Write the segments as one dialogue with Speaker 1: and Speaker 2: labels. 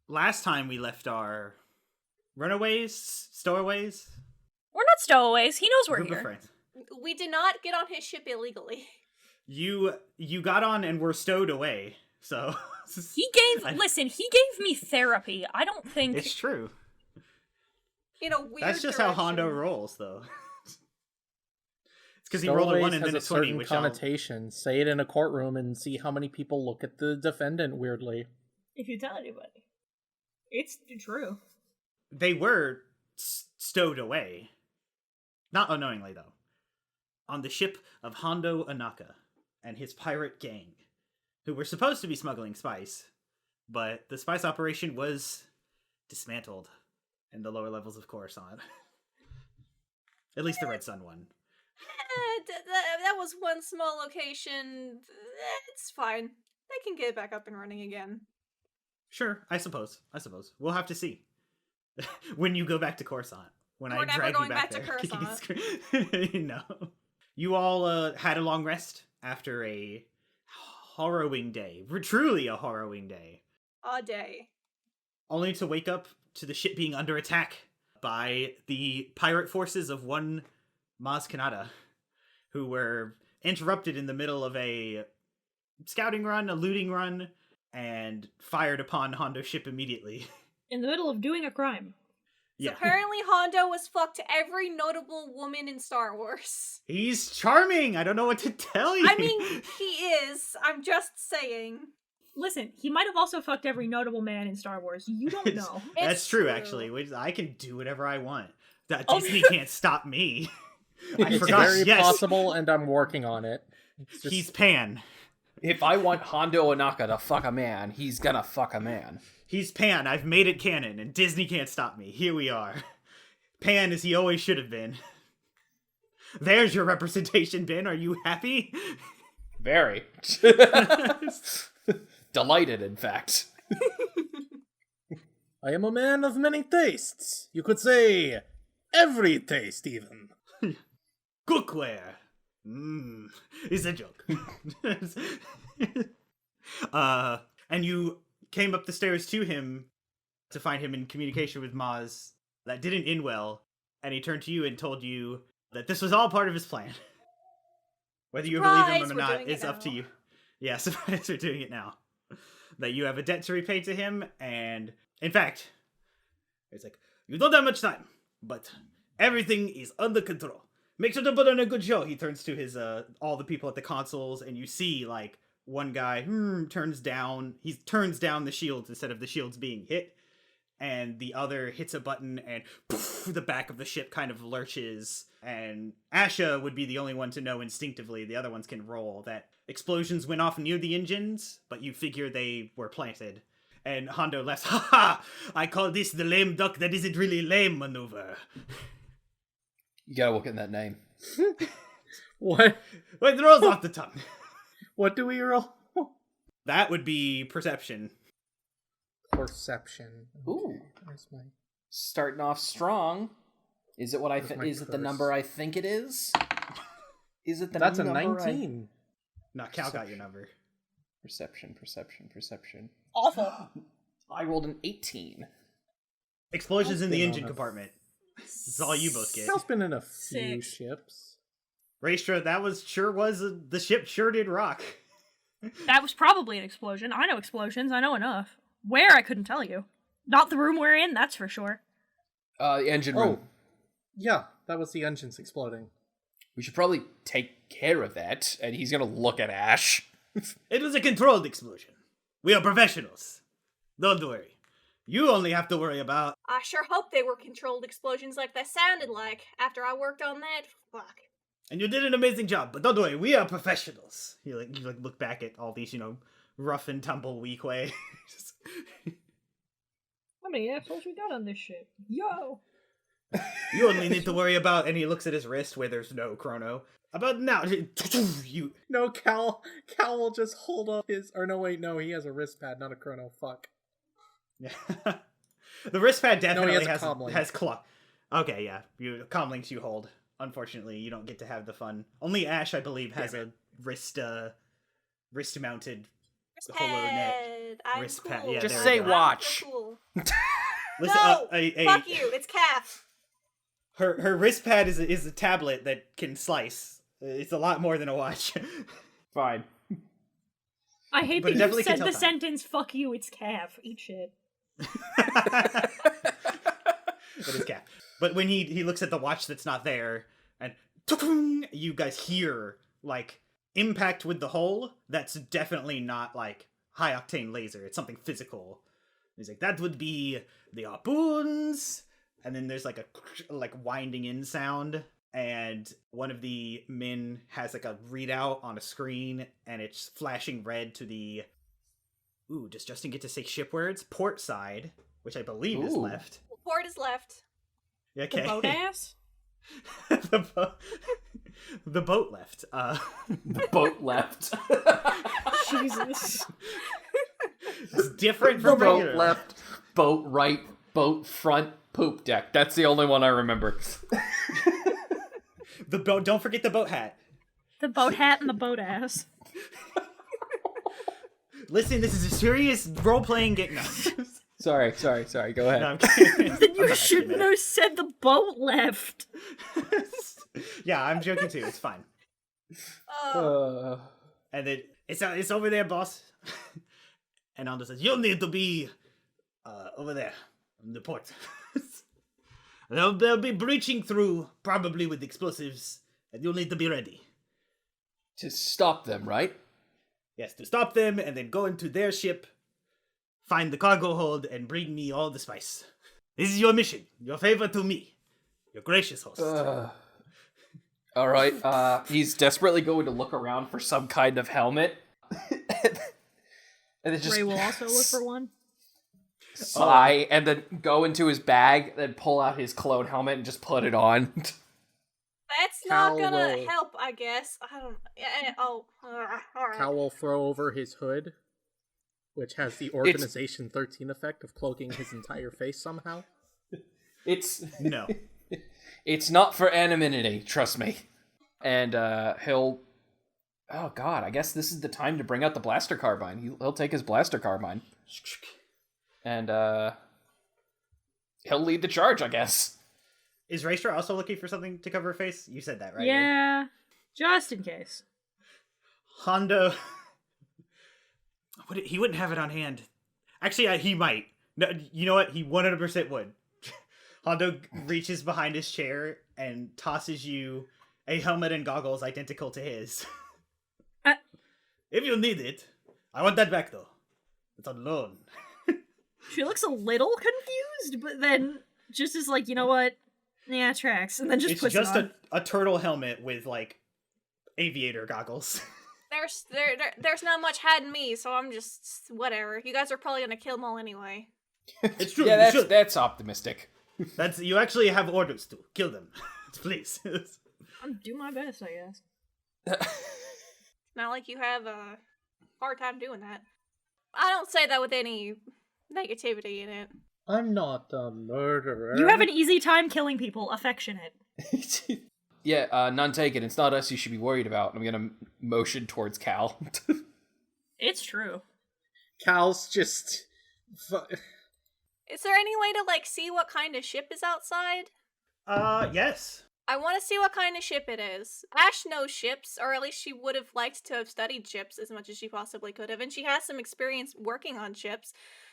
Speaker 1: last time we left our runaways, stowaways.
Speaker 2: We're not stowaways. He knows we're
Speaker 1: Group of
Speaker 2: here.
Speaker 1: friends.
Speaker 3: We did not get on his ship illegally.
Speaker 1: You got on and were stowed away. So
Speaker 2: Listen, he gave me therapy. I don't think
Speaker 1: it's true.
Speaker 3: In a weird
Speaker 1: That's just
Speaker 3: direction.
Speaker 1: how Hondo rolls, though. It's because he rolled a 1 and then a 20, which
Speaker 4: connotation. Say it in a courtroom and see how many people look at the defendant weirdly.
Speaker 2: if you tell anybody. It's true.
Speaker 1: They were stowed away. Not unknowingly, though. On the ship of Hondo Anaka and his pirate gang, who were supposed to be smuggling spice, but the spice operation was dismantled in the lower levels of Coruscant. At least the Red Sun one.
Speaker 3: That was one small location. It's fine. They can get back up and running again.
Speaker 1: Sure, I suppose. We'll have to see. When you go back to Coruscant. When
Speaker 3: We're
Speaker 1: I
Speaker 3: never
Speaker 1: drag
Speaker 3: going
Speaker 1: you back
Speaker 3: back
Speaker 1: there.
Speaker 3: to Coruscant.
Speaker 1: No. You all had a long rest after a harrowing day. Truly a harrowing day.
Speaker 3: A day.
Speaker 1: Only to wake up to the ship being under attack by the pirate forces of one Maz Kanata, who were interrupted in the middle of a scouting run, a looting run, and fired upon Hondo's ship immediately.
Speaker 2: In the middle of doing a crime.
Speaker 3: So apparently Hondo has fucked every notable woman in Star Wars.
Speaker 1: He's charming! I don't know what to tell you!
Speaker 3: I mean, he is. I'm just saying.
Speaker 2: Listen, he might have also fucked every notable man in Star Wars. You don't know.
Speaker 1: That's true, actually. I can do whatever I want. Disney can't stop me.
Speaker 4: It's very possible, and I'm working on it.
Speaker 1: He's Pan.
Speaker 5: If I want Hondo Anaka to fuck a man, he's gonna fuck a man.
Speaker 1: He's Pan. I've made it canon, and Disney can't stop me. Here we are. Pan as he always should have been. There's your representation, Ben. Are you happy?
Speaker 5: Very. Delighted, in fact.
Speaker 4: I am a man of many tastes. You could say every taste, even.
Speaker 1: Cookware. It's a joke. And you came up the stairs to him to find him in communication with Maz. That didn't end well, and he turned to you and told you that this was all part of his plan. Whether you believe him or not is up to you. Yeah, surprise, we're doing it now. That you have a debt to repay to him, and in fact, it's like, you don't have much time, but everything is under control. Make sure to put on a good show. He turns to his all the people at the consoles, and you see like one guy turns down the shields instead of the shields being hit, and the other hits a button, and poof, the back of the ship kind of lurches. And Asha would be the only one to know instinctively. The other ones can roll that explosions went off near the engines, but you figure they were planted. And Hondo laughs, "Ha ha! I call this the lame duck that isn't really lame maneuver."
Speaker 5: You gotta look at that name.
Speaker 4: What?
Speaker 1: It rolls off the tongue.
Speaker 4: What do we roll?
Speaker 1: That would be perception.
Speaker 4: Perception.
Speaker 5: Ooh. Starting off strong. Is it what I think? Is it the number I think it is? Is it the
Speaker 4: That's a
Speaker 5: number
Speaker 4: 19.
Speaker 1: No, Cal got your number.
Speaker 5: Perception.
Speaker 2: Awful.
Speaker 5: I rolled an 18.
Speaker 1: Explosions in the engine compartment. That's all you both get.
Speaker 4: Cal's been in a few ships.
Speaker 1: Raestra, the ship sure did rock.
Speaker 2: That was probably an explosion. I know explosions. I know enough. Where, I couldn't tell you. Not the room we're in, that's for sure.
Speaker 5: The engine room.
Speaker 4: Yeah, that was the engines exploding.
Speaker 5: We should probably take care of that. And he's gonna look at Ash.
Speaker 1: It was a controlled explosion. We are professionals. Don't worry. You only have to worry about...
Speaker 3: I sure hope they were controlled explosions like they sounded like after I worked on that. Fuck.
Speaker 1: And you did an amazing job, but don't worry, we are professionals. You look back at all these, rough and tumble weak way.
Speaker 2: How many assholes we got on this ship? Yo!
Speaker 1: You only need to worry about, and he looks at his wrist where there's no chrono. About now, you...
Speaker 4: No, Cal will just hold up his... Or no, wait, no, he has a wrist pad, not a chrono. Fuck.
Speaker 1: Yeah. The wrist pad definitely
Speaker 4: has
Speaker 1: claw. Okay, yeah. Comlinks you hold. Unfortunately, you don't get to have the fun. Only Ash, I believe, has a wrist-mounted
Speaker 3: Wrist
Speaker 1: holo net.
Speaker 3: I'm
Speaker 1: Wrist
Speaker 3: cool.
Speaker 1: pad. Yeah,
Speaker 5: Just
Speaker 1: there
Speaker 5: say
Speaker 1: we go.
Speaker 5: watch.
Speaker 3: I'm so cool.
Speaker 1: Listen,
Speaker 3: No! Fuck you, it's calf.
Speaker 1: Her wrist pad is a tablet that can slice. It's a lot more than a watch.
Speaker 5: Fine.
Speaker 2: I hate
Speaker 1: But it
Speaker 2: that
Speaker 1: definitely
Speaker 2: you
Speaker 1: can
Speaker 2: said
Speaker 1: tell
Speaker 2: the
Speaker 1: time.
Speaker 2: sentence, fuck you, it's calf. Eat shit.
Speaker 1: That is cat. But when he looks at the watch that's not there, and you guys hear, like, impact with the hole, that's definitely not, like, high-octane laser. It's something physical. He's like, that would be the harpoons. And then there's, like, a, like, winding in sound. And one of the men has, like, a readout on a screen, and it's flashing red to the... Ooh, does Justin get to say ship words? Port side, which I believe is left.
Speaker 3: Port is left.
Speaker 1: Okay.
Speaker 2: The boat ass?
Speaker 1: the boat left.
Speaker 5: The boat left.
Speaker 2: Jesus.
Speaker 1: It's different
Speaker 5: The
Speaker 1: from
Speaker 5: boat
Speaker 1: regular.
Speaker 5: left, boat right, boat front, poop deck. That's the only one I remember.
Speaker 1: The boat. Don't forget the boat hat.
Speaker 2: The boat hat and the boat ass.
Speaker 1: Listen, this is a serious role-playing game. No.
Speaker 5: Sorry. Go ahead.
Speaker 1: No, I'm kidding.
Speaker 2: Then
Speaker 1: I'm
Speaker 2: you
Speaker 1: not
Speaker 2: shouldn't
Speaker 1: actually
Speaker 2: have said the boat left.
Speaker 1: mad. Yeah, I'm joking too. It's fine. And then it's over there, boss. And Ando says, "You'll need to be over there in the port. They'll be breaching through, probably with explosives, and you'll need to be ready."
Speaker 5: To stop them, right?
Speaker 1: Yes, to stop them, and then go into their ship, find the cargo hold, and bring me all the spice. This is your mission, your favor to me, your gracious host.
Speaker 5: All right. He's desperately going to look around for some kind of helmet. And then just
Speaker 2: Ray will also look for one.
Speaker 5: sigh, and then go into his bag, then pull out his clone helmet and just put it on.
Speaker 3: That's not
Speaker 4: Cal
Speaker 3: gonna
Speaker 4: will-
Speaker 3: help, I guess. I don't. Alright.
Speaker 4: Cal will throw over his hood, which has the Organization 13 effect of cloaking his entire face somehow.
Speaker 5: It's
Speaker 1: No.
Speaker 5: it's not for anonymity, trust me. And he'll. Oh god, I guess this is the time to bring out the blaster carbine. He'll take his blaster carbine. And he'll lead the charge, I guess.
Speaker 1: Is Raestra also looking for something to cover her face? You said that, right?
Speaker 2: Yeah, just in case.
Speaker 1: Hondo. He wouldn't have it on hand. Actually, he might. No, you know what? He 100% would. Hondo reaches behind his chair and tosses you a helmet and goggles identical to his. If you need it. I want that back, though. It's on loan.
Speaker 2: She looks a little confused, but then just is like, you know what? Yeah, tracks. And then just
Speaker 1: It's
Speaker 2: puts
Speaker 1: just
Speaker 2: it on.
Speaker 1: a turtle helmet with, like, aviator goggles.
Speaker 3: There's not much had in me, so I'm just whatever. You guys are probably gonna kill them all anyway.
Speaker 1: It's true.
Speaker 5: Yeah,
Speaker 1: you should.
Speaker 5: that's optimistic.
Speaker 1: You actually have orders to kill them. Please.
Speaker 2: I'll do my best, I guess.
Speaker 3: Not like you have a hard time doing that. I don't say that with any negativity in it.
Speaker 4: I'm not a murderer.
Speaker 2: You have an easy time killing people. Affectionate.
Speaker 5: Yeah, none taken. It's not us you should be worried about. I'm gonna motion towards Cal.
Speaker 2: It's true.
Speaker 4: Cal's just...
Speaker 3: Is there any way to, like, see what kind of ship is outside?
Speaker 1: Yes.
Speaker 3: I want to see what kind of ship it is. Ash knows ships, or at least she would have liked to have studied ships as much as she possibly could have, and she has some experience working on ships,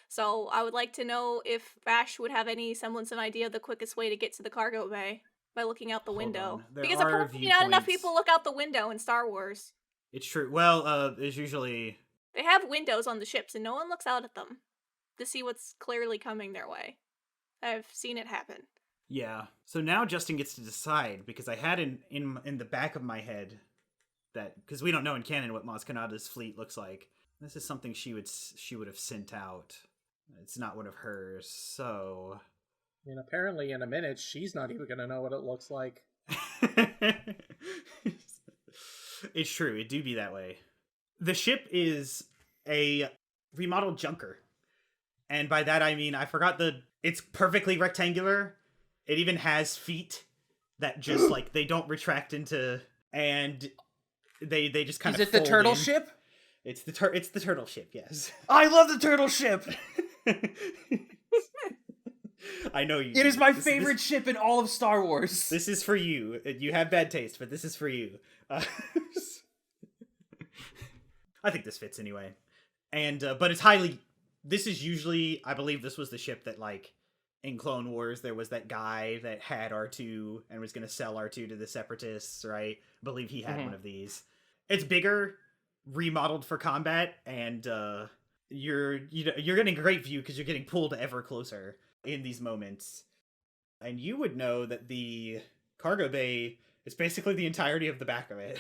Speaker 3: so I would like to know if Ash would have any semblance of idea of the quickest way to get to the cargo bay by looking out the window.
Speaker 1: on. There
Speaker 3: Because
Speaker 1: are
Speaker 3: apparently not enough
Speaker 1: viewpoints.
Speaker 3: people look out the window in Star Wars.
Speaker 1: It's true. Well, there's usually...
Speaker 3: They have windows on the ships, and no one looks out at them to see what's clearly coming their way. I've seen it happen.
Speaker 1: Yeah. So now Justin gets to decide, because I had in the back of my head that, because we don't know in canon what Maz Kanata's fleet looks like. This is something she would have sent out. It's not one of hers, so...
Speaker 4: I mean, apparently in a minute, she's not even gonna know what it looks like.
Speaker 1: It's true, it do be that way. The ship is a remodeled junker. And by that I mean, I forgot it's perfectly rectangular. It even has feet that just, like, they don't retract into, and they just kind of
Speaker 5: Is it the
Speaker 1: fold
Speaker 5: turtle
Speaker 1: in.
Speaker 5: ship?
Speaker 1: It's the turtle ship, yes.
Speaker 5: I love the turtle ship!
Speaker 1: I know you.
Speaker 5: It is my
Speaker 1: This-
Speaker 5: favorite ship in all of Star Wars.
Speaker 1: This is for you. You have bad taste, but this is for you. I think this fits anyway. And but it's highly. This is usually, I believe, this was the ship that like in Clone Wars there was that guy that had R2 and was going to sell R2 to the Separatists, right? I believe he had one of these. It's bigger, remodeled for combat, and you're getting a great view because you're getting pulled ever closer in these moments. And you would know that the cargo bay is basically the entirety of the back of it.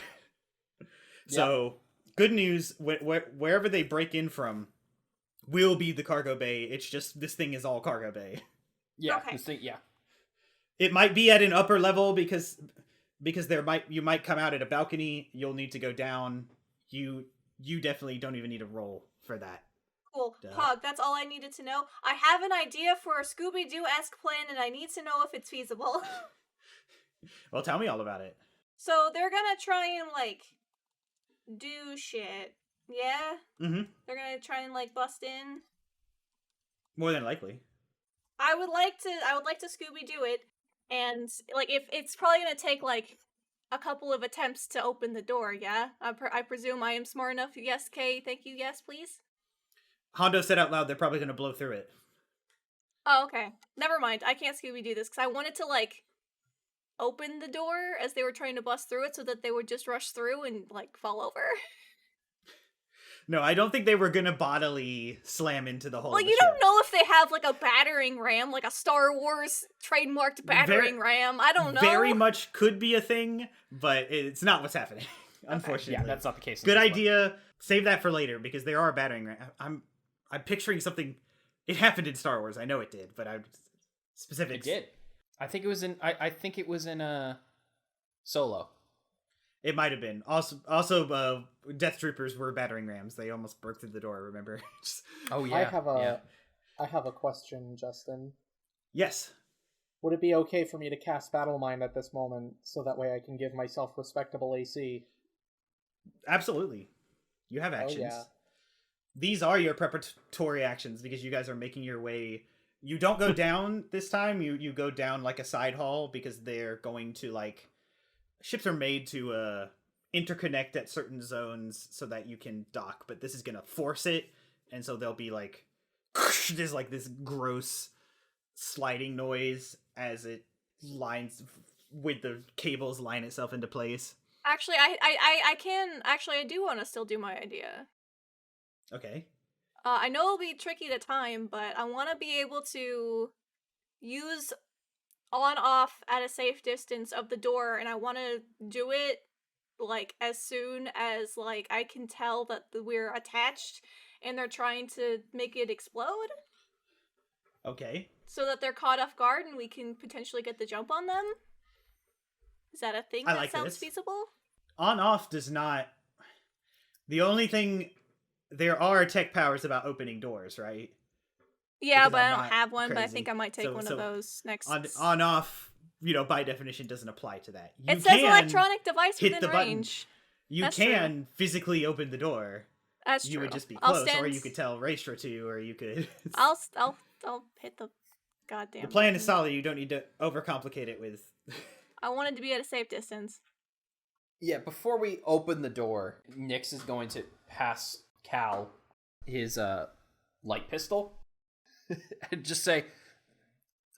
Speaker 1: So, good news, wherever they break in from will be the cargo bay. It's just, this thing is all cargo bay.
Speaker 5: Yeah,
Speaker 3: Okay.
Speaker 5: this thing, yeah.
Speaker 1: It might be at an upper level because you might come out at a balcony. You'll need to go down. You definitely don't even need a roll for that.
Speaker 3: Cool.
Speaker 1: Duh.
Speaker 3: Pog, that's all I needed to know. I have an idea for a Scooby-Doo-esque plan, and I need to know if it's feasible.
Speaker 1: Well, tell me all about it.
Speaker 3: So they're gonna try and, like, do shit. Yeah?
Speaker 1: Mm-hmm.
Speaker 3: They're gonna try and, like, bust in.
Speaker 1: More than likely.
Speaker 3: I would like to Scooby-Doo it, and, like, if it's probably gonna take, like, a couple of attempts to open the door, yeah? I presume I am smart enough. Yes, Kay, thank you, yes, please?
Speaker 1: Hondo said out loud they're probably going to blow through it.
Speaker 3: Oh, okay. Never mind. I can't Scooby-Doo this, because I wanted to, like, open the door as they were trying to bust through it so that they would just rush through and, like, fall over.
Speaker 1: No, I don't think they were going to bodily slam into the hole.
Speaker 3: Well,
Speaker 1: of the
Speaker 3: you
Speaker 1: ship.
Speaker 3: don't know if they have, like, a battering ram, like a Star Wars trademarked battering ram. I don't know.
Speaker 1: Very much could be a thing, but it's not what's happening, unfortunately.
Speaker 5: Yeah, that's not the case. in
Speaker 1: Good
Speaker 5: this one.
Speaker 1: idea. Save that for later, because there are battering rams. I'm picturing something. It happened in Star Wars. I know it did, but I'm
Speaker 5: It
Speaker 1: specifics.
Speaker 5: did. I think it was in. I think it was in Solo.
Speaker 1: It might have been. Also, Death Troopers were battering rams. They almost broke through the door. Remember?
Speaker 5: Oh yeah.
Speaker 4: I have a question, Justin.
Speaker 1: Yes.
Speaker 4: Would it be okay for me to cast Battle Mind at this moment, so that way I can give myself respectable AC?
Speaker 1: Absolutely. You have actions.
Speaker 4: yeah.
Speaker 1: These are your preparatory actions because you guys are making your way. You don't go down this time. You go down like a side hall because they're going to like. Ships are made to interconnect at certain zones so that you can dock, but this is gonna force it, and so there'll be like there's like this gross sliding noise as it lines with the cables line itself into place.
Speaker 3: Actually, I do want to still do my idea.
Speaker 1: Okay.
Speaker 3: I know it'll be tricky to time, but I want to be able to use on-off at a safe distance of the door, and I want to do it, like, as soon as, like, I can tell that we're attached and they're trying to make it explode,
Speaker 1: Okay.
Speaker 3: so that they're caught off guard and we can potentially get the jump on them. Is that a thing
Speaker 1: I
Speaker 3: that
Speaker 1: like
Speaker 3: sounds
Speaker 1: this.
Speaker 3: feasible?
Speaker 1: On-off does not... The only thing... There are tech powers about opening doors, right?
Speaker 3: Yeah,
Speaker 1: Because
Speaker 3: but I
Speaker 1: I'm
Speaker 3: don't
Speaker 1: not
Speaker 3: have one, but I
Speaker 1: crazy.
Speaker 3: think I might take one
Speaker 1: So
Speaker 3: of those next.
Speaker 1: On-off, by definition, doesn't apply to that. You
Speaker 3: It says
Speaker 1: can
Speaker 3: electronic device
Speaker 1: hit
Speaker 3: within
Speaker 1: the button.
Speaker 3: range.
Speaker 1: You
Speaker 3: That's
Speaker 1: can physically open the door.
Speaker 3: That's
Speaker 1: You
Speaker 3: true.
Speaker 1: would just be
Speaker 3: I'll
Speaker 1: close, or
Speaker 3: stand-
Speaker 1: you could tell Raestra to, or you could...
Speaker 3: I'll hit the goddamn.
Speaker 1: The plan
Speaker 3: button.
Speaker 1: is solid. You don't need to overcomplicate it with...
Speaker 3: I wanted to be at a safe distance.
Speaker 5: Yeah, before we open the door, Nyx is going to pass Cal his light pistol and just say,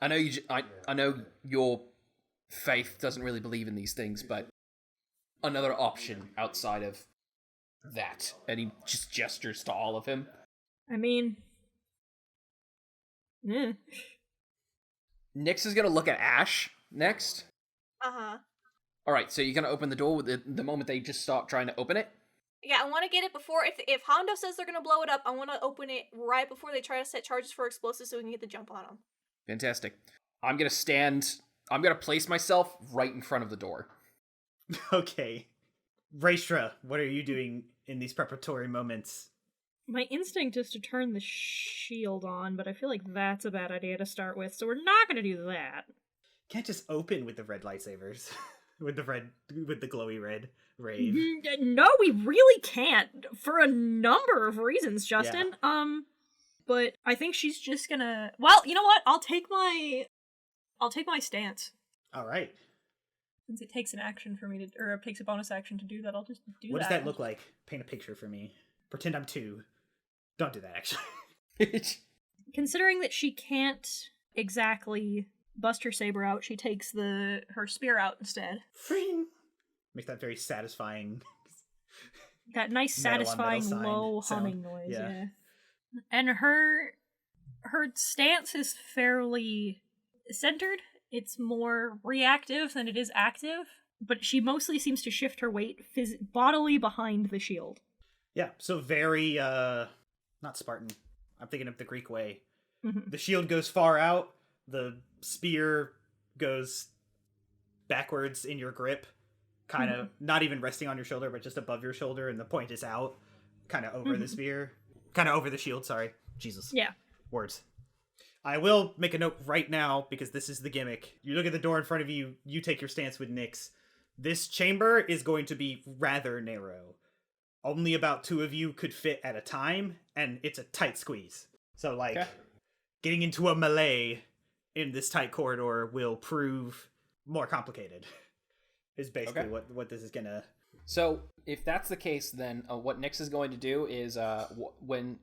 Speaker 5: I know your faith doesn't really believe in these things, but another option outside of that. And he just gestures to all of him.
Speaker 2: I mean,
Speaker 5: Nyx is gonna look at Ash next.
Speaker 3: Uh-huh.
Speaker 5: Alright, so you're gonna open the door with the moment they just start trying to open it?
Speaker 3: Yeah, I want to get it before, if Hondo says they're gonna blow it up, I want to open it right before they try to set charges for explosives so we can get the jump on them.
Speaker 5: Fantastic. I'm gonna place myself right in front of the door.
Speaker 1: Okay. Raestra, what are you doing in these preparatory moments?
Speaker 2: my instinct is to turn the shield on, but I feel like that's a bad idea to start with, so we're not gonna do that.
Speaker 1: Can't just open with the red lightsabers. with the glowy red rave.
Speaker 2: No, we really can't, for a number of reasons, Justin. but I think she's just gonna. Well, you know what? I'll take my stance.
Speaker 1: All right.
Speaker 2: Since it takes an action for me to, or it takes a bonus action to do that, I'll just do that.
Speaker 1: What does that look like? Paint a picture for me. Pretend I'm 2. Don't do that, actually.
Speaker 2: Considering that she can't exactly bust her saber out, she takes her spear out instead.
Speaker 1: Makes that very satisfying.
Speaker 2: That nice, satisfying, low humming noise. Yeah. And her stance is fairly centered. It's more reactive than it is active, but she mostly seems to shift her weight bodily behind the shield.
Speaker 1: Yeah, so very, not Spartan. I'm thinking of the Greek way.
Speaker 2: Mm-hmm.
Speaker 1: The shield goes far out, the spear goes backwards in your grip, kind of not even resting on your shoulder, but just above your shoulder, and the point is out, kind of over the spear. Kind of over the shield, sorry. Jesus.
Speaker 2: Yeah.
Speaker 1: Words. I will make a note right now, because this is the gimmick. You look at the door in front of you, you take your stance with Nyx. This chamber is going to be rather narrow. Only about 2 of you could fit at a time, and it's a tight squeeze. So, like, getting into a melee in this tight corridor will prove more complicated. Is basically what this is gonna...
Speaker 5: So, if that's the case, then what Nyx is going to do is, when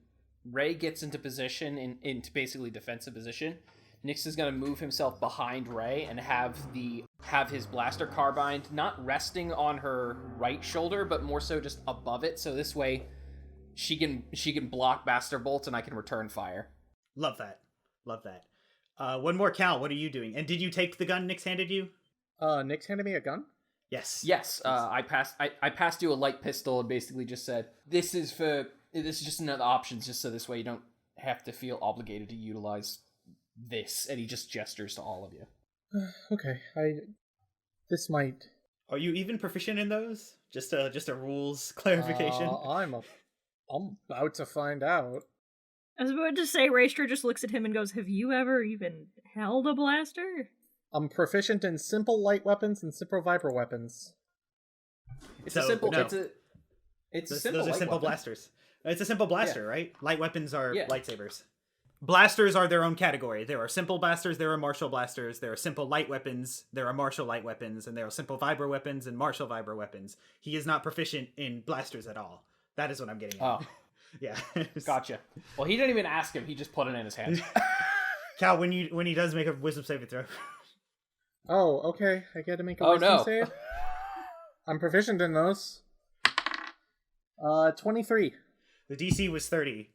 Speaker 5: Ray gets into position, into basically defensive position, Nyx is going to move himself behind Ray and have his blaster carbine not resting on her right shoulder, but more so just above it. So this way, she can block blaster bolts and I can return fire.
Speaker 1: Love that. One more, Cal. What are you doing? And did you take the gun Nyx handed you?
Speaker 4: Nyx handed me a gun?
Speaker 1: Yes.
Speaker 5: I passed you a light pistol and basically just said, this is just another option, just so this way you don't have to feel obligated to utilize this. And he just gestures to all of you.
Speaker 4: Okay, this might...
Speaker 1: Are you even proficient in those? Just a rules clarification?
Speaker 4: I'm about to find out.
Speaker 2: I was about to say, Raestra just looks at him and goes, have you ever even held a blaster?
Speaker 4: I'm proficient in simple light weapons and simple viper weapons.
Speaker 5: It's a simple
Speaker 1: blasters. It's a simple blaster, right? Light weapons are lightsabers. Blasters are their own category. There are simple blasters, there are martial blasters, there are simple light weapons, there are martial light weapons, and there are simple vibra weapons and martial vibra weapons. He is not proficient in blasters at all. That is what I'm getting at.
Speaker 5: Oh.
Speaker 1: Yeah.
Speaker 5: Gotcha. Well, he didn't even ask him, he just put it in his hand.
Speaker 1: Cal, when he does make a wisdom saving throw.
Speaker 4: Oh, okay. I get to make a wisdom save? I'm proficient in those. 23.
Speaker 1: The DC was 30.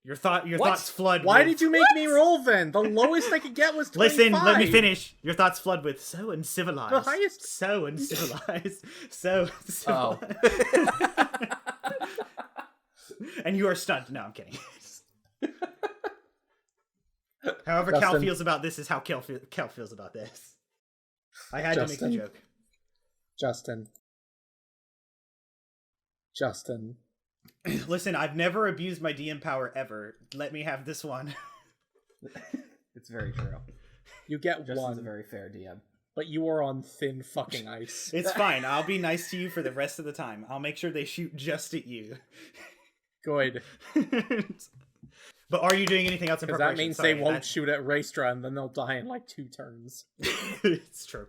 Speaker 1: Your thoughts flood.
Speaker 4: Why did you make me roll then? The lowest I could get was 25.
Speaker 1: Listen, let me finish. Your thoughts flood with so uncivilized.
Speaker 4: The highest.
Speaker 1: So uncivilized. So civilized.
Speaker 5: Oh.
Speaker 1: And you are stunned. No, I'm kidding. However
Speaker 4: Justin.
Speaker 1: Cal feels about this is how Cal feels about this. I had to make the joke.
Speaker 4: Justin.
Speaker 1: Listen, I've never abused my DM power ever. Let me have this one.
Speaker 5: It's very true.
Speaker 4: You get
Speaker 5: Justin's
Speaker 4: one.
Speaker 5: a very fair DM.
Speaker 4: But you are on thin fucking ice.
Speaker 1: It's fine. I'll be nice to you for the rest of the time. I'll make sure they shoot just at you.
Speaker 4: Good.
Speaker 1: But are you doing anything else in
Speaker 4: Because
Speaker 1: preparation?
Speaker 4: that means they won't shoot at Raestra and then they'll die in like 2 turns.
Speaker 1: It's true.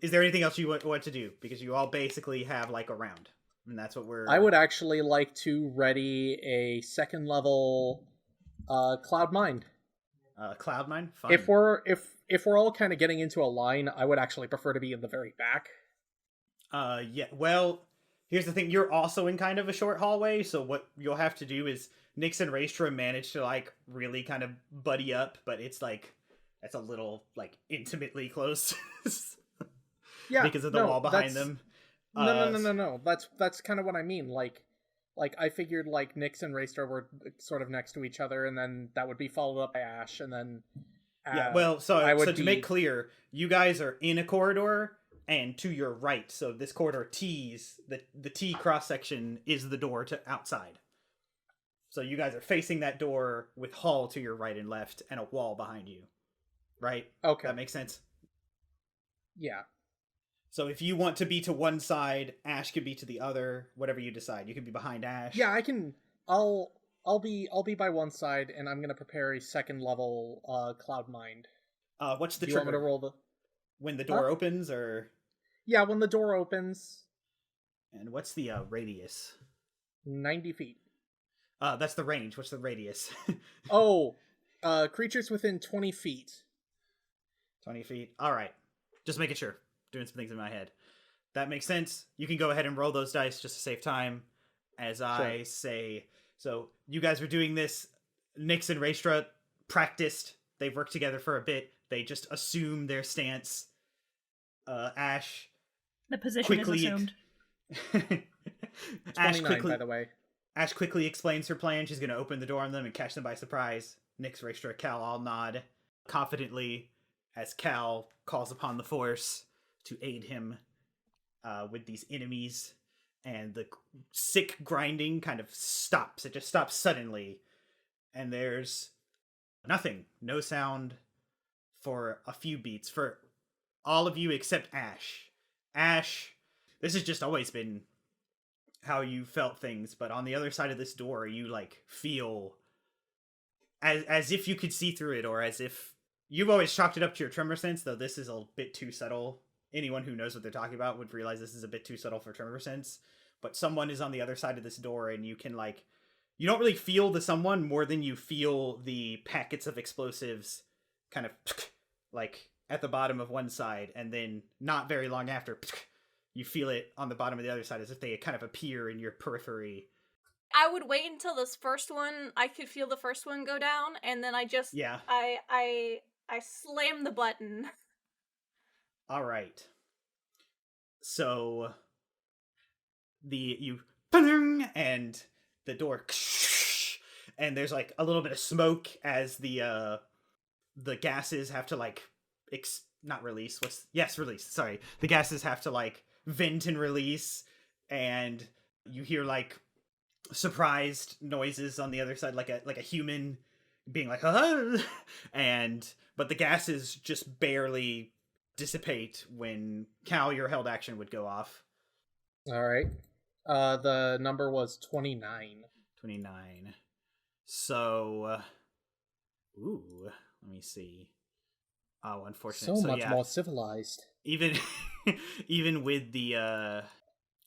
Speaker 1: Is there anything else you want to do? Because you all basically have like a round. And that's what we're...
Speaker 4: I would actually like to ready a 2nd level Cloud Mine.
Speaker 1: Cloud Mine? Fun.
Speaker 4: If we're all kind of getting into a line, I would actually prefer to be in the very back.
Speaker 1: Yeah. Well, here's the thing. You're also in kind of a short hallway, so what you'll have to do is Nyx and Raestra manage to like really kind of buddy up, but it's like that's a little like intimately close.
Speaker 4: Yeah,
Speaker 1: because of the wall behind them.
Speaker 4: No. That's kind of what I mean. Like I figured like Nyx and Raestra were sort of next to each other, and then that would be followed up by Ash, and then
Speaker 1: yeah. Well, so to make clear, you guys are in a corridor, and to your right. So this corridor T's the T cross section is the door to outside. So you guys are facing that door with Hall to your right and left, and a wall behind you. Right?
Speaker 4: Okay,
Speaker 1: that makes sense.
Speaker 4: Yeah.
Speaker 1: So if you want to be to one side, Ash could be to the other, whatever you decide. You could be behind Ash.
Speaker 4: Yeah, I'll I'll be by one side, and I'm gonna prepare a second level Cloud Mind.
Speaker 1: What's the
Speaker 4: Do you
Speaker 1: trigger?
Speaker 4: want me to roll the...
Speaker 1: When the door opens, or...
Speaker 4: Yeah, when the door opens.
Speaker 1: And what's the radius?
Speaker 4: 90 feet.
Speaker 1: That's the range. What's the radius?
Speaker 4: Creatures within 20 feet.
Speaker 1: 20 feet. All right. Just making sure. Doing some things in my head. That makes sense. You can go ahead and roll those dice just to save time. As I say... So, you guys were doing this. Nyx and Raestra practiced. They've worked together for a bit. They just assume their stance. Ash...
Speaker 2: The position is assumed.
Speaker 4: 29, by the way.
Speaker 1: Ash quickly explains her plan. She's going to open the door on them and catch them by surprise. Nyx, Raestra, Cal all nod confidently as Cal calls upon the Force to aid him with these enemies. And the sick grinding kind of stops. It just stops suddenly. And there's nothing. No sound for a few beats. For all of you except Ash. Ash, this has just always been how you felt things, but on the other side of this door, you, like, feel as if you could see through it, or as if... You've always chalked it up to your tremor sense, though this is a bit too subtle. Anyone who knows what they're talking about would realize this is a bit too subtle for tremor sense. But someone is on the other side of this door, and you can, like... You don't really feel the someone more than you feel the packets of explosives kind of, like, at the bottom of one side, and then not very long after, you feel it on the bottom of the other side, as if they kind of appear in your periphery.
Speaker 3: I would wait until this first one, I could feel the first one go down, and then I just...
Speaker 1: Yeah.
Speaker 3: I slam the button.
Speaker 1: Alright. So... and the door... And there's, like, a little bit of smoke as the gases have to, like... not release. Release. Sorry. The gases have to, like, vent and release, and you hear, like, surprised noises on the other side, like a human being like, but the gases just barely dissipate when Cal, your held action would go off.
Speaker 4: All right. The number was 29.
Speaker 1: 29. So, let me see. Oh, unfortunate.
Speaker 4: So much more civilized.
Speaker 1: Even with the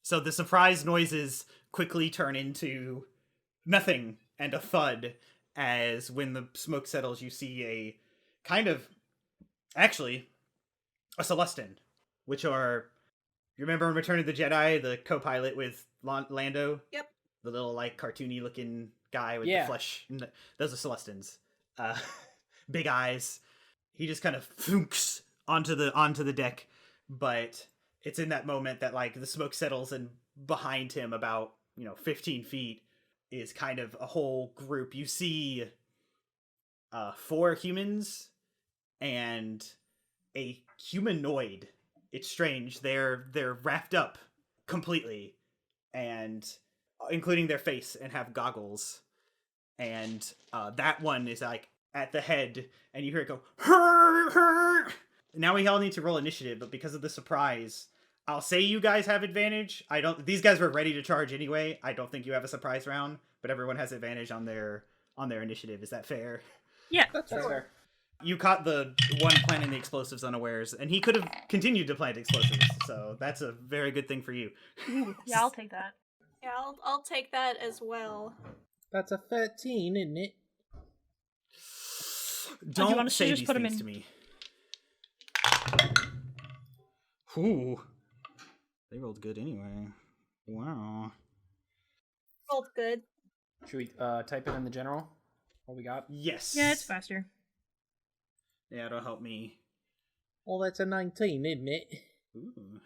Speaker 1: so the surprise noises quickly turn into nothing and a thud, as when the smoke settles, you see a kind of, actually, a Celestin, which are, you remember in Return of the Jedi, the co-pilot with Lando?
Speaker 3: Yep.
Speaker 1: The little, like, cartoony looking guy with the flesh. Those are Celestins. Big eyes. He just kind of thunks onto the deck, but it's in that moment that, like, the smoke settles, and behind him about, 15 feet is kind of a whole group. You see 4 humans and a humanoid. It's strange. They're wrapped up completely, and including their face, and have goggles. And that one is, like, at the head, and you hear it go, "Hur, hur." Now we all need to roll initiative, but because of the surprise, I'll say you guys have advantage. These guys were ready to charge anyway. I don't think you have a surprise round, but everyone has advantage on their initiative. Is that fair?
Speaker 2: Yeah,
Speaker 4: that's fair.
Speaker 1: You caught the one planting the explosives unawares, and he could have continued to plant explosives, so that's a very good thing for you.
Speaker 2: Yeah, I'll take that.
Speaker 3: Yeah, I'll take that as well.
Speaker 4: That's a 13, isn't it?
Speaker 1: Don't say these things to me. Ooh. They rolled good anyway. Wow.
Speaker 3: Rolled good.
Speaker 5: Should we type it in the general? What we got?
Speaker 1: Yes.
Speaker 2: Yeah, it's faster.
Speaker 1: Yeah, it'll help me.
Speaker 4: Well, that's a 19, isn't it?
Speaker 1: Ooh.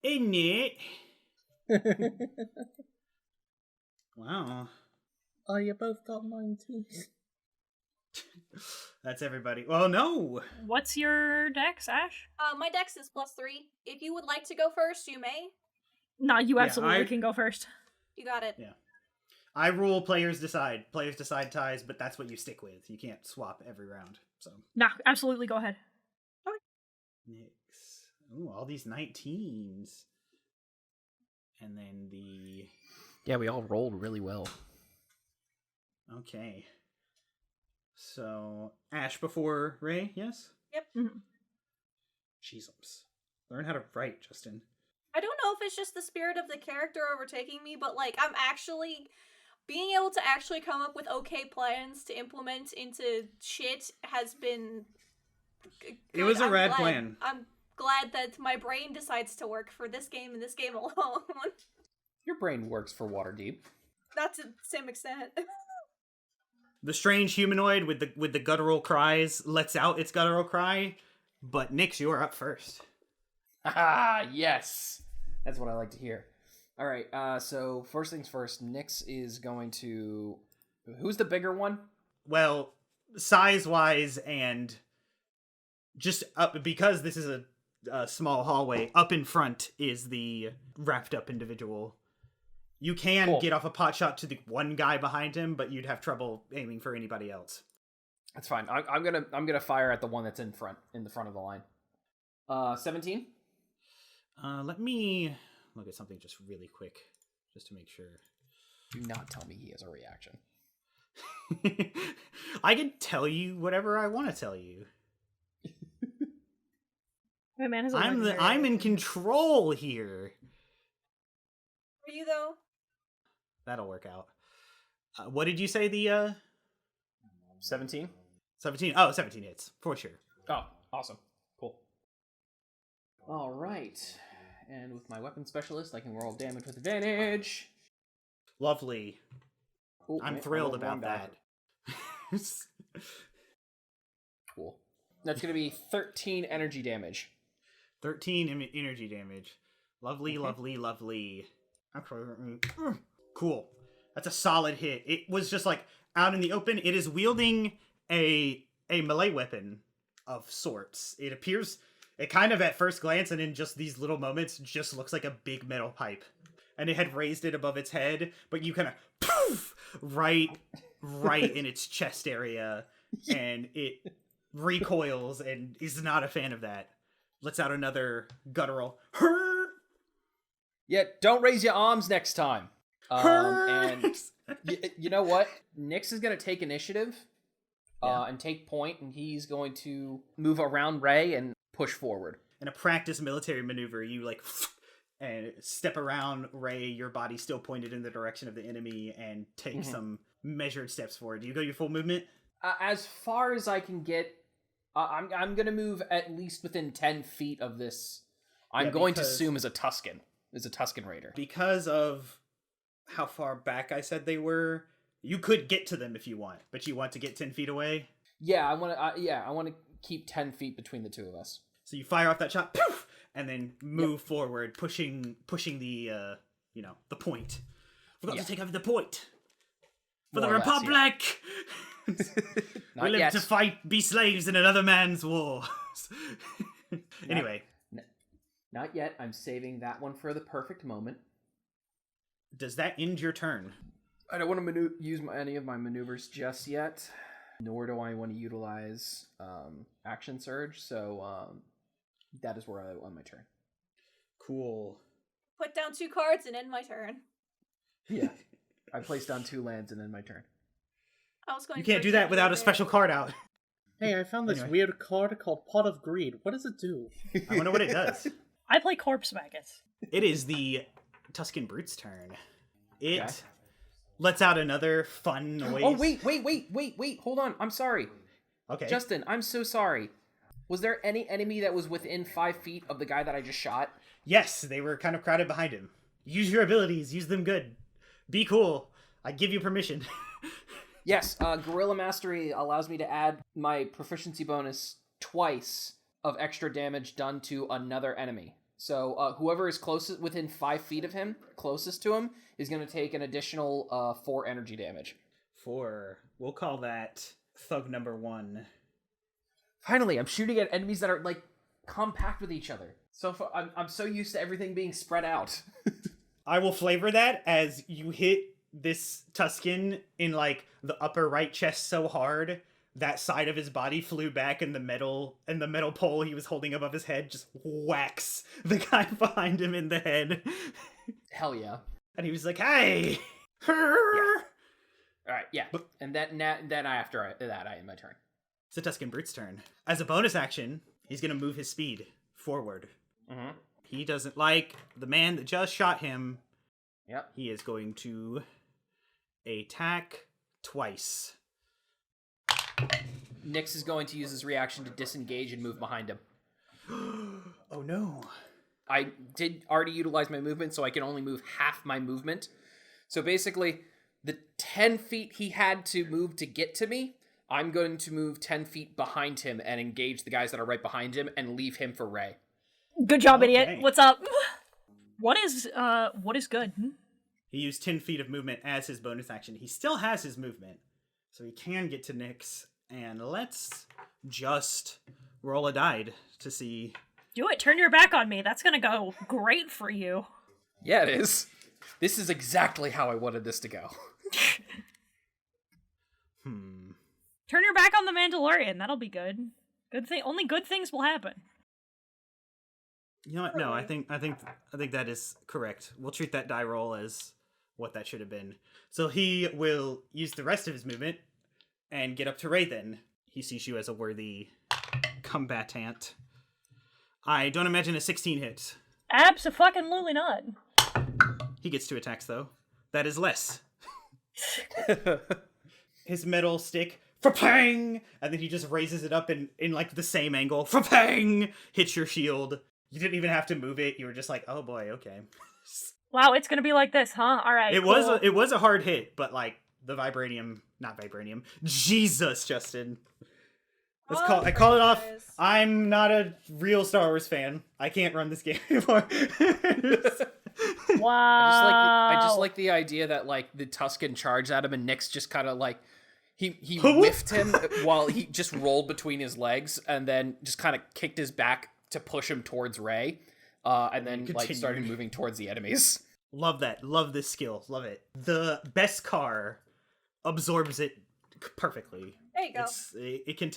Speaker 1: Isn't it? Wow.
Speaker 4: Oh, you both got 19.
Speaker 1: That's everybody. Well, no.
Speaker 2: What's your dex, Ash?
Speaker 3: My dex is +3. If you would like to go first, you may.
Speaker 2: No, you absolutely can go first.
Speaker 3: You got it.
Speaker 1: Yeah. I rule players decide. Players decide ties, but that's what you stick with. You can't swap every round. So.
Speaker 2: No, absolutely go ahead.
Speaker 1: Nyx. Ooh, all these 19s. And then the...
Speaker 5: Yeah, we all rolled really well.
Speaker 1: Okay. So, Ash before Ray, yes?
Speaker 3: Yep.
Speaker 2: Mhm.
Speaker 1: Jeezums. Learn how to write, Justin.
Speaker 3: I don't know if it's just the spirit of the character overtaking me, but like I'm actually being able to actually come up with okay plans to implement into shit has been good.
Speaker 1: It was a rad
Speaker 3: glad,
Speaker 1: plan.
Speaker 3: I'm glad that my brain decides to work for this game and this game alone.
Speaker 5: Your brain works for Waterdeep.
Speaker 3: Not to the same extent.
Speaker 1: The strange humanoid with the guttural cries lets out its guttural cry, but Nyx, you are up first.
Speaker 5: Ah, yes. That's what I like to hear. All right, so first things first, Nyx is going to... Who's the bigger one?
Speaker 1: Well, size-wise and just up, because this is a small hallway, up in front is the wrapped-up individual. You can get off a pot shot to the one guy behind him, but you'd have trouble aiming for anybody else.
Speaker 5: That's fine. I'm gonna fire at the one that's in the front of the line. 17.
Speaker 1: Let me look at something just really quick, just to make sure.
Speaker 5: Do not tell me he has a reaction.
Speaker 1: I can tell you whatever I want to tell you.
Speaker 2: My man has a
Speaker 1: I'm in control here.
Speaker 3: Are you though?
Speaker 1: That'll work out. What did you say the
Speaker 5: 17?
Speaker 1: 17? Oh, 17 hits, for sure.
Speaker 5: Oh, awesome. Cool. All right. And with my weapon specialist, I can roll damage with advantage.
Speaker 1: Lovely.
Speaker 5: Ooh,
Speaker 1: I'm
Speaker 5: wait,
Speaker 1: thrilled
Speaker 5: I rolled
Speaker 1: about
Speaker 5: one
Speaker 1: that.
Speaker 5: Cool. That's going to be 13 energy damage.
Speaker 1: 13 energy damage. Lovely, lovely, lovely. Cool. That's a solid hit. It was just like out in the open. It is wielding a melee weapon of sorts. It appears, it kind of at first glance and in just these little moments just looks like a big metal pipe. And it had raised it above its head, but you kind of poof right in its chest area, and it recoils and is not a fan of that. Lets out another guttural
Speaker 5: Yeah, don't raise your arms next time. And you know what? Nyx is going to take initiative and take point, and he's going to move around Ray and push forward.
Speaker 1: In a practice military maneuver, you like and step around Ray, your body still pointed in the direction of the enemy, and take some measured steps forward. Do you go your full movement?
Speaker 5: As far as I can get, I'm going to move at least within 10 feet of this. I'm going to assume as a Tusken Raider. Because
Speaker 1: of how far back I said they were, you could get to them if you want, but you want to get 10 feet away?
Speaker 5: Yeah, I want to keep 10 feet between the two of us.
Speaker 1: So you fire off that shot, poof, and then move forward, pushing the the point. Forgot to take over the point. For the Republic! We live to fight, be slaves in another man's wars. Anyway.
Speaker 5: Not yet. I'm saving that one for the perfect moment.
Speaker 1: Does that end your turn?
Speaker 5: I don't want to use any of my maneuvers just yet, nor do I want to utilize Action Surge, so that is where I end my turn.
Speaker 1: Cool.
Speaker 3: Put down 2 cards and end my turn.
Speaker 5: Yeah. I placed down 2 lands and end my turn.
Speaker 3: I was going.
Speaker 1: You can't do that without a special card out.
Speaker 4: Hey, I found this weird card called Pot of Greed. What does it do?
Speaker 1: I wonder what it does.
Speaker 2: I play Corpse Maggots.
Speaker 1: It is the Tusken Brute's turn. It lets out another fun noise.
Speaker 5: Oh, wait. Hold on. I'm sorry.
Speaker 1: Okay.
Speaker 5: Justin, I'm so sorry. Was there any enemy that was within 5 feet of the guy that I just shot?
Speaker 1: Yes, they were kind of crowded behind him. Use your abilities. Use them good. Be cool. I give you permission.
Speaker 5: Yes, Guerrilla Mastery allows me to add my proficiency bonus twice of extra damage done to another enemy. So whoever is closest, within 5 feet of him, closest to him, is going to take an additional 4 energy damage.
Speaker 1: 4. We'll call that thug number 1.
Speaker 5: Finally, I'm shooting at enemies that are, like, compact with each other. So far, I'm so used to everything being spread out.
Speaker 1: I will flavor that as you hit this Tusken in, like, the upper right chest so hard that side of his body flew back, and the metal pole he was holding above his head just whacks the guy behind him in the head.
Speaker 5: Hell yeah.
Speaker 1: And he was like, "Hey!"
Speaker 5: All right, yeah. And then after that, I end my turn.
Speaker 1: It's the Tusken Brute's turn. As a bonus action, he's going to move his speed forward. Mm-hmm. He doesn't like the man that just shot him.
Speaker 5: Yep.
Speaker 1: He is going to attack twice.
Speaker 5: Nyx is going to use his reaction to disengage and move behind him.
Speaker 1: Oh no.
Speaker 5: I did already utilize my movement, so I can only move half my movement. So basically, the 10 feet he had to move to get to me, I'm going to move 10 feet behind him and engage the guys that are right behind him and leave him for Rey.
Speaker 2: Good job, idiot. What's up? What is good?
Speaker 1: He used 10 feet of movement as his bonus action. He still has his movement, so he can get to Nyx. And let's just roll a die to see.
Speaker 2: Do it. Turn your back on me. That's gonna go great for you.
Speaker 5: Yeah, it is. This is exactly how I wanted this to go.
Speaker 2: Turn your back on the Mandalorian. That'll be good. Good thing. Only good things will happen.
Speaker 1: You know what? No, I think that is correct. We'll treat that die roll as what that should have been. So he will use the rest of his movement and get up to Rey then. He sees you as a worthy combatant. I don't imagine a 16 hit.
Speaker 2: Abso-fucking-lutely not.
Speaker 1: He gets 2 attacks, though. That is less. His metal stick, fa-pang! And then he just raises it up in like the same angle, fa-pang! Hits your shield. You didn't even have to move it. You were just like, oh boy, okay.
Speaker 2: Wow, it's gonna be like this, huh? All right.
Speaker 1: It
Speaker 2: cool.
Speaker 1: was a hard hit, but like the not vibranium. Jesus, Justin. I call it off. I'm not a real Star Wars fan. I can't run this game anymore.
Speaker 2: Wow.
Speaker 5: I just like the idea that like the Tusken charged at him and Nyx just kind of like he whiffed him while he just rolled between his legs and then just kind of kicked his back to push him towards Rey, and then like started moving towards the enemies.
Speaker 1: Love that. Love this skill. Love it. The best car absorbs it perfectly.
Speaker 3: There you go.
Speaker 1: It can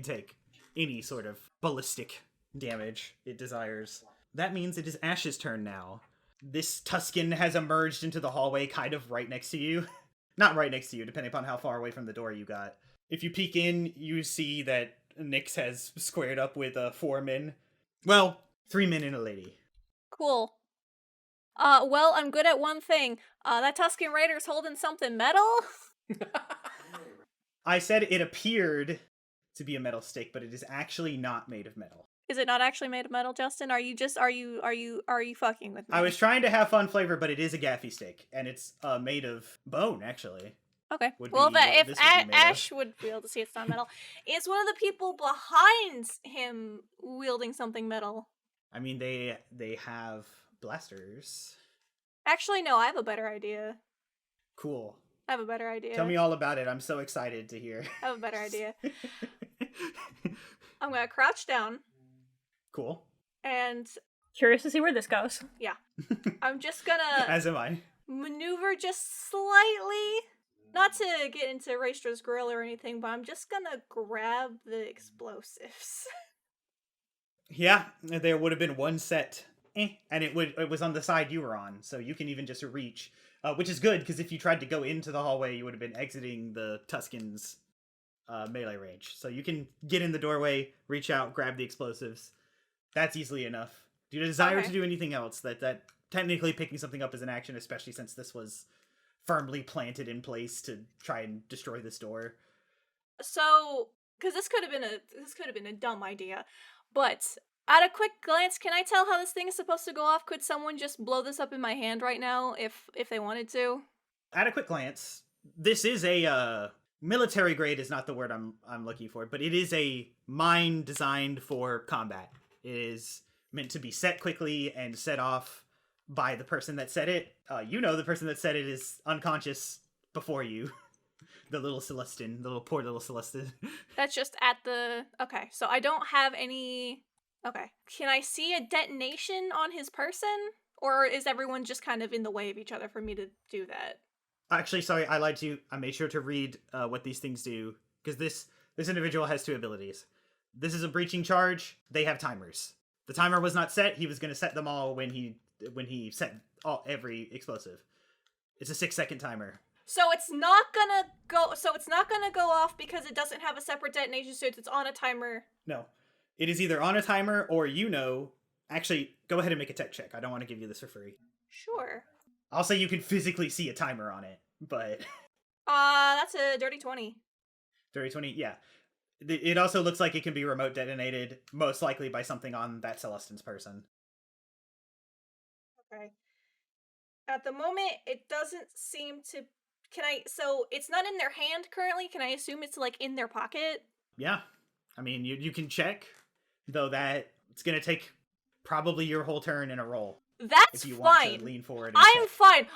Speaker 1: take any sort of ballistic damage it desires. That means it is Ash's turn now. This Tusken has emerged into the hallway kind of right next to you. Not right next to you, depending upon how far away from the door you got. If you peek in, you see that Nyx has squared up with 4 men. Well, 3 men and a lady.
Speaker 3: Cool. Well, I'm good at one thing. That Tusken Raider's holding something metal?
Speaker 1: I said it appeared to be a metal stick, but it is actually not made of metal.
Speaker 3: Is it not actually made of metal, Justin? Are you fucking with me?
Speaker 1: I was trying to have fun flavor, but it is a gaffy stick, and it's made of bone, actually.
Speaker 3: Okay. Well, if Ash would be able to see it's not metal, is one of the people behind him wielding something metal?
Speaker 1: I mean, they have blasters. Actually,
Speaker 3: no, I have a better idea.
Speaker 1: Cool.
Speaker 3: I have a better idea.
Speaker 1: Tell me all about it. I'm so excited to hear.
Speaker 3: I have a better idea. I'm gonna crouch down.
Speaker 1: Cool.
Speaker 3: And
Speaker 2: curious to see where this goes.
Speaker 3: Yeah. I'm just gonna
Speaker 1: as am I.
Speaker 3: Maneuver just slightly. Not to get into Raestra's grill or anything, but I'm just gonna grab the explosives.
Speaker 1: Yeah, there would have been one set. And it was on the side you were on, so you can even just reach. Which is good, because if you tried to go into the hallway, you would have been exiting the Tusken's melee range. So you can get in the doorway, reach out, grab the explosives. That's easily enough. Do you desire to do anything else? That technically picking something up is an action, especially since this was firmly planted in place to try and destroy this door.
Speaker 3: So, because this could have been a dumb idea, but at a quick glance, can I tell how this thing is supposed to go off? Could someone just blow this up in my hand right now if they wanted to?
Speaker 1: At a quick glance, this is a military grade is not the word I'm looking for, but it is a mine designed for combat. It is meant to be set quickly and set off by the person that set it. The person that set it is unconscious before you. The little Celestin, the poor little Celestin.
Speaker 3: That's just at the... Okay, so I don't have any... Okay. Can I see a detonation on his person? Or is everyone just kind of in the way of each other for me to do that?
Speaker 1: Actually, sorry, I lied to you. I made sure to read what these things do. Because this individual has 2 abilities. This is a breaching charge. They have timers. The timer was not set. He was going to set them all when he set every explosive. It's a 6-second timer.
Speaker 3: So it's not gonna go off because it doesn't have a separate detonation, so it's on a timer.
Speaker 1: No. It is either on a timer or actually, go ahead and make a tech check. I don't want to give you this for free.
Speaker 3: Sure.
Speaker 1: I'll say you can physically see a timer on it, but...
Speaker 3: That's a dirty 20.
Speaker 1: Dirty 20, yeah. It also looks like it can be remote detonated, most likely by something on that Celestine's person.
Speaker 3: Okay. At the moment, it doesn't seem to... So it's not in their hand currently? Can I assume it's, like, in their pocket?
Speaker 1: Yeah. I mean, you can check, though that it's going to take probably your whole turn in a roll.
Speaker 3: That's
Speaker 1: if you
Speaker 3: fine.
Speaker 1: Want to lean forward.
Speaker 3: I am fine.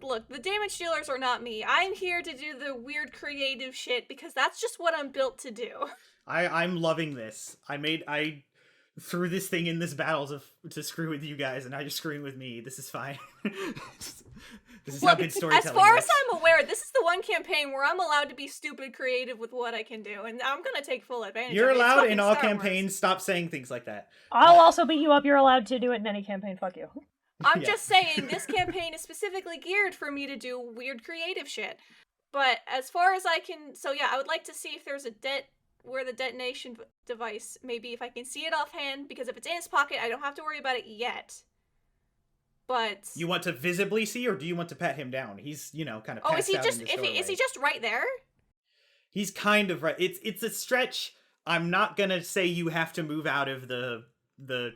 Speaker 3: Look, the damage dealers are not me. I'm here to do the weird creative shit because that's just what I'm built to do.
Speaker 1: I'm loving this. I threw this thing in this battle to screw with you guys, and now you're screwing with me. This is fine. This is how good storytelling
Speaker 3: As far
Speaker 1: works.
Speaker 3: as I'm aware, this is the one campaign where I'm allowed to be stupid creative with what I can do, and I'm gonna take full advantage
Speaker 1: You're
Speaker 3: of it.
Speaker 1: allowed in all
Speaker 3: Star
Speaker 1: campaigns.
Speaker 3: Wars.
Speaker 1: Stop saying things like that.
Speaker 2: I'll also beat you up. You're allowed to do it in any campaign. Fuck you.
Speaker 3: I'm
Speaker 1: Yeah.
Speaker 3: just saying, this campaign is specifically geared for me to do weird creative shit. But as far as I can... So yeah, I would like to see if there's where the detonation device, maybe if I can see it offhand, because if it's in his pocket, I don't have to worry about it yet. But...
Speaker 1: You want to visibly see, or do you want to pat him down? He's, kind of passed
Speaker 3: Oh, is he
Speaker 1: out
Speaker 3: just...
Speaker 1: in this doorway.
Speaker 3: Is he just right there?
Speaker 1: He's kind of right. It's a stretch. I'm not gonna say you have to move out of the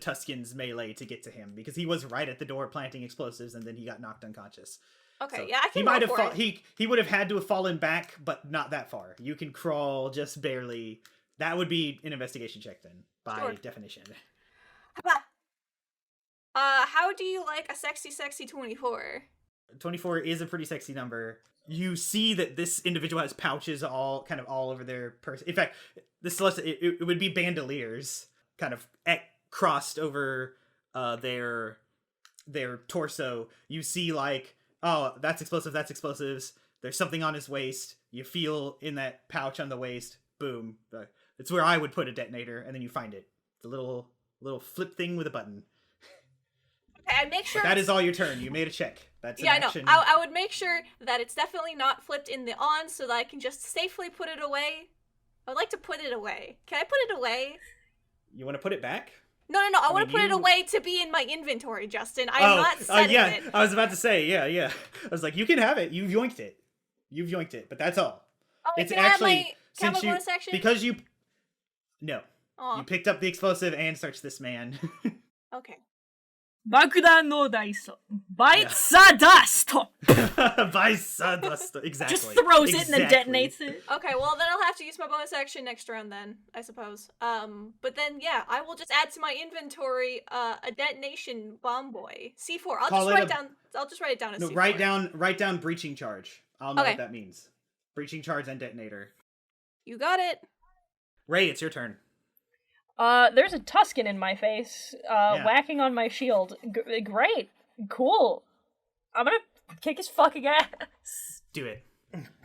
Speaker 1: Tuscan's melee to get to him, because he was right at the door planting explosives, and then he got knocked unconscious.
Speaker 3: Okay,
Speaker 1: So
Speaker 3: yeah, I can
Speaker 1: he might
Speaker 3: go
Speaker 1: have
Speaker 3: for it.
Speaker 1: he would have had to have fallen back, but not that far. You can crawl just barely. That would be an investigation check then, by definition.
Speaker 3: How do you like a sexy 24?
Speaker 1: 24 is a pretty sexy number. You see that this individual has pouches all over their person. In fact, it would be bandoliers kind of crossed over their torso. You see like, oh, that's explosives. There's something on his waist. You feel in that pouch on the waist. Boom. It's where I would put a detonator, and then you find it. The little flip thing with a button.
Speaker 3: Okay, I'd make sure...
Speaker 1: But that is all your turn. You made a check. That's an action.
Speaker 3: I know. I would make sure that it's definitely not flipped in the on, so that I can just safely put it away. I would like to put it away. Can I put it away?
Speaker 1: You want to put it back?
Speaker 3: No. I want to put it away to be in my inventory, Justin. I am not setting it.
Speaker 1: I was about to say, yeah. I was like, you can have it. You've yoinked it, but that's all.
Speaker 3: Oh,
Speaker 1: it's
Speaker 3: can
Speaker 1: actually
Speaker 3: I have my bonus action?
Speaker 1: Because you... No.
Speaker 3: Aw.
Speaker 1: You picked up the explosive and searched this man.
Speaker 3: Okay.
Speaker 2: 爆弾のダイソン。Baitsa dust!
Speaker 1: By sawdust. Exactly.
Speaker 2: Just throws it and then detonates it.
Speaker 3: Okay, well then I'll have to use my bonus action next round then, I suppose. But then yeah, I will just add to my inventory a detonation bomb boy. C4. I'll just write it down as C4.
Speaker 1: Write down breaching charge. I'll know what that means. Breaching charge and detonator.
Speaker 3: You got it.
Speaker 1: Ray, it's your turn.
Speaker 2: There's a Tuscan in my face, whacking on my shield. Great. Cool. I'm gonna kick his fucking ass.
Speaker 1: Do it.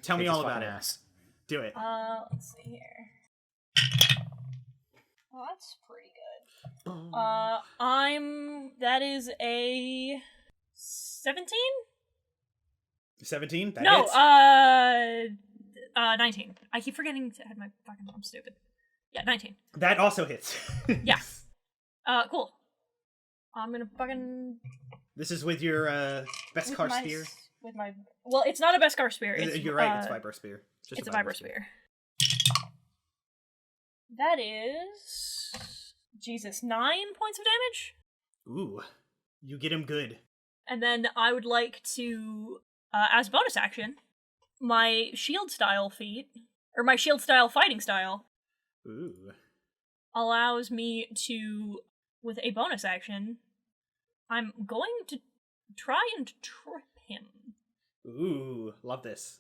Speaker 1: Tell me all about it. Do it.
Speaker 2: Let's see here. Oh, that's pretty good. That is a 17?
Speaker 1: 17? That
Speaker 2: No,
Speaker 1: hits.
Speaker 2: 19. I keep forgetting to add my fucking... I'm stupid. Yeah, 19.
Speaker 1: That also hits.
Speaker 2: Yeah. Cool. I'm gonna fucking...
Speaker 1: This is with your Beskar spear?
Speaker 2: Well, it's not a Beskar spear.
Speaker 1: You're right, it's Vibro spear.
Speaker 2: It's a Vibro spear. That is... Jesus, 9 points of damage?
Speaker 1: Ooh. You get him good.
Speaker 2: And then I would like to, as bonus action, my shield style feat, or my shield style fighting style,
Speaker 1: Ooh.
Speaker 2: allows me to, with a bonus action, I'm going to try and trip him.
Speaker 1: Ooh, love this.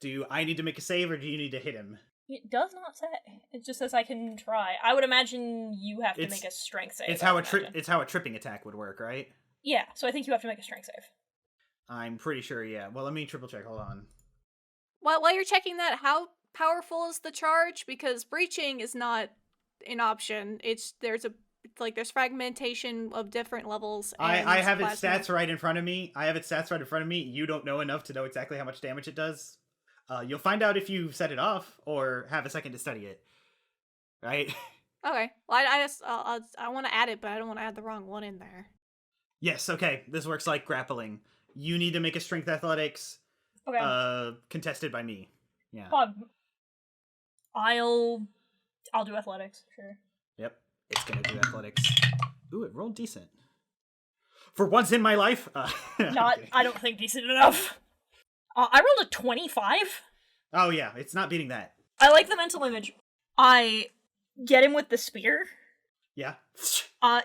Speaker 1: Do I need to make a save, or do you need to hit him?
Speaker 2: It does not say. It just says I can try. I would imagine you have to make a strength save.
Speaker 1: It's how a tripping attack would work, right?
Speaker 2: Yeah, so I think you have to make a strength save.
Speaker 1: I'm pretty sure, yeah. Well, let me triple check. Hold on.
Speaker 3: While you're checking that, how powerful is the charge? Because breaching is not an option. There's a like there's fragmentation of different levels.
Speaker 1: I have its stats right in front of me. You don't know enough to know exactly how much damage it does. You'll find out if you set it off or have a second to study it. Right?
Speaker 3: Okay. Well, I want to add it, but I don't want to add the wrong one in there.
Speaker 1: Yes, okay. This works like grappling. You need to make a strength athletics.
Speaker 2: Okay.
Speaker 1: Contested by me. Yeah.
Speaker 2: I'll do athletics, sure.
Speaker 1: Yep. It's gonna do athletics. Ooh, it rolled decent. For once in my life.
Speaker 2: I don't think decent enough. I rolled a 25.
Speaker 1: Oh yeah, it's not beating that.
Speaker 2: I like the mental image. I get him with the spear.
Speaker 1: Yeah.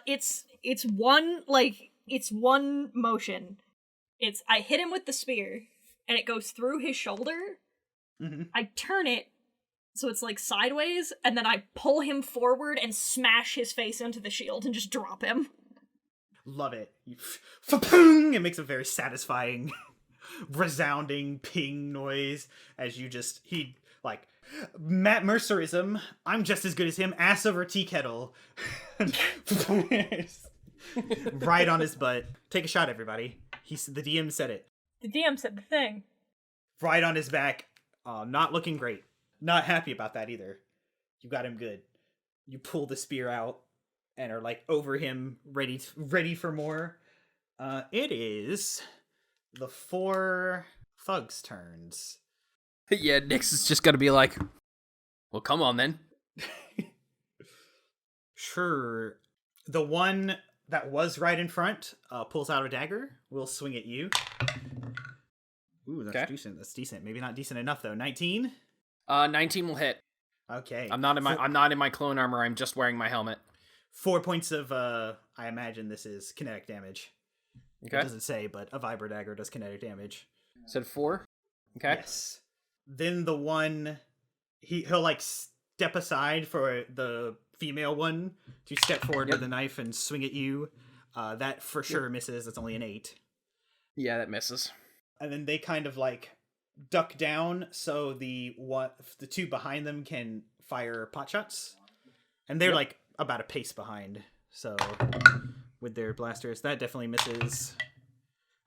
Speaker 2: It's one motion. I hit him with the spear, and it goes through his shoulder.
Speaker 1: Mm-hmm.
Speaker 2: I turn it so it's like sideways, and then I pull him forward and smash his face into the shield and just drop him.
Speaker 1: Love it. It makes a very satisfying, resounding ping noise as you just Matt Mercerism. I'm just as good as him. Ass over tea kettle. Right on his butt. Take a shot, everybody. The DM said it.
Speaker 2: The DM said the thing.
Speaker 1: Right on his back. Not looking great. Not happy about that either. You got him good. You pull the spear out and are over him, ready for more. It is the 4 thugs' turns.
Speaker 5: Yeah, Nyx is just gonna be like, well, come on then.
Speaker 1: Sure. The one that was right in front pulls out a dagger. Will swing at you. Ooh, that's decent. That's decent. Maybe not decent enough though. 19.
Speaker 5: 19 will hit.
Speaker 1: Okay.
Speaker 5: I'm not in my clone armor. I'm just wearing my helmet.
Speaker 1: 4 points of I imagine this is kinetic damage.
Speaker 5: Okay.
Speaker 1: It doesn't say, but a vibro dagger does kinetic damage.
Speaker 5: Said 4. Okay.
Speaker 1: Yes. Then the one he'll step aside for the female one to step forward with a knife and swing at you. That for sure misses. It's only an 8.
Speaker 5: Yeah, that misses.
Speaker 1: And then they kind of duck down so the 2 behind them can fire pot shots. And they're about a pace behind. So with their blasters, that definitely misses.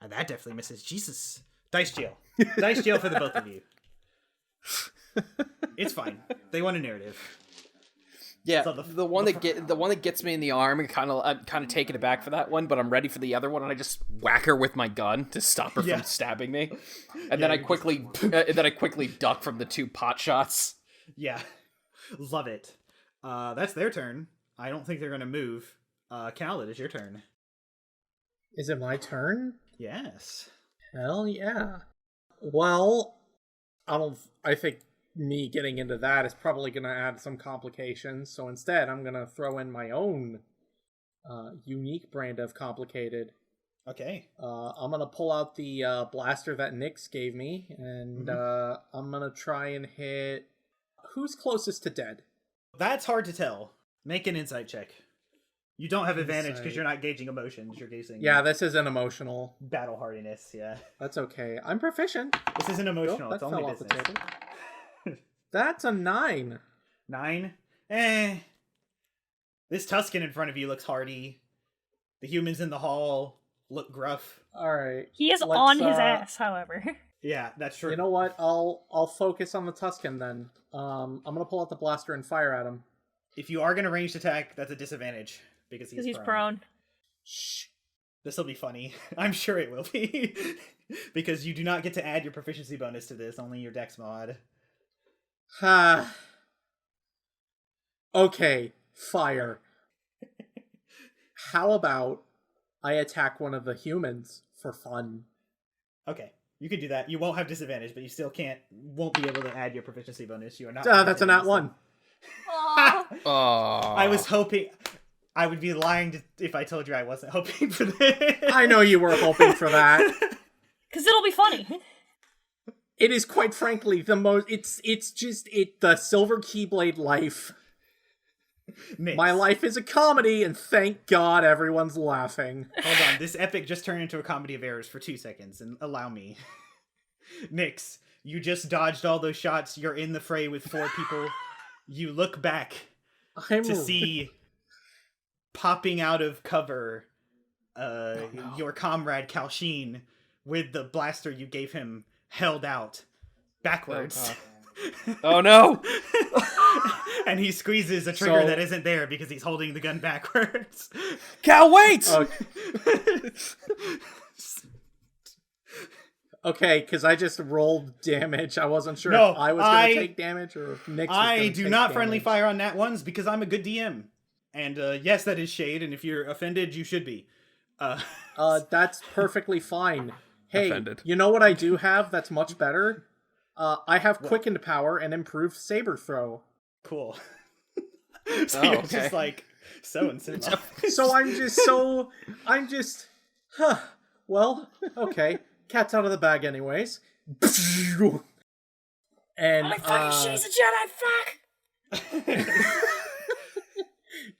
Speaker 1: And that definitely misses. Jesus. Dice jail. Dice jail for the both of you. It's fine. They want a narrative.
Speaker 5: Yeah, so the one that gets me in the arm, I'm kind of taken aback for that one, but I'm ready for the other one, and I just whack her with my gun to stop her from stabbing me, and then I quickly duck from the 2 pot shots.
Speaker 1: Yeah, love it. That's their turn. I don't think they're gonna move. Cal, it is your turn.
Speaker 4: Is it my turn?
Speaker 1: Yes.
Speaker 4: Hell yeah. Well, I think me getting into that is probably going to add some complications, so instead I'm going to throw in my own unique brand of complicated.
Speaker 1: Okay.
Speaker 4: I'm going to pull out the blaster that Nyx gave me, and I'm going to try and hit... Who's closest to dead?
Speaker 1: That's hard to tell. Make an insight check. You don't have advantage because you're not gauging emotions. You're gauging...
Speaker 4: Yeah, this isn't emotional.
Speaker 1: Battle hardiness, yeah.
Speaker 4: That's okay. I'm proficient.
Speaker 1: This isn't emotional.
Speaker 4: Nope,
Speaker 1: it's only business. Off the table.
Speaker 4: That's a 9.
Speaker 1: 9? This Tusken in front of you looks hardy. The humans in the hall look gruff.
Speaker 4: Alright.
Speaker 2: He is on his ass, however.
Speaker 1: Yeah, that's true.
Speaker 4: You know what? I'll focus on the Tusken then. I'm gonna pull out the blaster and fire at him.
Speaker 1: If you are gonna ranged attack, that's a disadvantage. Because he's prone.
Speaker 2: Shh.
Speaker 1: This'll be funny. I'm sure it will be. Because you do not get to add your proficiency bonus to this, only your dex mod.
Speaker 4: Okay, fire. How about I attack one of the humans for fun?
Speaker 1: Okay, you can do that. You won't have disadvantage, but you still won't be able to add your proficiency bonus. You are not.
Speaker 4: That's a nat 1.
Speaker 1: I was hoping. I would be lying if I told you I wasn't hoping for this.
Speaker 4: I know you were hoping for that.
Speaker 2: Because it'll be funny.
Speaker 4: It is quite frankly the most... It's just the Silver Keyblade life. Nyx. My life is a comedy, and thank God everyone's laughing.
Speaker 1: Hold on, this epic just turned into a comedy of errors for 2 seconds, and allow me. Nyx, you just dodged all those shots. You're in the fray with 4 people. You look back to see popping out of cover your comrade Kalshin with the blaster you gave him held out backwards.
Speaker 5: Oh no!
Speaker 1: And he squeezes a trigger that isn't there because he's holding the gun backwards.
Speaker 5: Cal, wait!
Speaker 4: Okay, because I just rolled damage. I wasn't sure if I was going to take damage or if Nyx was going to take damage.
Speaker 1: I do not friendly fire on nat ones because I'm a good DM. And yes, that is shade, and if you're offended, you should be.
Speaker 4: That's perfectly fine. Hey,
Speaker 5: Offended.
Speaker 4: You know what I do have that's much better? I have quickened power and improved saber throw.
Speaker 1: Cool. So you're just like so incivilized.
Speaker 4: So I'm just well, okay. Cat's out of the bag anyways. And
Speaker 2: she's a Jedi, fuck!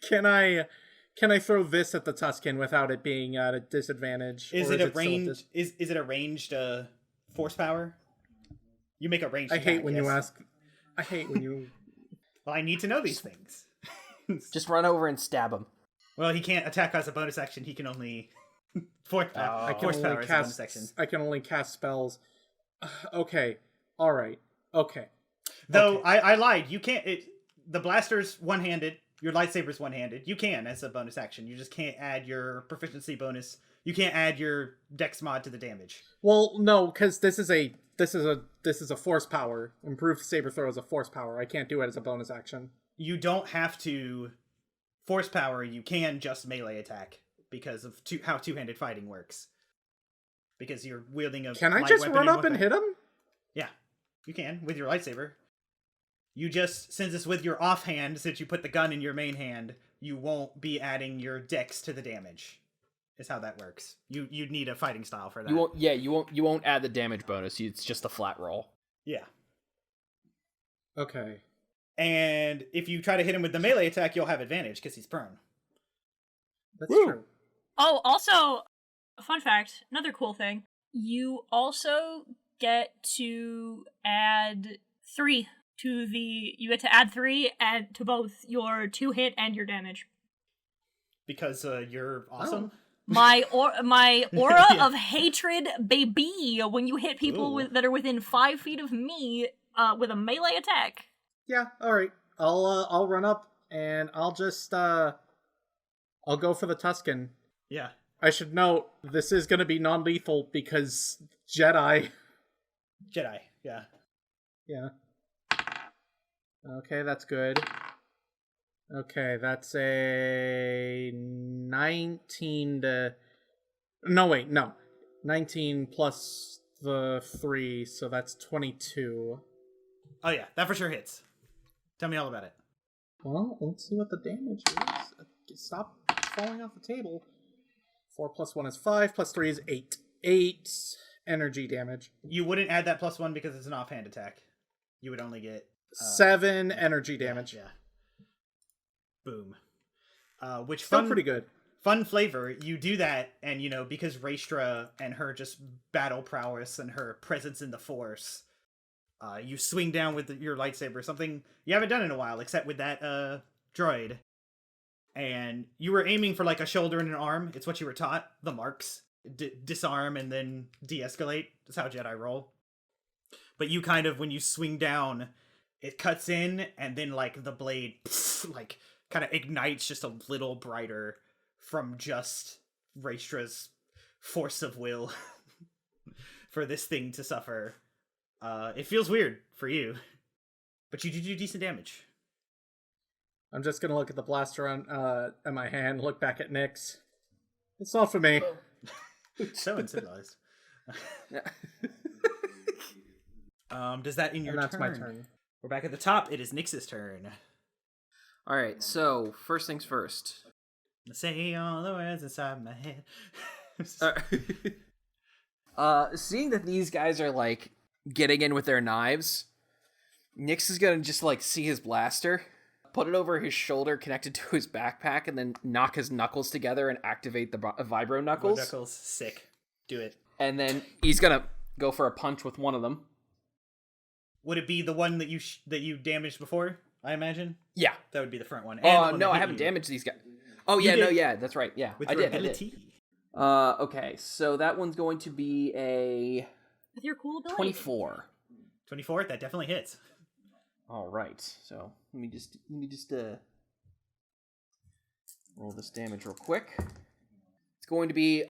Speaker 4: Can I throw this at the Tusken without it being at a disadvantage?
Speaker 1: Is it a ranged is it a ranged force power? You make a ranged attack,
Speaker 4: I hate when you
Speaker 1: Well, I need to know these things.
Speaker 5: Just run over and stab him.
Speaker 1: Well, he can't attack as a bonus action. He can only force power. Force power as a bonus action.
Speaker 4: I can only cast spells. Okay. All right. Okay.
Speaker 1: Though I lied. You can't. The blaster's one-handed. Your lightsaber's one-handed. You can as a bonus action. You just can't add your proficiency bonus. You can't add your dex mod to the damage.
Speaker 4: Well, no, because this is a force power. Improved saber throw is a force power. I can't do it as a bonus action.
Speaker 1: You don't have to force power. You can just melee attack because of how two-handed fighting works. Because you're wielding a.
Speaker 4: Can I just run up and hit him?
Speaker 1: Yeah, you can with your lightsaber. You just, since it's with your offhand, since you put the gun in your main hand, you won't be adding your dex to the damage. Is how that works. You'd need a fighting style for that.
Speaker 5: You won't add the damage bonus. It's just a flat roll.
Speaker 1: Yeah.
Speaker 4: Okay.
Speaker 1: And if you try to hit him with the melee attack, you'll have advantage because he's prone.
Speaker 4: That's true.
Speaker 2: Oh, also, fun fact, another cool thing. You also get to add 3 to you get to add 3 to both your 2-hit and your damage.
Speaker 1: Because you're awesome?
Speaker 2: Oh. My aura of hatred, baby, when you hit people that are within 5 feet of me with a melee attack.
Speaker 4: Yeah, alright. I'll run up and I'll just I'll go for the Tusken.
Speaker 1: Yeah.
Speaker 4: I should note this is gonna be non-lethal because Jedi,
Speaker 1: yeah.
Speaker 4: Yeah. Okay, that's good. Okay, that's a 19 to... No, wait, no. 19 plus the 3, so that's 22.
Speaker 1: Oh yeah, that for sure hits. Tell me all about it.
Speaker 4: Well, let's see what the damage is. Stop falling off the table. 4 plus 1 is 5, plus 3 is 8. 8 energy damage.
Speaker 1: You wouldn't add that plus 1 because it's an offhand attack. You would only get...
Speaker 4: 7 energy damage.
Speaker 1: Yeah. Boom. Which
Speaker 4: still pretty good.
Speaker 1: Fun flavor. You do that, and because Raestra and her just battle prowess and her presence in the Force, you swing down with your lightsaber, something you haven't done in a while, except with that droid. And you were aiming for like a shoulder and an arm. It's what you were taught. The marks. Disarm and then de-escalate. That's how Jedi roll. But you kind of, when you swing down, it cuts in, and then like the blade, like kind of ignites just a little brighter from just Raestra's force of will for this thing to suffer. It feels weird for you, but you do decent damage.
Speaker 4: I'm just gonna look at the blaster on my hand, look back at Nyx. It's not for me.
Speaker 1: So uncivilized. Does that in your turn?
Speaker 4: That's my turn.
Speaker 1: We're back at the top. It is Nyx's turn.
Speaker 5: All right, so first things first.
Speaker 1: Say all the words inside my head.
Speaker 5: Seeing that these guys are like getting in with their knives, Nyx is gonna just like see his blaster, put it over his shoulder, connected to his backpack, and then knock his knuckles together and activate the vibro knuckles.
Speaker 1: Knuckles, sick. Do it.
Speaker 5: And then he's gonna go for a punch with one of them.
Speaker 1: Would it be the one that you damaged before? I imagine.
Speaker 5: Yeah,
Speaker 1: that would be the front one.
Speaker 5: Oh no, I haven't damaged these guys. Oh,
Speaker 1: You
Speaker 5: yeah,
Speaker 1: did.
Speaker 5: no, yeah, that's right. Yeah,
Speaker 1: With
Speaker 5: I
Speaker 1: your
Speaker 5: did.
Speaker 1: ability.
Speaker 5: Okay, so that one's going to be a
Speaker 2: With your cool ability.
Speaker 5: 24.
Speaker 1: 24, that definitely hits.
Speaker 5: All right, so let me just roll this damage real quick. It's going to be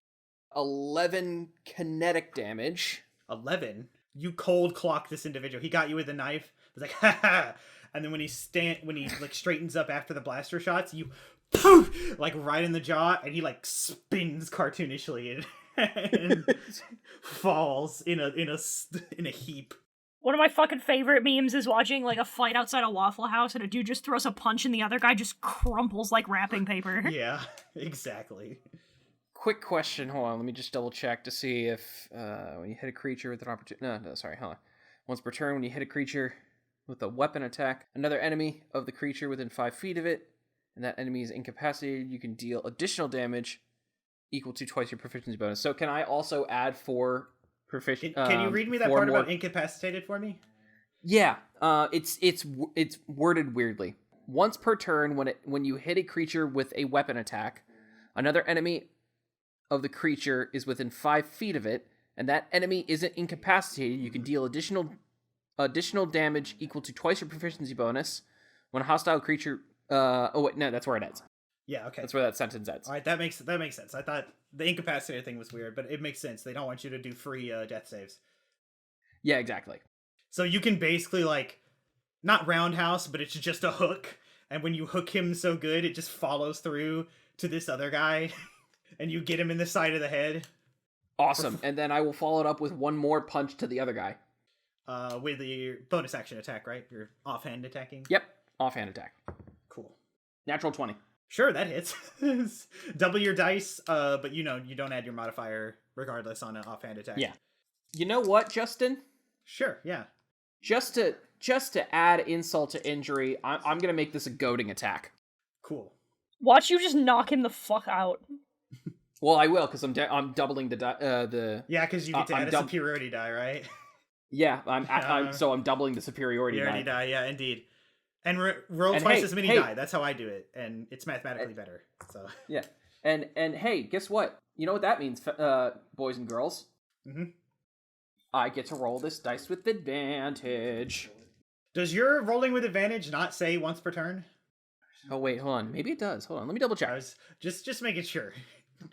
Speaker 5: 11 kinetic damage.
Speaker 1: 11? You cold clock this individual. He got you with a knife. It's like, ha ha! And then when he like straightens up after the blaster shots, you poof, like right in the jaw, and he like spins cartoonishly and falls in a heap.
Speaker 2: One of my fucking favorite memes is watching like a fight outside a Waffle House and a dude just throws a punch and the other guy just crumples like wrapping paper.
Speaker 1: Yeah, exactly.
Speaker 5: Quick question, hold on, let me just double check to see if when you hit a creature with an opportunity... No, sorry, hold on. Once per turn, when you hit a creature with a weapon attack, another enemy of the creature within 5 feet of it, and that enemy is incapacitated, you can deal additional damage equal to twice your proficiency bonus. So can I also add 4 proficiency...
Speaker 1: Can you read me that part about incapacitated for me?
Speaker 5: Yeah, it's worded weirdly. Once per turn, when you hit a creature with a weapon attack, another enemy of the creature is within 5 feet of it, and that enemy isn't incapacitated, you can deal additional damage equal to twice your proficiency bonus when a hostile creature... oh wait, no, that's where it ends.
Speaker 1: Yeah, okay.
Speaker 5: That's where that sentence ends.
Speaker 1: All right, that makes sense. I thought the incapacitated thing was weird, but it makes sense. They don't want you to do free death saves.
Speaker 5: Yeah, exactly.
Speaker 1: So you can basically like not roundhouse, but it's just a hook, and when you hook him so good, it just follows through to this other guy, and you get him in the side of the head.
Speaker 5: Awesome. And then I will follow it up with one more punch to the other guy.
Speaker 1: With your bonus action attack, right? Your offhand attacking?
Speaker 5: Yep. Offhand attack.
Speaker 1: Cool.
Speaker 5: Natural 20.
Speaker 1: Sure, that hits. Double your dice, but you don't add your modifier regardless on an offhand attack.
Speaker 5: Yeah. You know what, Justin?
Speaker 1: Sure, yeah.
Speaker 5: Just to add insult to injury, I'm going to make this a goading attack.
Speaker 1: Cool.
Speaker 2: Watch you just knock him the fuck out.
Speaker 5: Well, I will, because I'm doubling the...
Speaker 1: Yeah, because you get to add a superiority die, right?
Speaker 5: Yeah, I'm doubling the superiority
Speaker 1: die. Yeah, indeed. And roll twice as many die. That's how I do it, and it's mathematically better. So
Speaker 5: yeah, and hey, guess what? You know what that means, boys and girls?
Speaker 1: Mm-hmm.
Speaker 5: I get to roll this dice with advantage.
Speaker 1: Does your rolling with advantage not say once per turn?
Speaker 5: Oh wait, hold on. Maybe it does. Hold on, let me double check.
Speaker 1: I was just making sure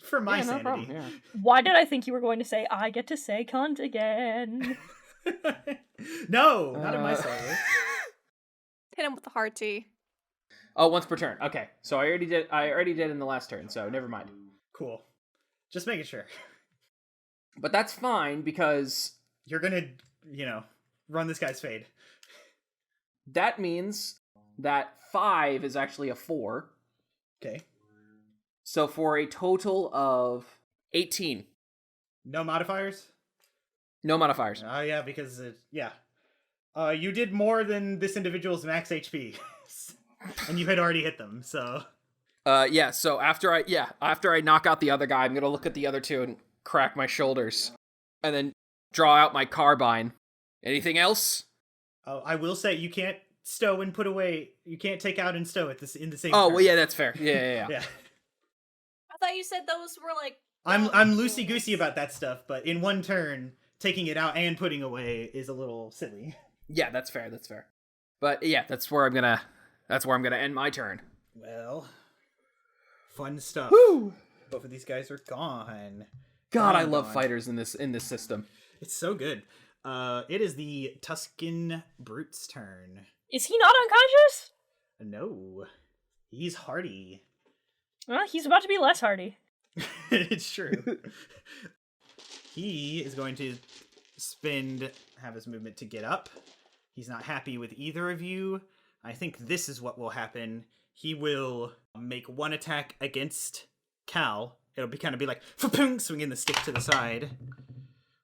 Speaker 1: for my sanity.
Speaker 5: No problem, yeah.
Speaker 2: Why did I think you were going to say I get to say cunt again?
Speaker 1: No, not in my story.
Speaker 3: Hit him with the hard T.
Speaker 5: Oh, once per turn. Okay, so I already did in the last turn, so never mind.
Speaker 1: Cool. Just making sure.
Speaker 5: But that's fine because
Speaker 1: you're gonna, run this guy's fade.
Speaker 5: That means that 5 is actually a 4.
Speaker 1: Okay.
Speaker 5: So for a total of 18.
Speaker 1: No modifiers?
Speaker 5: No modifiers.
Speaker 1: Oh, yeah, because, you did more than this individual's max HP. And you had already hit them, so...
Speaker 5: So after I knock out the other guy, I'm gonna look at the other two and crack my shoulders. And then draw out my carbine. Anything else?
Speaker 1: Oh, I will say, you can't stow and put away... You can't take out and stow it in the same
Speaker 5: Oh,
Speaker 1: turn.
Speaker 5: well, yeah, that's fair. Yeah.
Speaker 1: Yeah.
Speaker 3: I thought you said those were like...
Speaker 1: I'm loosey-goosey about that stuff, but in one turn, taking it out and putting away is a little silly.
Speaker 5: Yeah, that's fair. But yeah, that's where I'm gonna end my turn.
Speaker 1: Well, fun stuff.
Speaker 5: Woo!
Speaker 1: Both of these guys are gone.
Speaker 5: God, I love fighters in this system.
Speaker 1: It's so good. It is the Tuscan Brute's turn.
Speaker 2: Is he not unconscious?
Speaker 1: No, he's hardy.
Speaker 2: Well, he's about to be less hardy.
Speaker 1: It's true. He is going to have his movement to get up. He's not happy with either of you. I think this is what will happen. He will make one attack against Cal. It'll be like, swinging the stick to the side.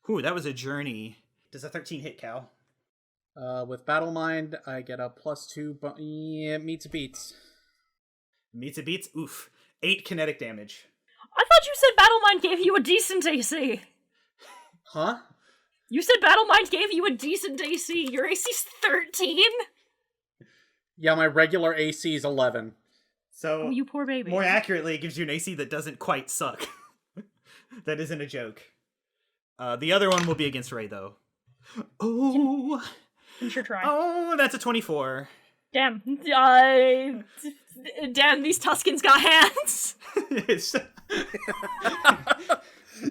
Speaker 1: Ooh, that was a journey. Does a 13 hit, Cal?
Speaker 4: With Battle Mind, I get a +2, meets beats.
Speaker 1: Meets a beats? Oof. 8 kinetic damage.
Speaker 2: I thought you said Battle Mind gave you a decent AC.
Speaker 4: Huh?
Speaker 2: You said Battle Mind gave you a decent AC. Your AC's 13?
Speaker 4: Yeah, my regular AC is 11.
Speaker 1: So,
Speaker 2: oh, you poor baby.
Speaker 1: More accurately, it gives you an AC that doesn't quite suck. That isn't a joke. The other one will be against Ray, though. Oh!
Speaker 2: You sure try.
Speaker 1: Oh, that's a 24.
Speaker 2: Damn. Damn, these Tuskens got hands!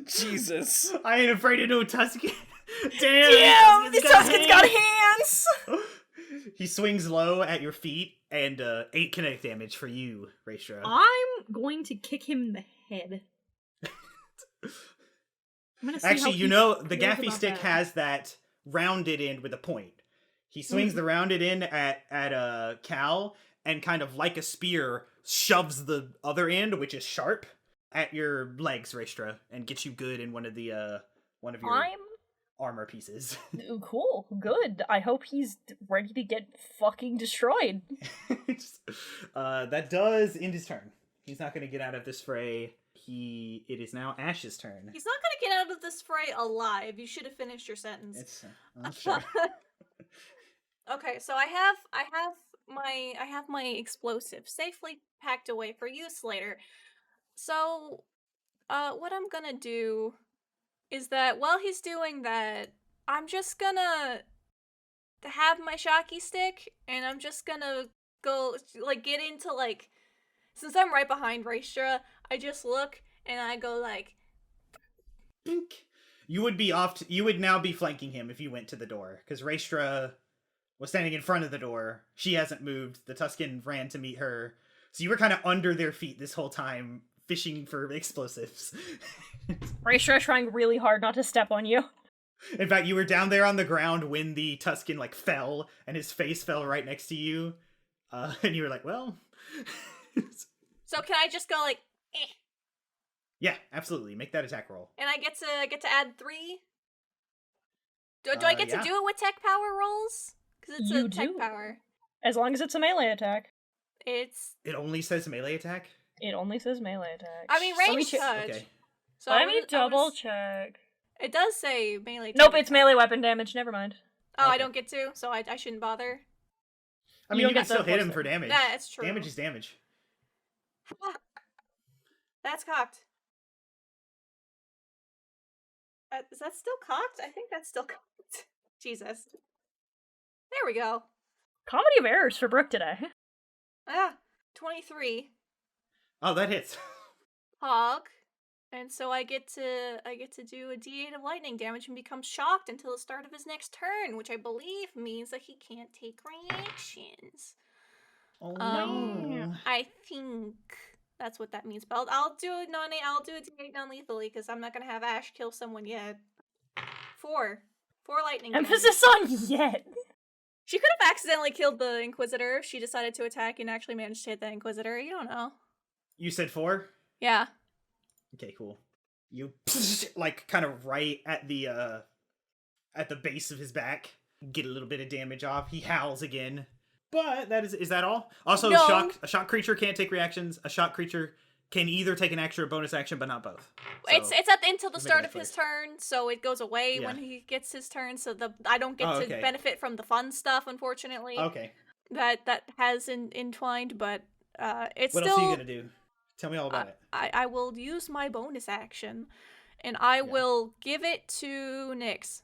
Speaker 5: Jesus.
Speaker 1: I ain't afraid of no Tusken. Damn,
Speaker 2: these Tuskens got hands!
Speaker 1: He swings low at your feet, and 8 kinetic damage for you, Raestra.
Speaker 2: I'm going to kick him in the head.
Speaker 1: Actually, you know, the gaffy stick has that rounded end with a point. He swings the rounded end at Cal, and kind of like a spear, shoves the other end, which is sharp, at your legs, Raestra, and gets you good in one of your armor pieces.
Speaker 2: Cool, good. I hope he's ready to get fucking destroyed.
Speaker 1: That does end his turn. He's not going to get out of this fray. It is now Ash's turn.
Speaker 3: He's not gonna get out of this fray alive. You should have finished your sentence.
Speaker 1: Sure.
Speaker 3: Okay, so I have my explosive safely packed away for use later. So, what I'm gonna do is that while he's doing that, I'm just gonna have my shocky stick, and I'm just gonna go get into since I'm right behind Raestra, I just look and I go
Speaker 1: Bink. You would now be flanking him if you went to the door, because Raestra was standing in front of the door. She hasn't moved. The Tusken ran to meet her. So you were kind of under their feet this whole time, fishing for explosives.
Speaker 2: Raestra trying really hard not to step on you.
Speaker 1: In fact, you were down there on the ground when the Tusken fell, and his face fell right next to you. And you were like, well...
Speaker 3: So can I just go eh?
Speaker 1: Yeah, absolutely. Make that attack roll.
Speaker 3: And I get to add 3? Do I get to do it with tech power rolls? Because it's a tech power.
Speaker 2: As long as it's a melee attack.
Speaker 1: It only says melee attack?
Speaker 2: It only says melee attack.
Speaker 3: I mean, range touch.
Speaker 1: Okay.
Speaker 3: So
Speaker 2: let me double check.
Speaker 3: It does say melee attack.
Speaker 2: Nope, it's melee weapon damage. Never mind.
Speaker 3: Oh, okay. I don't get to, so I shouldn't bother.
Speaker 1: I mean, you can still hit him for damage.
Speaker 3: Yeah, it's true.
Speaker 1: Damage is damage.
Speaker 3: That's cocked. Is that still cocked? I think that's still cocked. Jesus. There we go.
Speaker 2: Comedy of errors for Brooke today.
Speaker 3: 23.
Speaker 1: Oh, that hits.
Speaker 3: Hog. And so I get to do a D8 of lightning damage and become shocked until the start of his next turn, which I believe means that he can't take reactions.
Speaker 1: Oh no.
Speaker 3: I think that's what that means. But I'll do a D8 non-lethally because I'm not gonna have Ash kill someone yet. 4 lightning damage.
Speaker 2: Emphasis on yet.
Speaker 3: She could have accidentally killed the Inquisitor if she decided to attack and actually managed to hit the Inquisitor. You don't know.
Speaker 1: You said 4?
Speaker 3: Yeah.
Speaker 1: Okay, cool. You kind of right at the base of his back, get a little bit of damage off. He howls again. But is that all? Also,
Speaker 3: no.
Speaker 1: A shock creature can't take reactions. A shock creature can either take an action or bonus action, but not both. So,
Speaker 3: it's until the start of his turn, so it goes away when he gets his turn. So I don't get to benefit from the fun stuff, unfortunately.
Speaker 1: Okay.
Speaker 3: That has entwined, but it's
Speaker 1: what
Speaker 3: still.
Speaker 1: What else are you gonna do? Tell me all about it.
Speaker 3: I will use my bonus action, and I will give it to Nyx.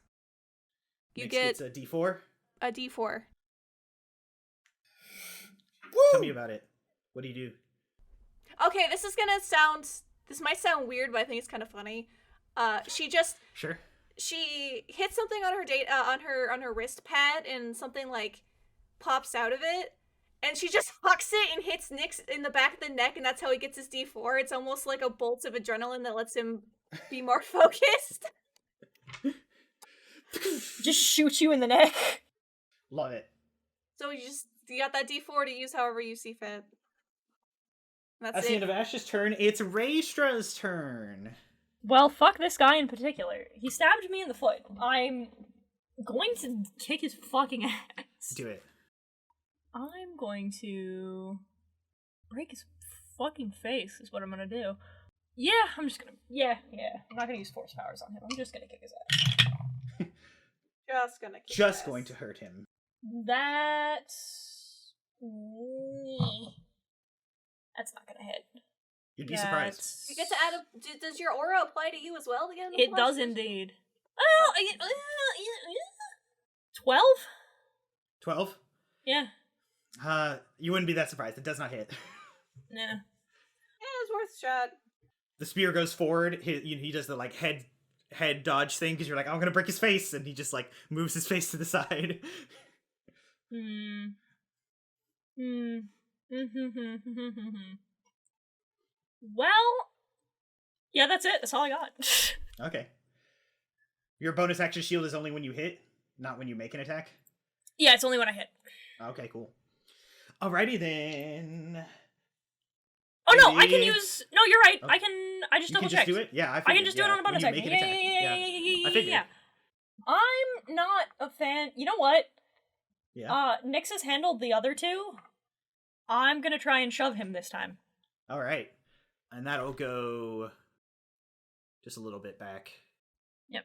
Speaker 3: You get
Speaker 1: it's a D4.
Speaker 3: A D4.
Speaker 1: Tell me about it. What do you do?
Speaker 3: Okay, this might sound weird, but I think it's kind of funny.
Speaker 1: Sure.
Speaker 3: She hits something on her on her wrist pad, and something pops out of it, and she just hucks it and hits Nyx in the back of the neck, and that's how he gets his D4. It's almost like a bolt of adrenaline that lets him be more focused.
Speaker 2: Just shoot you in the neck.
Speaker 1: Love it.
Speaker 3: So you got that D4 to use however you see fit.
Speaker 1: That's the end of Ash's turn. It's Raestra's turn.
Speaker 2: Well, fuck this guy in particular. He stabbed me in the foot. I'm going to kick his fucking ass.
Speaker 1: Do it.
Speaker 2: I'm going to break his fucking face is what I'm gonna do. Yeah, I'm just gonna... Yeah. I'm not gonna use force powers on him. I'm just gonna kick his ass.
Speaker 3: Just
Speaker 1: going to hurt him.
Speaker 2: That's... That's not gonna hit.
Speaker 1: You'd be surprised.
Speaker 3: You get to add a... Does your aura apply to you as well to get an
Speaker 2: It does indeed. Oh, 12?
Speaker 1: 12?
Speaker 2: Yeah.
Speaker 1: You wouldn't be that surprised. It does not hit.
Speaker 2: Nah.
Speaker 3: Yeah, it's worth a shot.
Speaker 1: The spear goes forward. He does the like head dodge thing because you're like, I'm gonna break his face, and he just like moves his face to the side.
Speaker 2: Well, yeah, that's it. That's all I got.
Speaker 1: Okay. Your bonus action shield is only when you hit, not when you make an attack?
Speaker 2: Yeah, it's only when I hit.
Speaker 1: Okay, cool. Alrighty then.
Speaker 2: Oh no, I can use... No, you're right.
Speaker 1: Oh.
Speaker 2: I just double checked.
Speaker 1: You can just do it? Yeah, I
Speaker 2: I can just do it on a bonus action.
Speaker 1: I figured.
Speaker 2: Yeah. I'm not a fan... You know what?
Speaker 1: Yeah.
Speaker 2: Nyx has handled the other two. I'm gonna try and shove him this time.
Speaker 1: Alright. And that'll go just a little bit back.
Speaker 2: Yep.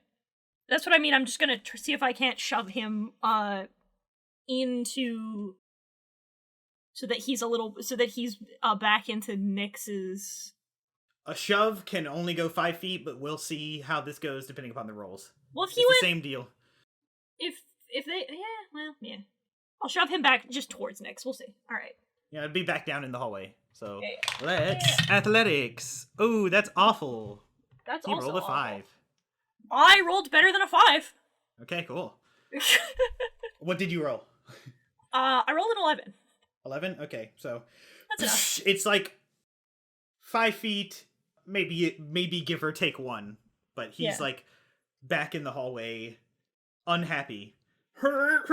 Speaker 2: That's what I mean. I'm just gonna see if I can't shove him into... So that he's back into Nyx's...
Speaker 1: A shove can only go 5 feet, but we'll see how this goes depending upon the rolls.
Speaker 2: Well, if he
Speaker 1: it's
Speaker 2: went...
Speaker 1: the same deal.
Speaker 2: If they... Yeah, well, yeah. I'll shove him back just towards Nyx. We'll see. Alright.
Speaker 1: Yeah, it'd be back down in the hallway. So,
Speaker 2: Yeah.
Speaker 1: let's... Athletics! Oh, that's awful.
Speaker 2: That's
Speaker 1: He
Speaker 2: also
Speaker 1: rolled a
Speaker 2: awful.
Speaker 1: 5.
Speaker 2: I rolled better than a 5.
Speaker 1: Okay, cool. What did you roll?
Speaker 2: I rolled an 11.
Speaker 1: 11? Okay, so...
Speaker 2: That's enough.
Speaker 1: It's like 5 feet, maybe give or take 1. But he's like back in the hallway, unhappy. But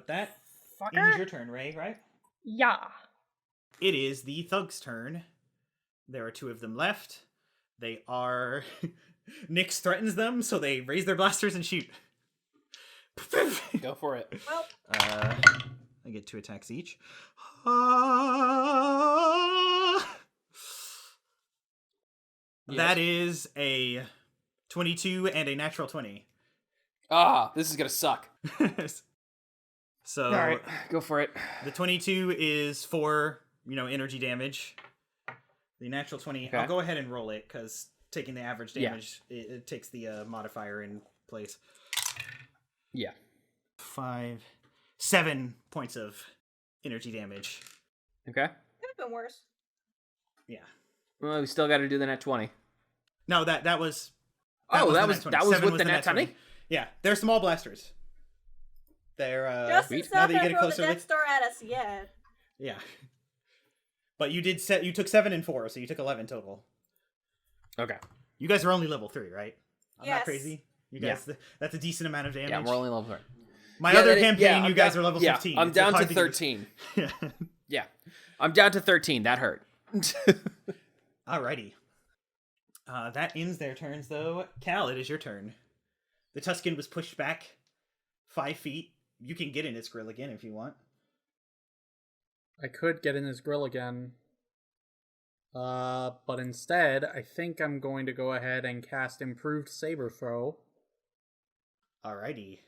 Speaker 1: that ends your turn, Ray, right?
Speaker 2: Yeah.
Speaker 1: It is the thug's turn. There are 2 of them left. They are... Nyx threatens them, so they raise their blasters and shoot.
Speaker 5: Go for it.
Speaker 3: Well,
Speaker 1: I get 2 attacks each. That is a 22 and a natural 20.
Speaker 5: This is gonna suck.
Speaker 1: So,
Speaker 5: Alright, go for it.
Speaker 1: The 22 is 4, energy damage. The natural 20,
Speaker 5: Okay.
Speaker 1: I'll go ahead and roll it, because taking the average damage, it takes the modifier in place.
Speaker 5: Yeah.
Speaker 1: 7 points of energy damage.
Speaker 5: Okay.
Speaker 3: could have been worse.
Speaker 1: Yeah.
Speaker 5: Well, we still got to do the net 20.
Speaker 1: No, that was...
Speaker 5: That was
Speaker 1: Seven
Speaker 5: with the net 20?
Speaker 1: Yeah, they're small blasters. They're
Speaker 3: Justin's
Speaker 1: now
Speaker 3: not
Speaker 1: that you
Speaker 3: gonna
Speaker 1: get
Speaker 3: throw
Speaker 1: closer
Speaker 3: the Death Star at us yet.
Speaker 1: Yeah. But you took 7 and 4, so you took 11 total.
Speaker 5: Okay.
Speaker 1: You guys are only level 3, right? I'm not
Speaker 3: Yes.
Speaker 1: crazy. You guys, that's a decent amount of damage.
Speaker 5: Yeah, we're only level 3.
Speaker 1: My other campaign, you guys are level 15.
Speaker 5: I'm
Speaker 1: It's
Speaker 5: down to
Speaker 1: hard get-
Speaker 5: 13.
Speaker 1: Yeah.
Speaker 5: Yeah. I'm down to 13. That hurt.
Speaker 1: Alrighty. That ends their turns, though. Cal, it is your turn. The Tusken was pushed back 5 feet. You can get in its grill again if you want.
Speaker 4: I could get in his grill again. But instead, I think I'm going to go ahead and cast Improved Saber Throw.
Speaker 1: Alrighty.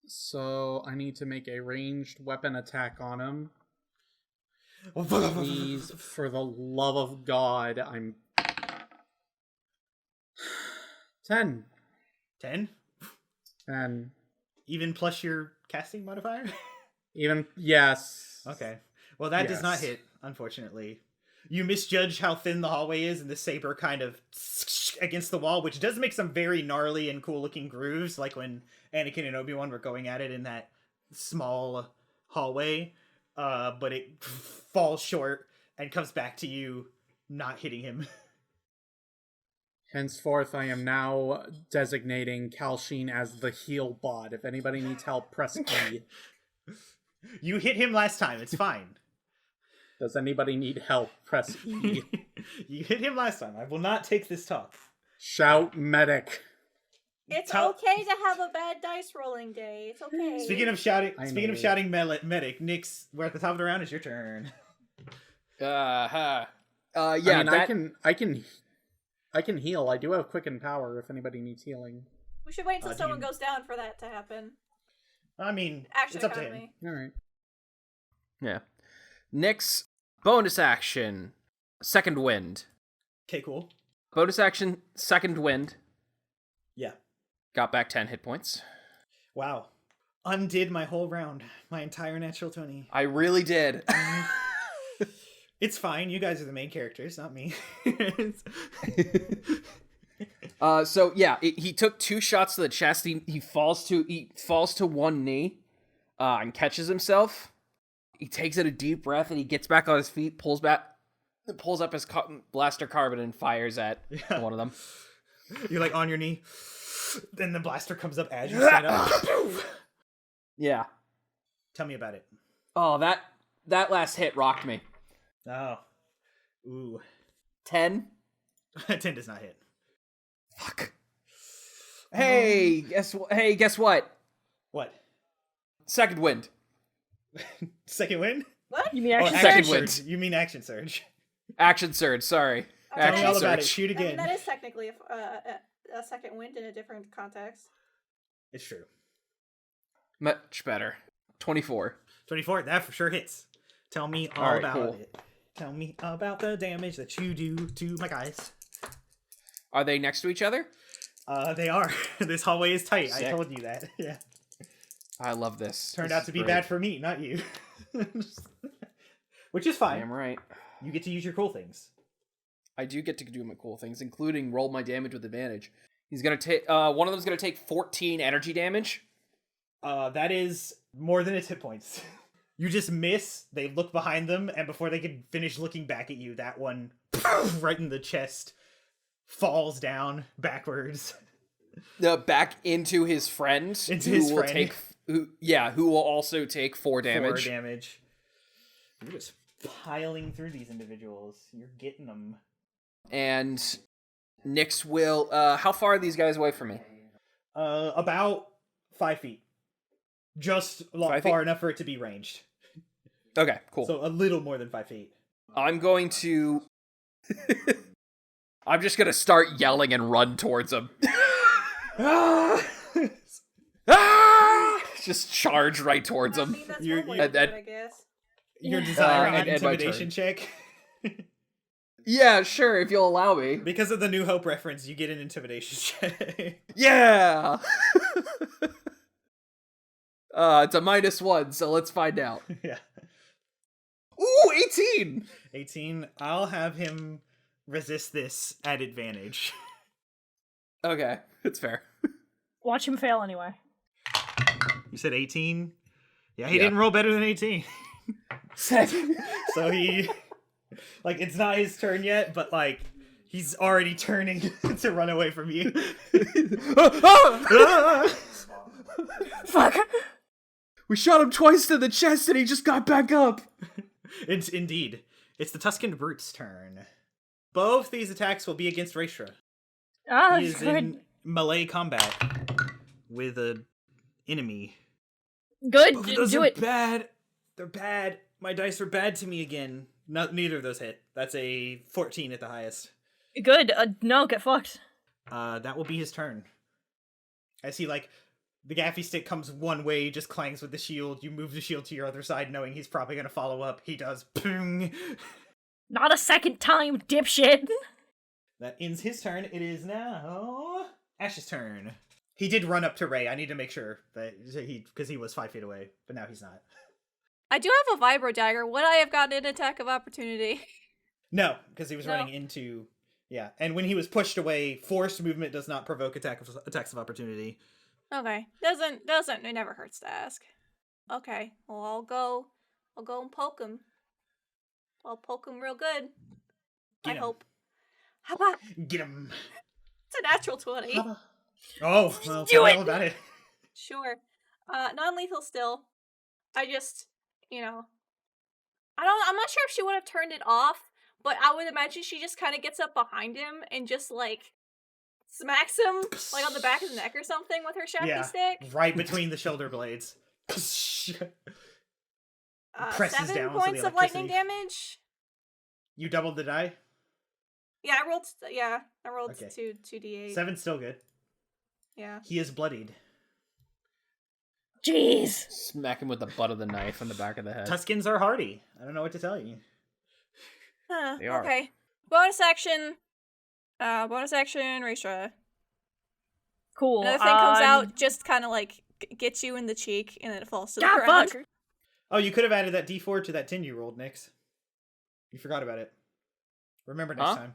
Speaker 4: So I need to make a ranged weapon attack on him. Please, for the love of God, I'm... 10.
Speaker 1: 10?
Speaker 4: 10.
Speaker 1: Even plus your casting modifier?
Speaker 4: Even, yes.
Speaker 1: Okay. Well, that does not
Speaker 4: Yes.
Speaker 1: hit, unfortunately. You misjudge how thin the hallway is, and the saber kind of against the wall, which does make some very gnarly and cool-looking grooves, like when Anakin and Obi-Wan were going at it in that small hallway. But it falls short and comes back to you, not hitting him.
Speaker 4: Henceforth, I am now designating Kalsheen as the heal bot. If anybody needs help, press E.
Speaker 1: You hit him last time, it's fine.
Speaker 4: Does anybody need help? Press E.
Speaker 1: You hit him last time. I will not take this talk.
Speaker 4: Shout medic.
Speaker 3: It's okay to have a bad dice rolling day. It's okay.
Speaker 1: Speaking of shouting,
Speaker 4: I
Speaker 1: medic, Nyx, we're at the top of the round. It's your turn.
Speaker 5: Yeah,
Speaker 4: I mean,
Speaker 5: that...
Speaker 4: I can heal. I do have quicken power if anybody needs healing.
Speaker 3: We should wait until
Speaker 1: do
Speaker 3: someone
Speaker 1: you-
Speaker 3: goes down for that to happen.
Speaker 1: I mean,
Speaker 3: Action
Speaker 1: it's up to him.
Speaker 3: economy.
Speaker 4: Alright.
Speaker 5: Yeah. Nyx Bonus action, second wind.
Speaker 1: Okay, cool.
Speaker 5: Bonus action, second wind.
Speaker 1: Yeah.
Speaker 5: Got back 10 hit points.
Speaker 1: Wow. Undid my whole round. My entire natural 20.
Speaker 5: I really did.
Speaker 1: It's fine. You guys are the main characters, not me.
Speaker 5: So yeah, he took 2 shots to the chest. He falls to one knee, and catches himself. He takes in a deep breath and he gets back on his feet, pulls up his blaster carbine and fires at one of them.
Speaker 1: You're like on your knee. Then the blaster comes up as you stand up.
Speaker 5: Yeah.
Speaker 1: Tell me about it.
Speaker 5: Oh, that last hit rocked me.
Speaker 1: Oh. Ooh.
Speaker 5: 10?
Speaker 1: 10 does not hit.
Speaker 5: Fuck. Hey, guess what?
Speaker 1: What?
Speaker 5: Second wind.
Speaker 1: Second wind?
Speaker 3: What?
Speaker 2: You mean
Speaker 1: Oh,
Speaker 2: action
Speaker 5: second
Speaker 2: surge?
Speaker 5: wind.
Speaker 1: You mean action surge.
Speaker 5: Action surge, sorry.
Speaker 3: Okay.
Speaker 1: Tell me
Speaker 5: Action
Speaker 1: all about it.
Speaker 5: surge.
Speaker 1: Shoot
Speaker 3: I mean,
Speaker 1: again.
Speaker 3: that is technically a second wind in a different context.
Speaker 1: It's true.
Speaker 5: Much better. 24.
Speaker 1: 24, that for sure hits. Tell me all
Speaker 5: Alright,
Speaker 1: about
Speaker 5: cool.
Speaker 1: it. Tell me about the damage that you do to my guys.
Speaker 5: Are they next to each other?
Speaker 1: They are. This hallway is tight.
Speaker 5: Sick.
Speaker 1: I told you that. Yeah.
Speaker 5: I love this.
Speaker 1: Turned
Speaker 5: This
Speaker 1: out
Speaker 5: is
Speaker 1: to be
Speaker 5: great.
Speaker 1: bad for me, not you. Which is fine.
Speaker 5: Damn right.
Speaker 1: You get to use your cool things.
Speaker 5: I do get to do my cool things, including roll my damage with advantage. He's gonna take one of them's gonna take 14 energy damage.
Speaker 1: That is more than its hit points. You just miss, they look behind them, and before they can finish looking back at you, that one, right in the chest, falls down backwards.
Speaker 5: Back into his friend.
Speaker 1: Into his
Speaker 5: will
Speaker 1: friend.
Speaker 5: who will also take 4 damage.
Speaker 1: 4 damage. You're just piling through these individuals. You're getting them.
Speaker 5: And Nyx will... how far are these guys away from me?
Speaker 1: About 5 feet. Just
Speaker 5: 5
Speaker 1: far
Speaker 5: feet?
Speaker 1: enough for it to be ranged.
Speaker 5: Okay, cool.
Speaker 1: So a little more than 5 feet.
Speaker 5: I'm going to... I'm just gonna start yelling and run towards him. Just charge right towards
Speaker 3: I
Speaker 5: him.
Speaker 3: mean, that's
Speaker 1: You're-
Speaker 3: one way
Speaker 1: you-
Speaker 3: to do it, I guess.
Speaker 1: You're desiring an
Speaker 5: and my
Speaker 1: intimidation check.
Speaker 5: Yeah, sure, if you'll allow me.
Speaker 1: Because of the New Hope reference, you get an intimidation check.
Speaker 5: Yeah! It's a -1, so let's find out.
Speaker 1: Yeah.
Speaker 5: Ooh, 18!
Speaker 1: 18. I'll have him resist this at advantage.
Speaker 5: Okay, it's fair.
Speaker 2: Watch him fail anyway.
Speaker 1: You said 18? Yeah, he
Speaker 5: Yeah.
Speaker 1: didn't roll better than 18. So he... Like, it's not his turn yet, but, like, he's already turning to run away from you.
Speaker 2: Fuck!
Speaker 5: We shot him twice to the chest and he just got back up!
Speaker 1: It's indeed. It's the Tuscan Brute's turn. Both these attacks will be against Raestra.
Speaker 2: Oh,
Speaker 1: He is
Speaker 2: good.
Speaker 1: in melee combat with an enemy.
Speaker 2: Good,
Speaker 1: Both of those
Speaker 2: do
Speaker 1: are
Speaker 2: it.
Speaker 1: bad. They're bad. My dice are bad to me again. Neither of those hit. That's a 14 at the highest.
Speaker 2: Good, no, get fucked.
Speaker 1: That will be his turn. As he, like, the gaffy stick comes one way, just clangs with the shield. You move the shield to your other side, knowing he's probably going to follow up. He does. Boom.
Speaker 2: Not a second time, dipshit.
Speaker 1: That ends his turn. It is now Ash's turn. He did run up to Ray. I need to make sure that because he was 5 feet away, but now he's not.
Speaker 3: I do have a vibro dagger. Would I have gotten an attack of opportunity?
Speaker 1: No, because he was
Speaker 3: No.
Speaker 1: running into... Yeah, and when he was pushed away, forced movement does not provoke attacks of opportunity.
Speaker 3: Okay. It never hurts to ask. Okay. Well, I'll go and poke him. I'll poke him real good.
Speaker 1: Get
Speaker 3: I
Speaker 1: him.
Speaker 3: hope. How about
Speaker 1: Get him.
Speaker 3: it's a natural 20?
Speaker 1: Oh, well,
Speaker 2: Do
Speaker 1: tell me
Speaker 2: it.
Speaker 1: all about it.
Speaker 3: Sure. Non-lethal still. I just, I'm not sure if she would have turned it off, but I would imagine she just kind of gets up behind him and just, like, smacks him, like, on the back of the neck or something with her shafty
Speaker 1: Yeah,
Speaker 3: stick.
Speaker 1: right between the shoulder blades. Presses
Speaker 3: 7
Speaker 1: down so
Speaker 3: points
Speaker 1: the
Speaker 3: of lightning
Speaker 1: electricity-
Speaker 3: damage.
Speaker 1: You doubled the die?
Speaker 3: Yeah, I rolled
Speaker 1: Okay.
Speaker 3: 2d8.
Speaker 1: 7's still good.
Speaker 3: Yeah.
Speaker 1: He is bloodied.
Speaker 2: Jeez.
Speaker 5: Smack him with the butt of the knife on the back of the head.
Speaker 1: Tuscans are hardy. I don't know what to tell you.
Speaker 5: They are.
Speaker 3: Okay. Bonus action, Raestra.
Speaker 2: Cool.
Speaker 3: Another thing comes out, just kind of like gets you in the cheek, and then it falls to the ground.
Speaker 2: Fuck!
Speaker 1: Oh, you could have added that D4 to that 10 you rolled, Nyx. You forgot about it. Remember next time.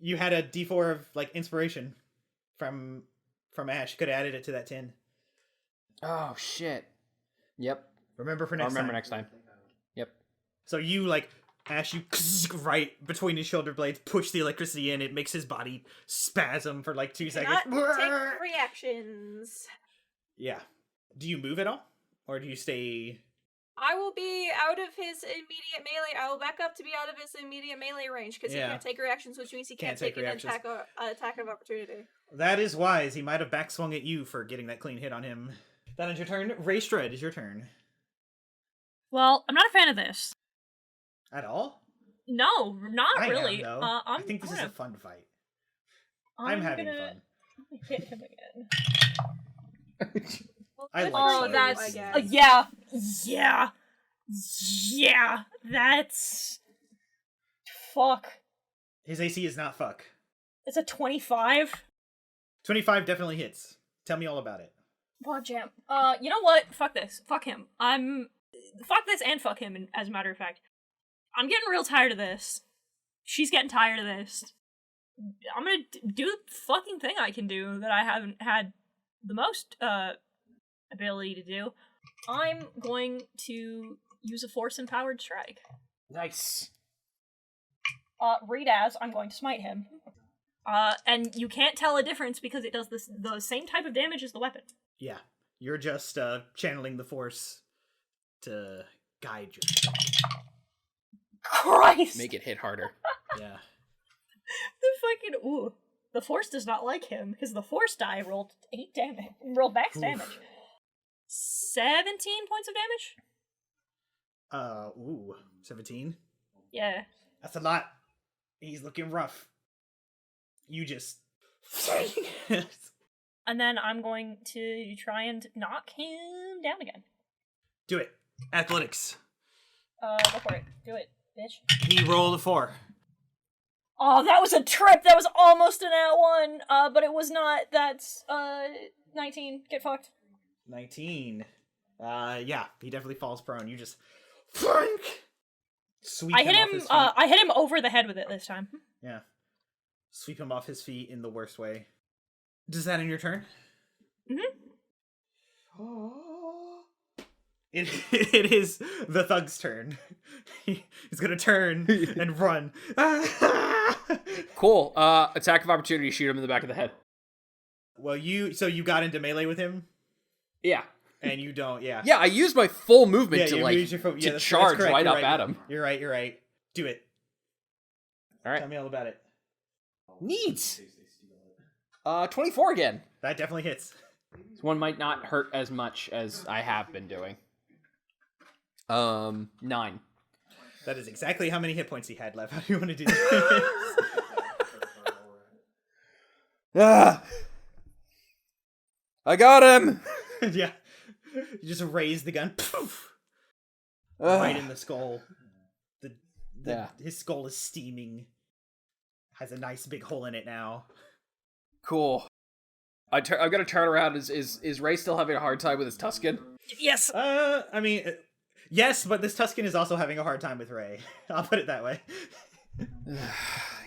Speaker 1: You had a D4 of like inspiration from Ash. You could have added it to that 10.
Speaker 5: Oh shit. Yep.
Speaker 1: Remember for next time.
Speaker 5: I'll remember next time. Yep.
Speaker 1: So you like Ash, you right between his shoulder blades, push the electricity in. It makes his body spasm for like 2 seconds.
Speaker 3: Take reactions.
Speaker 1: Yeah. Do you move at all, or do you stay?
Speaker 3: I will be out of his immediate melee. I will back up to be out of his immediate melee range because he can't take reactions, which means he can't take an attack of opportunity.
Speaker 1: That is wise. He might have backswung at you for getting that clean hit on him. That is your turn. Raestra, it is your turn.
Speaker 2: Well, I'm not a fan of this.
Speaker 1: At all?
Speaker 2: No, not
Speaker 1: I
Speaker 2: really.
Speaker 1: Am, I think this is a fun fight. I'm having fun.
Speaker 2: Hit him again.
Speaker 3: Well,
Speaker 2: that's yeah. That's fuck.
Speaker 1: His AC is not fuck.
Speaker 2: It's a 25.
Speaker 1: 25 definitely hits. Tell me all about it.
Speaker 2: Well, jam. You know what? Fuck this. Fuck him. Fuck this and fuck him. As a matter of fact, I'm getting real tired of this. She's getting tired of this. I'm gonna do the fucking thing I can do that I haven't had the most ability to do. I'm going to use a force-empowered strike.
Speaker 5: Nice.
Speaker 2: Read as I'm going to smite him. And you can't tell a difference because it does the same type of damage as the weapon.
Speaker 1: Yeah, you're just channeling the force to guide you.
Speaker 2: Christ!
Speaker 5: Make it hit harder.
Speaker 1: Yeah.
Speaker 2: The force does not like him because the force die rolled 8 damage. Rolled max damage. 17 points of damage?
Speaker 1: 17?
Speaker 2: Yeah.
Speaker 1: That's a lot. He's looking rough. You just...
Speaker 2: And then I'm going to try and knock him down again.
Speaker 1: Do it. Athletics.
Speaker 2: Go for it. Do it, bitch.
Speaker 1: He rolled a 4.
Speaker 2: Oh, that was a trip! That was almost an @1, but it was not. That's, 19. Get fucked.
Speaker 1: 19. Yeah, he definitely falls prone. You just... Sweep
Speaker 2: I
Speaker 1: him
Speaker 2: hit
Speaker 1: off
Speaker 2: him,
Speaker 1: his feet.
Speaker 2: I hit him over the head with it this time.
Speaker 1: Yeah. Sweep him off his feet in the worst way. Does that end your turn? It is the thug's turn. He's gonna turn and run.
Speaker 5: Cool. Attack of opportunity, shoot him in the back of the head.
Speaker 1: Well, you got into melee with him?
Speaker 5: Yeah.
Speaker 1: And you don't, yeah.
Speaker 5: Yeah, I used my full movement to
Speaker 1: that's
Speaker 5: charge
Speaker 1: correct.
Speaker 5: right
Speaker 1: You're
Speaker 5: up at him.
Speaker 1: You're right. Do it.
Speaker 5: Alright.
Speaker 1: Tell me all about it.
Speaker 5: Neat. 24 again.
Speaker 1: That definitely hits.
Speaker 5: This one might not hurt as much as I have been doing. 9.
Speaker 1: That is exactly how many hit points he had left. How do you want to do this?
Speaker 5: I got him!
Speaker 1: Yeah. You just raise the gun. Poof! Right in the skull. His skull is steaming. Has a nice big hole in it now.
Speaker 5: Cool. I'm gonna turn around. Is Ray still having a hard time with his Tusken?
Speaker 2: Yes!
Speaker 1: I mean, yes, but this Tusken is also having a hard time with Ray. I'll put it that way.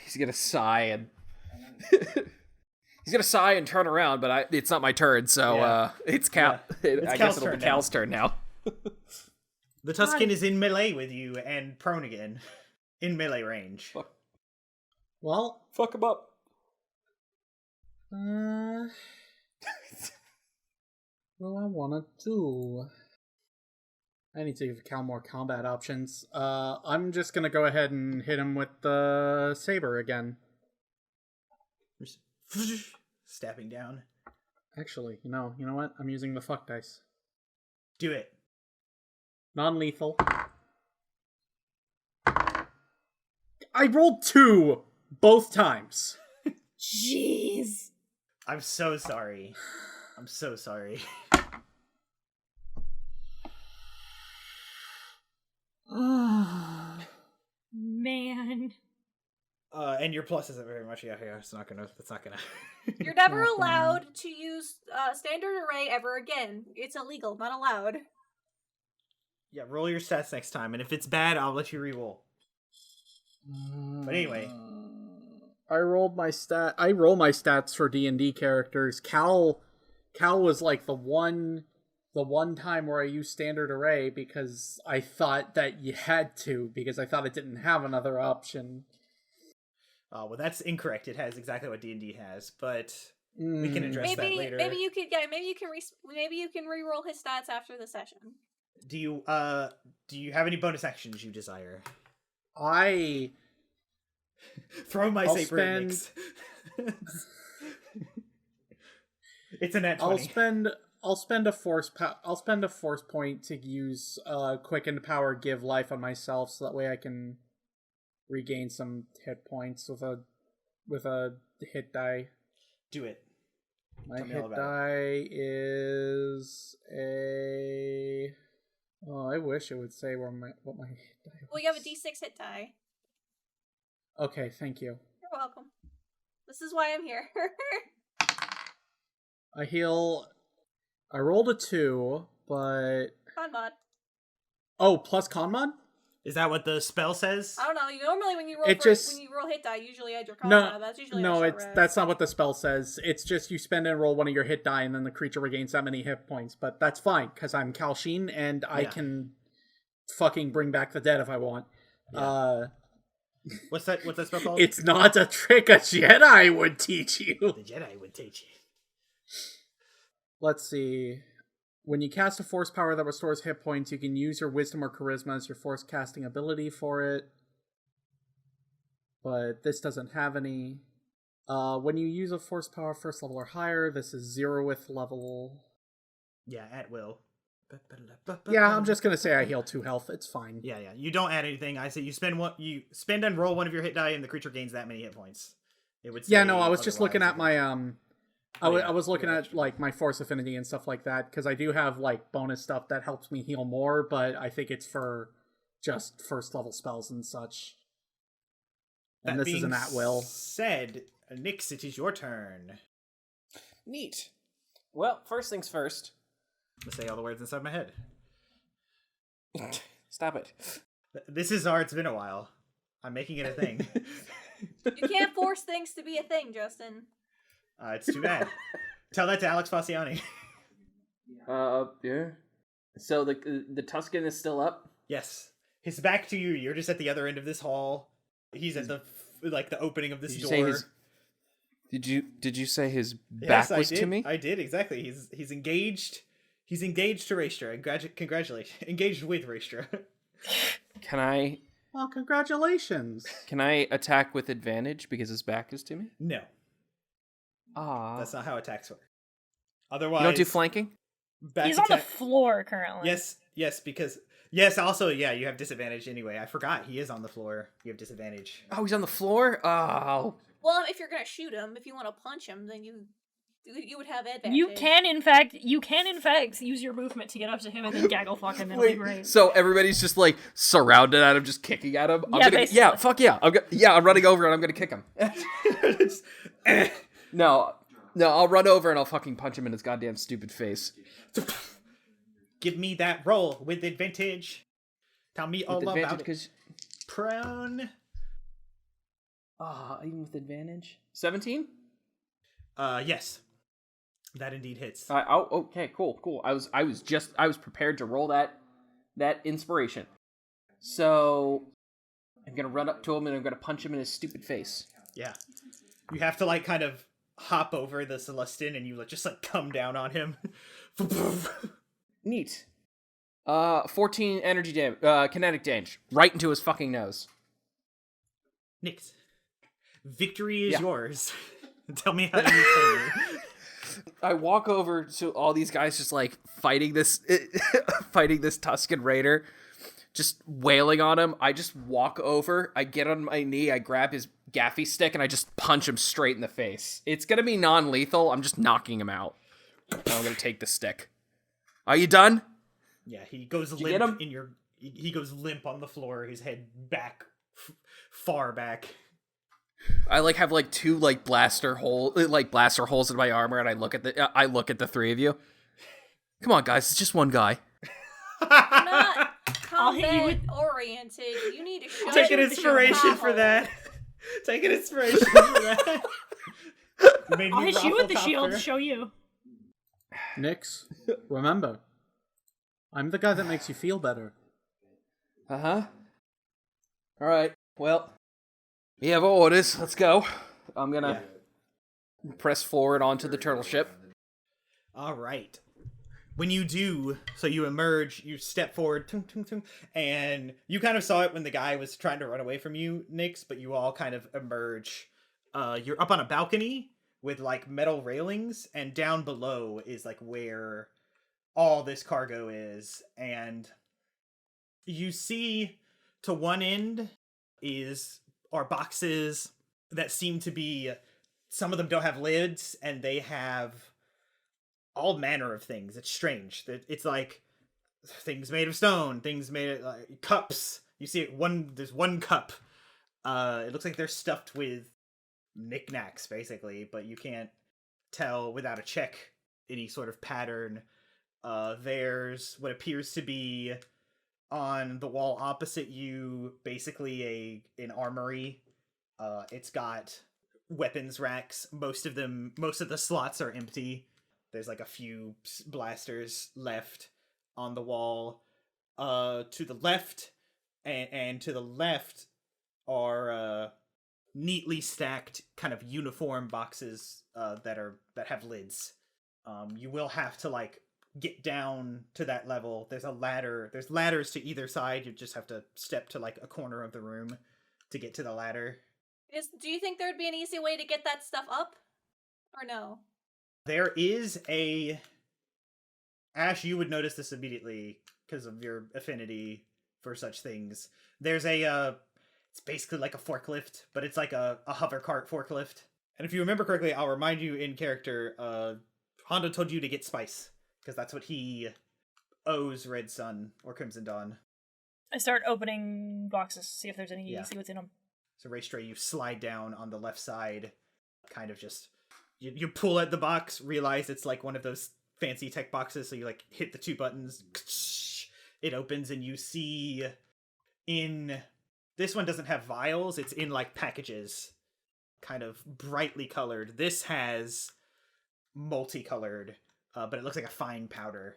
Speaker 5: He's gonna sigh and... He's gonna sigh and turn around, but it's not my turn, so it's Cal. I guess it'll be Cal's turn now.
Speaker 1: The Tusken is in melee with you and prone again. In melee range.
Speaker 5: Fuck.
Speaker 4: Well,
Speaker 5: Fuck him up.
Speaker 4: What do I want to do? I need to give Cal more combat options. I'm just gonna go ahead and hit him with the saber again.
Speaker 1: Stepping down.
Speaker 4: Actually, you know what? I'm using the fuck dice.
Speaker 1: Do it.
Speaker 4: Non-lethal. I rolled 2 both times.
Speaker 2: Jeez.
Speaker 1: I'm so sorry. I'm so sorry.
Speaker 2: Man.
Speaker 1: And your plus isn't very much. Yeah, it's not gonna.
Speaker 3: You're never allowed to use standard array ever again. It's illegal, not allowed.
Speaker 1: Yeah, roll your stats next time, and if it's bad, I'll let you re-roll. But anyway,
Speaker 4: I roll my stats for D&D characters. Cal was like the one time where I used standard array because I thought that you had to, because I thought it didn't have another option.
Speaker 1: Well, that's incorrect. It has exactly what D&D has, but we can address that later.
Speaker 3: Maybe you can re-roll his stats after the session.
Speaker 1: Do you have any bonus actions you desire?
Speaker 4: I
Speaker 1: throw my saber at Nix. It's a net 20.
Speaker 4: I'll spend a force point to use quicken power give life on myself, so that way I can regain some hit points with a hit die.
Speaker 1: Do it.
Speaker 4: My hit die is a. Oh, I wish it would say what my hit die was.
Speaker 3: Well, you have a D6 hit die.
Speaker 4: Okay, thank you.
Speaker 3: You're welcome. This is why I'm here.
Speaker 4: I rolled a 2, but...
Speaker 3: Con mod.
Speaker 4: Oh, plus con mod?
Speaker 1: Is that what the spell says?
Speaker 3: I don't know. Normally when you roll when you roll hit die, usually add your con mod. That's usually
Speaker 4: that's not what the spell says. It's just you spend and roll one of your hit die, and then the creature regains that many hit points. But that's fine, because I'm Cal Sheen, and I can fucking bring back the dead if I want. Yeah.
Speaker 1: What's that spell called?
Speaker 4: It's not a trick a Jedi would teach you.
Speaker 1: The Jedi would teach you.
Speaker 4: Let's see. When you cast a force power that restores hit points, you can use your wisdom or charisma as your force casting ability for it. But this doesn't have any. When you use a force power first level or higher, this is 0th level.
Speaker 1: Yeah, at will.
Speaker 4: Yeah, I'm just gonna say I heal 2 health. It's fine.
Speaker 1: Yeah. You don't add anything. I say you spend and roll one of your hit die, and the creature gains that many hit points. It would.
Speaker 4: Yeah, no, I was just looking at my I was looking at like my force affinity and stuff like that, because I do have like bonus stuff that helps me heal more, but I think it's for just first level spells and such. And this is an at will.
Speaker 1: Said, Nix, it is your turn.
Speaker 5: Neat. Well, first things first.
Speaker 1: I'm gonna say all the words inside my head.
Speaker 5: Stop it.
Speaker 1: This is our. It's been a while. I'm making it a thing.
Speaker 3: You can't force things to be a thing, Justin.
Speaker 1: It's too bad. Tell that to Alex Faciani.
Speaker 5: Yeah. So the Tusken is still up?
Speaker 1: Yes. His back to you. You're just at the other end of this hall. He's at the opening of this door.
Speaker 5: Did you say his back was to me?
Speaker 1: I did, exactly. He's engaged. He's engaged to Raestra. Congratulations. Engaged with Raestra.
Speaker 5: Can I...
Speaker 4: Well, congratulations.
Speaker 5: Can I attack with advantage because his back is to me?
Speaker 1: No.
Speaker 5: That's
Speaker 1: not how attacks work. Otherwise...
Speaker 5: You don't do flanking?
Speaker 2: He's on the floor currently.
Speaker 1: Yes, because... Yes, also, yeah, you have disadvantage anyway. I forgot. He is on the floor. You have disadvantage.
Speaker 5: Oh, he's on the floor? Oh.
Speaker 3: Well, if you're going to shoot him, if you want to punch him, then you would have advantage.
Speaker 2: You can in fact use your movement to get up to him and then gaggle fuck him. It'll be great.
Speaker 5: So everybody's just like surrounded at him, just kicking at him.
Speaker 2: Yeah,
Speaker 5: fuck yeah. I'm running over and I'm gonna kick him. No, I'll run over and I'll fucking punch him in his goddamn stupid face.
Speaker 1: Give me that roll with advantage. Tell me all about it. Prone.
Speaker 5: Even with advantage. 17?
Speaker 1: Yes. That indeed hits.
Speaker 5: Okay, cool. I was prepared to roll that inspiration. So I'm gonna run up to him and I'm gonna punch him in his stupid face.
Speaker 1: Yeah. You have to like kind of hop over the Celestin and you just come down on him.
Speaker 5: Neat. 14 energy damage, kinetic damage, right into his fucking nose.
Speaker 1: Nix. Victory is yours. Tell me how you play.
Speaker 5: I walk over to all these guys just fighting this Tusken Raider, just wailing on him. I just walk over, I get on my knee, I grab his gaffy stick, and I just punch him straight in the face. It's gonna be non-lethal, I'm just knocking him out. And I'm gonna take the stick. Are you done?
Speaker 1: Yeah, he goes limp he goes limp on the floor, his head back, far back.
Speaker 5: I like have like two like blaster holes in my armor, and I look at the three of you. Come on, guys, it's just one guy.
Speaker 3: Not
Speaker 2: I'll hit you
Speaker 3: combat oriented. You need to show
Speaker 1: Take an
Speaker 3: your
Speaker 1: inspiration for
Speaker 3: power.
Speaker 1: that. Take an inspiration for that.
Speaker 2: I'll hit you with the shield to show you.
Speaker 4: Nyx, remember, I'm the guy that makes you feel better.
Speaker 5: Uh-huh. Alright, well, we have orders. Let's go. I'm gonna press forward onto the turtle ship.
Speaker 1: Alright. When you do, so you emerge, you step forward, and you kind of saw it when the guy was trying to run away from you, Nyx, but you all kind of emerge. You're up on a balcony with, like, metal railings, and down below is, like, where all this cargo is, and you see to one end are boxes that seem to be, some of them don't have lids, and they have all manner of things. It's strange. It's like things made of stone, things made of like, cups. You see it there's one cup. It looks like they're stuffed with knickknacks, basically, but you can't tell without a check any sort of pattern. There's what appears to be on the wall opposite you, basically an armory. It's got weapons racks. Most of the slots are empty. There's like a few blasters left on the wall. To the left and to the left are neatly stacked kind of uniform boxes that have lids. You will have to like get down to that level. There's a ladder. There's ladders to either side. You just have to step to like a corner of the room to get to the ladder.
Speaker 3: Do you think there would be an easy way to get that stuff up? Or no?
Speaker 1: There is Ash, you would notice this immediately because of your affinity for such things. There's it's basically like a forklift, but it's like a hover cart forklift. And if you remember correctly, I'll remind you in character, Hondo told you to get spice, because that's what he owes Red Sun or Crimson Dawn.
Speaker 2: I start opening boxes, see if there's any, see what's in them.
Speaker 1: So Raestra, you slide down on the left side, kind of just... You pull at the box, realize it's like one of those fancy tech boxes, so you like hit the two buttons, it opens, and you see this one doesn't have vials, it's in like packages, kind of brightly colored. This has multicolored, but it looks like a fine powder.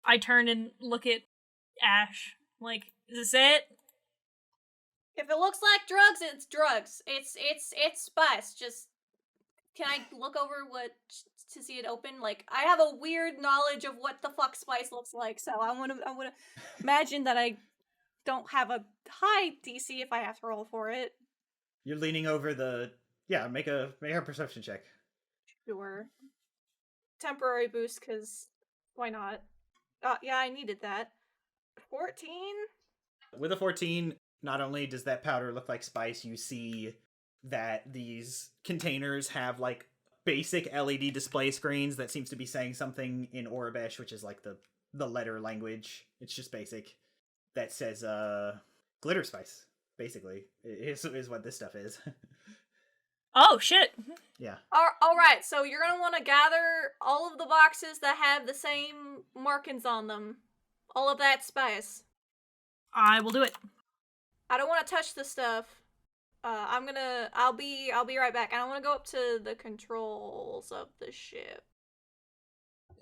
Speaker 2: I turn and look at Ash, like, is this it?
Speaker 3: If it looks like drugs, it's drugs. It's spice. Just, can I look over to see it open? Like, I have a weird knowledge of what the fuck spice looks like, so I wanna imagine that I don't have a high DC if I have to roll for it.
Speaker 1: You're leaning over make a perception check.
Speaker 3: Sure. Temporary boost, because why not? Yeah, I needed that. 14?
Speaker 1: With a 14, not only does that powder look like spice, you see that these containers have like basic LED display screens that seems to be saying something in Orabesh, which is like the letter language. It's just basic. That says glitter spice, basically, is what this stuff is.
Speaker 2: Oh, shit.
Speaker 1: Yeah.
Speaker 3: Alright, so you're gonna want to gather all of the boxes that have the same markings on them. All of that spice.
Speaker 2: I will do it.
Speaker 3: I don't want to touch the stuff. I'll be right back. I don't want to go up to the controls of the ship.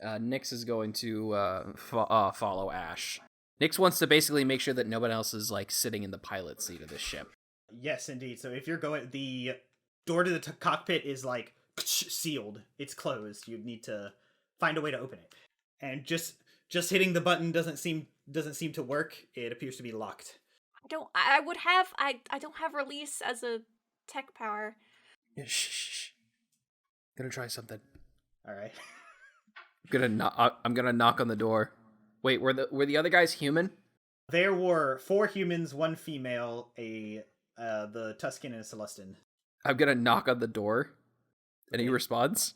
Speaker 5: Nyx is going to follow Ash. Nyx wants to basically make sure that no one else is like sitting in the pilot seat of this ship.
Speaker 1: Yes, indeed. So if you're going, the door to the cockpit is like sealed. It's closed. You need to find a way to open it. And just hitting the button doesn't seem to work. It appears to be locked.
Speaker 3: I don't have release as a tech power.
Speaker 5: Yeah, shh. Gonna try something.
Speaker 1: All right.
Speaker 5: I'm gonna knock on the door. Wait, were the other guys human?
Speaker 1: There were 4 humans, 1 female, the Tuscan and a Celestin.
Speaker 5: I'm gonna knock on the door. Any response?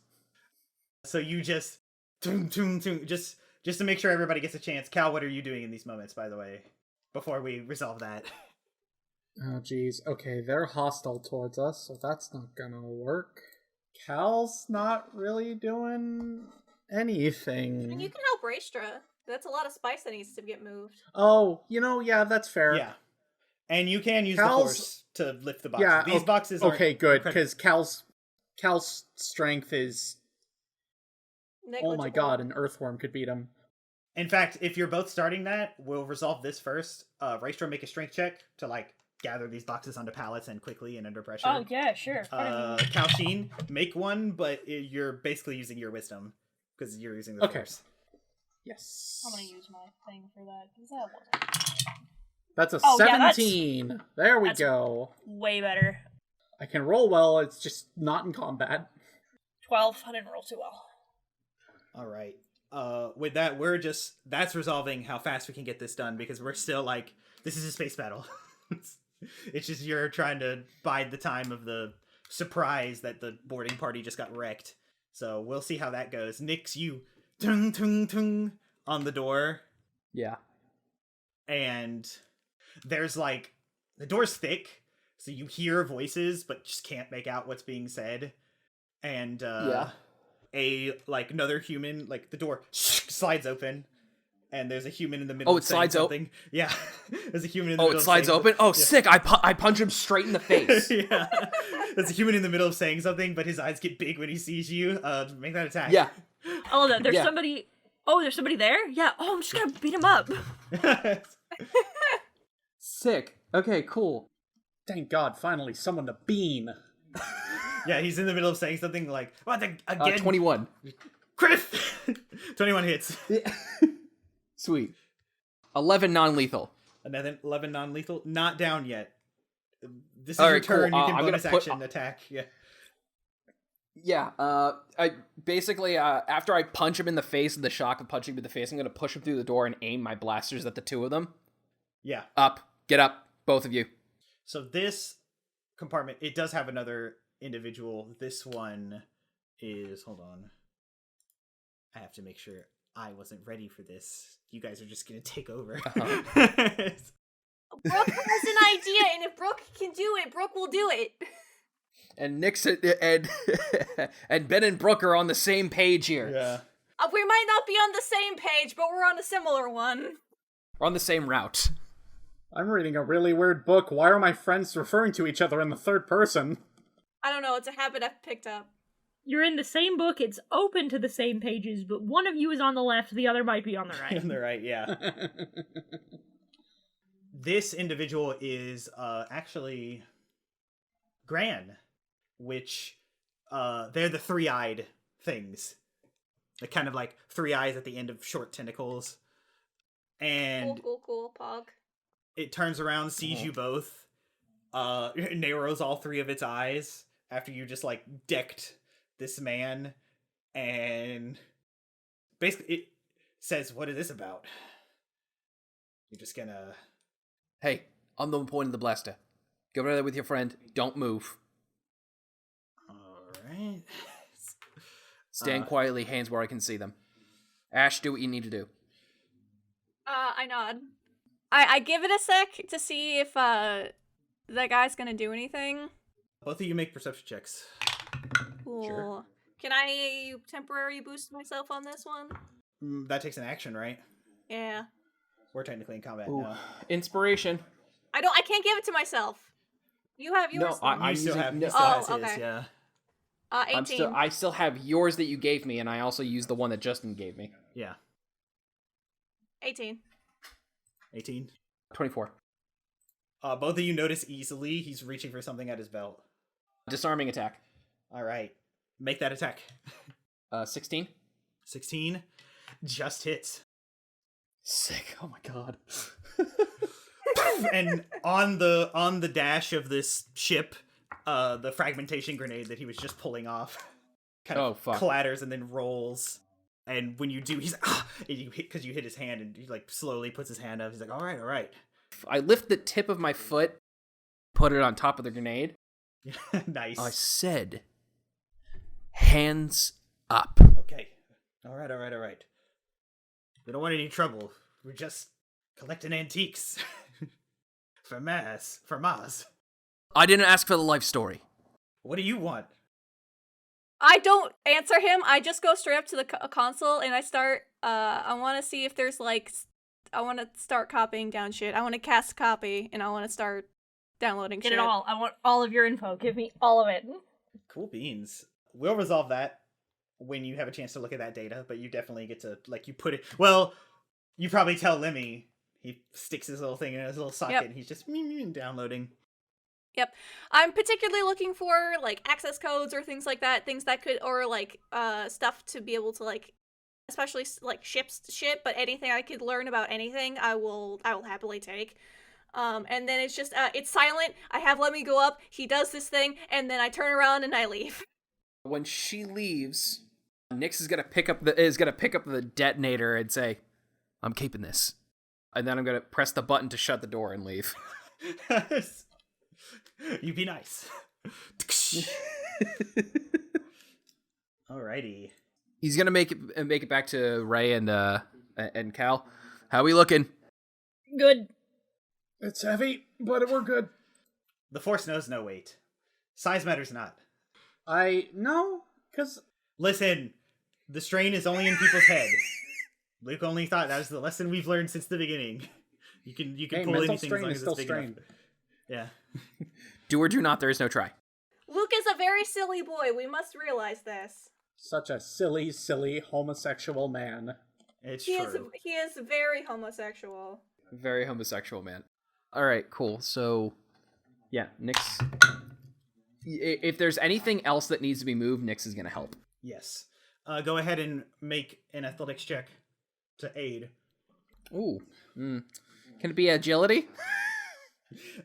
Speaker 1: So you just to make sure everybody gets a chance. Cal, what are you doing in these moments, by the way, before we resolve that?
Speaker 4: Oh, geez. Okay, they're hostile towards us, so that's not gonna work. Cal's not really doing anything.
Speaker 3: And you can help Raestra. That's a lot of spice that needs to get moved.
Speaker 4: Oh, yeah, that's fair.
Speaker 1: Yeah. And you can use the horse to lift the boxes.
Speaker 4: Yeah,
Speaker 1: These boxes are...
Speaker 4: Okay, good, because Cal's strength is...
Speaker 3: Negligible.
Speaker 4: Oh my god, an earthworm could beat him.
Speaker 1: In fact, if you're both starting that, we'll resolve this first. Raestra, make a strength check to, gather these boxes onto pallets and quickly and under pressure.
Speaker 2: Oh, yeah, sure.
Speaker 1: Kal'Shin, make one, but you're basically using your wisdom, because you're using the force.
Speaker 4: Yes.
Speaker 2: I'm gonna use my thing for that, because that wasn't...
Speaker 4: That's a 17.
Speaker 2: Yeah,
Speaker 4: there we go.
Speaker 2: Way better.
Speaker 4: I can roll well, it's just not in combat.
Speaker 2: 12. I didn't roll too well.
Speaker 1: All right. With that, that's resolving how fast we can get this done, because we're still this is a space battle. It's just you're trying to bide the time of the surprise that the boarding party just got wrecked. So we'll see how that goes. Nix, you tung tung tung on the door.
Speaker 5: Yeah.
Speaker 1: And there's the door's thick, so you hear voices but just can't make out what's being said. And another human, the door slides open, and there's a human in the middle.
Speaker 5: Oh, it slides open.
Speaker 1: Yeah, there's a human in the middle.
Speaker 5: Oh, it slides open. Oh, yeah. Sick! I punch him straight in the face.
Speaker 1: Yeah, there's a human in the middle of saying something, but his eyes get big when he sees you. Make that attack.
Speaker 5: Yeah.
Speaker 2: I love that. There's somebody. Oh, there's somebody there. Yeah. Oh, I'm just gonna beat him up.
Speaker 5: Sick. Okay, cool.
Speaker 4: Thank God, finally someone to bean.
Speaker 1: Yeah, he's in the middle of saying something what again?
Speaker 5: 21.
Speaker 1: Crit! 21 hits.
Speaker 5: Sweet. 11 non-lethal.
Speaker 1: Another 11 non-lethal. Not down yet. This is
Speaker 5: All
Speaker 1: your
Speaker 5: right,
Speaker 1: turn.
Speaker 5: cool.
Speaker 1: You can
Speaker 5: I'm
Speaker 1: bonus
Speaker 5: gonna
Speaker 1: action attack. Yeah.
Speaker 5: Yeah, I basically, after I punch him in the face, and the shock of punching him in the face, I'm gonna push him through the door and aim my blasters at the two of them.
Speaker 1: Yeah.
Speaker 5: Up. Get up. Both of you.
Speaker 1: So this compartment, it does have another individual. This one is... Hold on. I have to make sure I wasn't ready for this. You guys are just gonna take over.
Speaker 5: Uh-huh.
Speaker 3: Brooke has an idea, and if Brooke can do it, Brooke will do it.
Speaker 5: And Nixon and Ben and Brooke are on the same page here.
Speaker 1: Yeah.
Speaker 3: We might not be on the same page, but we're on a similar one.
Speaker 5: We're on the same route.
Speaker 4: I'm reading a really weird book. Why are my friends referring to each other in the third person?
Speaker 3: I don't know, it's a habit I've picked up.
Speaker 2: You're in the same book, it's open to the same pages, but one of you is on the left, the other might be on the right.
Speaker 1: On the right, yeah. This individual is actually Gran, which they're the three-eyed things. They're kind of like three eyes at the end of short tentacles. And
Speaker 3: Cool, Pog.
Speaker 1: It turns around, sees you both, narrows all three of its eyes after you just decked this man, and basically it says, "What is this about?" You're just gonna...
Speaker 5: Hey, I'm the one pointing the blaster. Go over there with your friend. Don't move.
Speaker 1: Alright.
Speaker 5: Stand quietly, hands where I can see them. Ash, do what you need to do.
Speaker 3: I nod. I give it a sec to see if that guy's gonna do anything.
Speaker 1: Both of you make perception checks.
Speaker 3: Cool.
Speaker 1: Sure.
Speaker 3: Can I temporary boost myself on this one?
Speaker 1: That takes an action, right?
Speaker 3: Yeah.
Speaker 1: We're technically in combat
Speaker 5: Ooh.
Speaker 1: now.
Speaker 5: Inspiration.
Speaker 3: I can't give it to myself. You have yours.
Speaker 5: No, I
Speaker 1: You still
Speaker 5: using-
Speaker 1: have
Speaker 5: no-
Speaker 1: he still has
Speaker 3: okay.
Speaker 1: his, yeah.
Speaker 3: 18.
Speaker 5: I still have yours that you gave me, and I also used the one that Justin gave me.
Speaker 1: Yeah.
Speaker 3: 18.
Speaker 1: 18.
Speaker 5: 24.
Speaker 1: Both of you notice easily he's reaching for something at his belt.
Speaker 5: Disarming attack.
Speaker 1: Alright. Make that attack.
Speaker 5: 16.
Speaker 1: 16. Just hits.
Speaker 5: Sick. Oh my god.
Speaker 1: And on the dash of this ship, the fragmentation grenade that he was just pulling off kind of clatters and then rolls. And when you do, he's like, and you hit, because you hit his hand, and he slowly puts his hand up. He's like, all right.
Speaker 5: I lift the tip of my foot, put it on top of the grenade.
Speaker 1: Nice.
Speaker 5: I said, hands up.
Speaker 1: Okay. All right. We don't want any trouble. We're just collecting antiques. For Maz.
Speaker 5: I didn't ask for the life story.
Speaker 1: What do you want?
Speaker 3: I don't answer him. I just go straight up to the console and I start, I want to see if there's like, I want to start copying down shit. I want to cast copy and I want to start downloading shit.
Speaker 2: Get it all. I want all of your info. Give me all of it.
Speaker 1: Cool beans. We'll resolve that when you have a chance to look at that data, but you definitely get to, like, you put it, well, you probably tell Lemmy, he sticks his little thing in his little socket and he's just downloading.
Speaker 3: Yep. I'm particularly looking for, like, access codes or things like that, things that could, or, like, stuff to be able to, like, especially, like, ship, but anything I could learn about anything, I will happily take. And then it's just, it's silent, I have Lemmy go up, he does this thing, and then I turn around and I leave.
Speaker 5: When she leaves, Nyx is gonna pick up the detonator and say, "I'm keeping this," and then I'm gonna press the button to shut the door and leave.
Speaker 1: You be nice. Alrighty.
Speaker 5: He's gonna make it back to Ray and Cal. How we looking?
Speaker 2: Good.
Speaker 4: It's heavy, but we're good.
Speaker 1: The Force knows no weight. Size matters not.
Speaker 4: No, because...
Speaker 1: Listen, the strain is only in people's head. Luke only thought that was the lesson we've learned since the beginning. You can pull anything as long as it's big enough. Yeah.
Speaker 5: Do or do not, there is no try.
Speaker 3: Luke is a very silly boy, we must realize this.
Speaker 4: Such a silly, silly homosexual man.
Speaker 1: It's
Speaker 3: He
Speaker 1: true.
Speaker 3: is very homosexual.
Speaker 5: Very homosexual man. Alright, cool. So, yeah, Nyx... If there's anything else that needs to be moved, Nyx is going to help.
Speaker 1: Yes. Go ahead and make an athletics check to aid.
Speaker 5: Ooh. Can it be agility?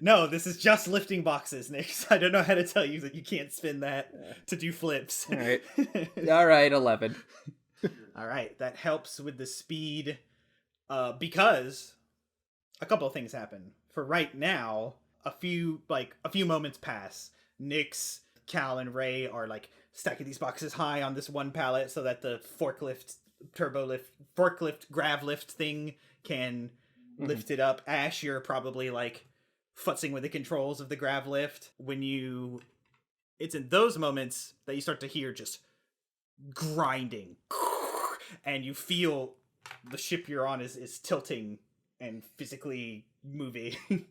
Speaker 1: No, this is just lifting boxes, Nyx. I don't know how to tell you that you can't spin that to do flips.
Speaker 5: Alright. Alright, 11.
Speaker 1: Alright, that helps with the speed, because a couple of things happen. For right now, a few moments pass. Nyx, Cal, and Ray are, like, stacking these boxes high on this one pallet so that the forklift grav lift thing can lift it up. Ash, you're probably, like, futzing with the controls of the grav lift. It's in those moments that you start to hear just grinding. And you feel the ship you're on is tilting and physically moving.
Speaker 3: We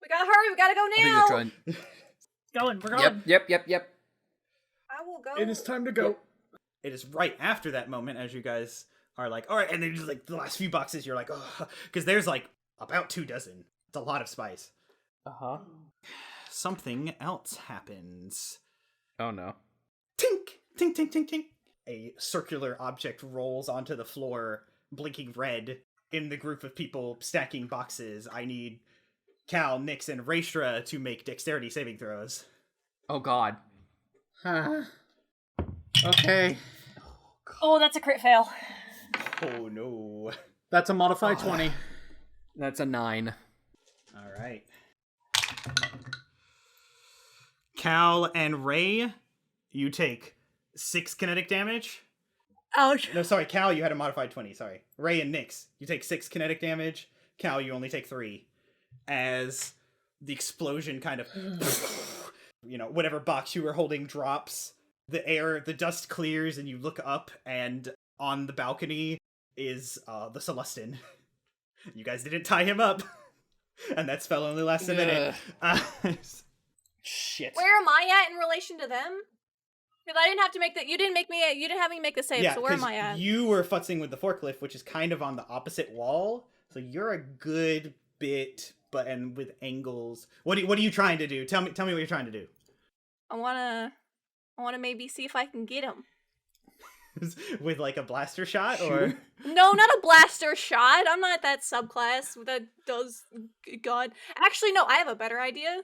Speaker 3: gotta hurry, we gotta go now!
Speaker 2: We're going.
Speaker 5: Yep.
Speaker 3: I will go.
Speaker 4: It is time to go.
Speaker 1: Yep. It is right after that moment as you guys are like, all right, and then just like the last few boxes, you're like, oh, because there's like about 24. It's a lot of spice.
Speaker 5: Uh-huh.
Speaker 1: Something else happens.
Speaker 5: Oh no.
Speaker 1: Tink, tink, tink, tink, tink. A circular object rolls onto the floor, blinking red. In the group of people stacking boxes, I need Cal, Nyx, and Raestra to make dexterity saving throws.
Speaker 5: Oh god.
Speaker 4: Huh. Okay.
Speaker 2: Oh, that's a crit fail.
Speaker 1: Oh no.
Speaker 4: That's a modified 20.
Speaker 5: That's a 9.
Speaker 1: Alright. Cal and Ray, you take 6 kinetic damage.
Speaker 2: Ouch.
Speaker 1: No, sorry, Cal, you had a modified 20, sorry. Ray and Nyx, you take 6 kinetic damage. Cal, you only take 3. As the explosion kind of, whatever box you were holding drops, the dust clears, and you look up, and on the balcony is the Celestin. You guys didn't tie him up, and that spell only lasts a minute.
Speaker 5: Shit.
Speaker 3: Where am I at in relation to them? Because I didn't have to make you didn't have me make the save, so where am I at?
Speaker 1: You were futzing with the forklift, which is kind of on the opposite wall, so you're a good bit, and with angles. What are you trying to do? Tell me what you're trying to do.
Speaker 3: I wanna maybe see if I can get him.
Speaker 1: With like a blaster shot, or
Speaker 3: No, not a blaster shot. I'm not that subclass that does God. Actually, no. I have a better idea.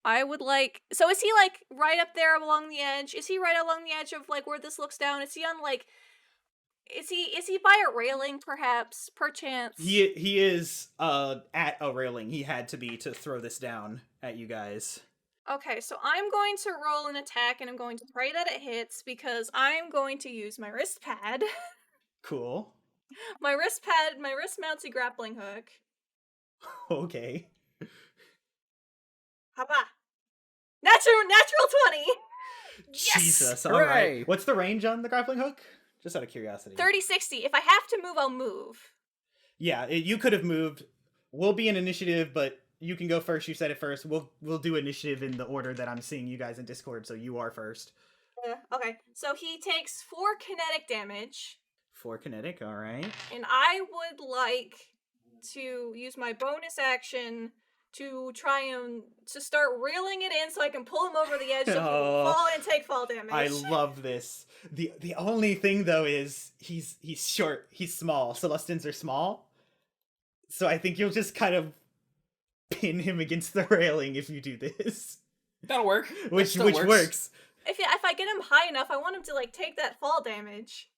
Speaker 3: I would like. So is he like right up there along the edge? Is he right along the edge of like where this looks down? Is he on like? Is he by a railing, perhaps, perchance?
Speaker 1: He is at a railing. He had to be to throw this down at you guys.
Speaker 3: Okay, so I'm going to roll an attack, and I'm going to pray that it hits, because I'm going to use my wrist pad.
Speaker 1: Cool.
Speaker 3: My wrist mounts a grappling hook.
Speaker 1: Okay.
Speaker 3: Haba. Natural 20.
Speaker 1: Jesus. All
Speaker 5: Hooray!
Speaker 1: right. What's the range on the grappling hook? Just out of curiosity.
Speaker 3: 30-60. If I have to move, I'll move.
Speaker 1: Yeah, you could have moved. We'll be in initiative, but you can go first. You said it first. We'll do initiative in the order that I'm seeing you guys in Discord, so you are first.
Speaker 3: Okay. So he takes 4 kinetic damage.
Speaker 1: 4 kinetic, all right.
Speaker 3: And I would like to use my bonus action to try and to start reeling it in so I can pull him over the edge so he will fall and take fall damage.
Speaker 1: I love this. The only thing though is he's short, he's small. Celestins are small. So I think you'll just kind of pin him against the railing if you do this.
Speaker 5: That'll work.
Speaker 1: Which works.
Speaker 3: If I get him high enough, I want him to like take that fall damage.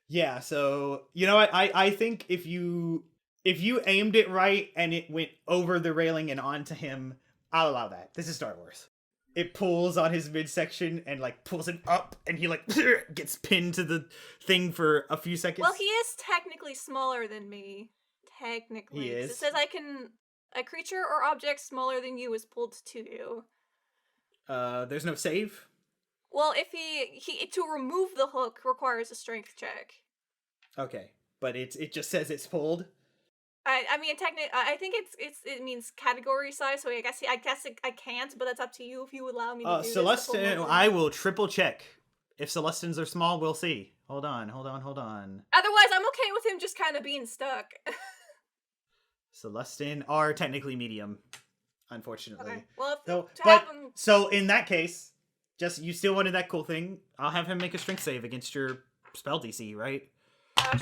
Speaker 1: Yeah, so you know what? I think if you aimed it right and it went over the railing and onto him, I'll allow that. This is Star Wars. It pulls on his midsection and like pulls him up, and he like gets pinned to the thing for a few seconds.
Speaker 3: Well, he is technically smaller than me. Technically,
Speaker 1: He is.
Speaker 3: It says a creature or object smaller than you is pulled to you.
Speaker 1: There's no save.
Speaker 3: Well, if he to remove the hook requires a strength check.
Speaker 1: Okay, but it just says it's pulled.
Speaker 3: I mean, technically, I think it means category size. So I guess I can't, but that's up to you if you would allow me to do
Speaker 1: Celestin,
Speaker 3: this.
Speaker 1: I will triple check. If Celestins are small, we'll see. Hold on.
Speaker 3: Otherwise, I'm okay with him just kind of being stuck.
Speaker 1: Celestin are technically medium, unfortunately.
Speaker 3: Okay. Well,
Speaker 1: So in that case, just you still wanted that cool thing. I'll have him make a strength save against your spell DC, right?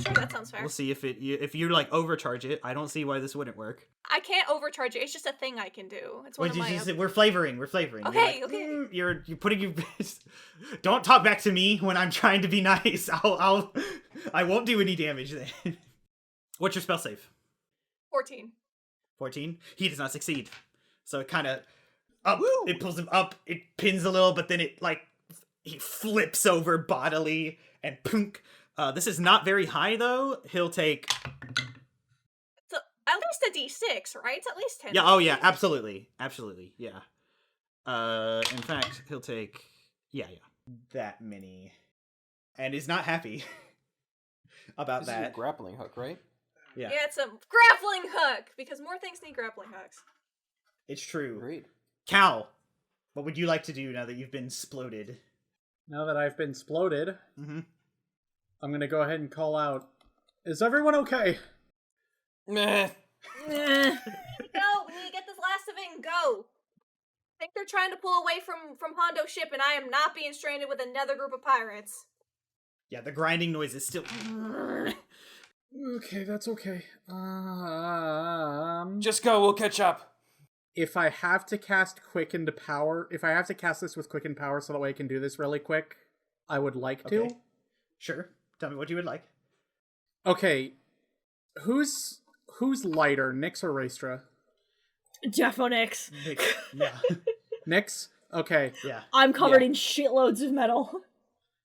Speaker 3: Sure, that sounds fair.
Speaker 1: We'll see if you like overcharge it. I don't see why this wouldn't work.
Speaker 3: I can't overcharge it. It's just a thing I can do. It's one of my.
Speaker 1: We're flavoring.
Speaker 3: Okay, okay.
Speaker 1: You're putting your. Don't talk back to me when I'm trying to be nice. I won't do any damage then. What's your spell save?
Speaker 3: 14.
Speaker 1: 14. He does not succeed. So it kind of up. Woo! It pulls him up. It pins a little, but then it like he flips over bodily and punk. This is not very high though. He'll take.
Speaker 3: So at least a D6, right? It's at least 10.
Speaker 1: Yeah. Oh yeah. Absolutely. Yeah. In fact, he'll take. Yeah. That many, and is not happy about
Speaker 5: this
Speaker 1: that.
Speaker 5: Is a grappling hook, right?
Speaker 1: Yeah.
Speaker 3: Yeah, it's a grappling hook because more things need grappling hooks.
Speaker 1: It's true.
Speaker 5: Agreed.
Speaker 1: Cal, what would you like to do now that you've been sploded?
Speaker 4: Now that I've been sploded,
Speaker 1: Mm-hmm.
Speaker 4: I'm gonna go ahead and call out, is everyone okay?
Speaker 5: Meh.
Speaker 3: Go! We need to get this last of it and go! I think they're trying to pull away from Hondo's ship, and I am not being stranded with another group of pirates.
Speaker 1: Yeah, the grinding noise is still.
Speaker 4: Okay, that's okay.
Speaker 5: Just go, we'll catch up.
Speaker 4: If I have to cast Quickened Power, if I have to cast this with Quickened Power so that way I can do this really quick, I would like to.
Speaker 1: Okay. Sure. Tell me what you would like.
Speaker 4: Okay. Who's lighter, Nyx or Raestra?
Speaker 2: Defo Nyx.
Speaker 1: Yeah.
Speaker 4: Nyx? Okay.
Speaker 1: Yeah.
Speaker 2: I'm covered in shitloads of metal.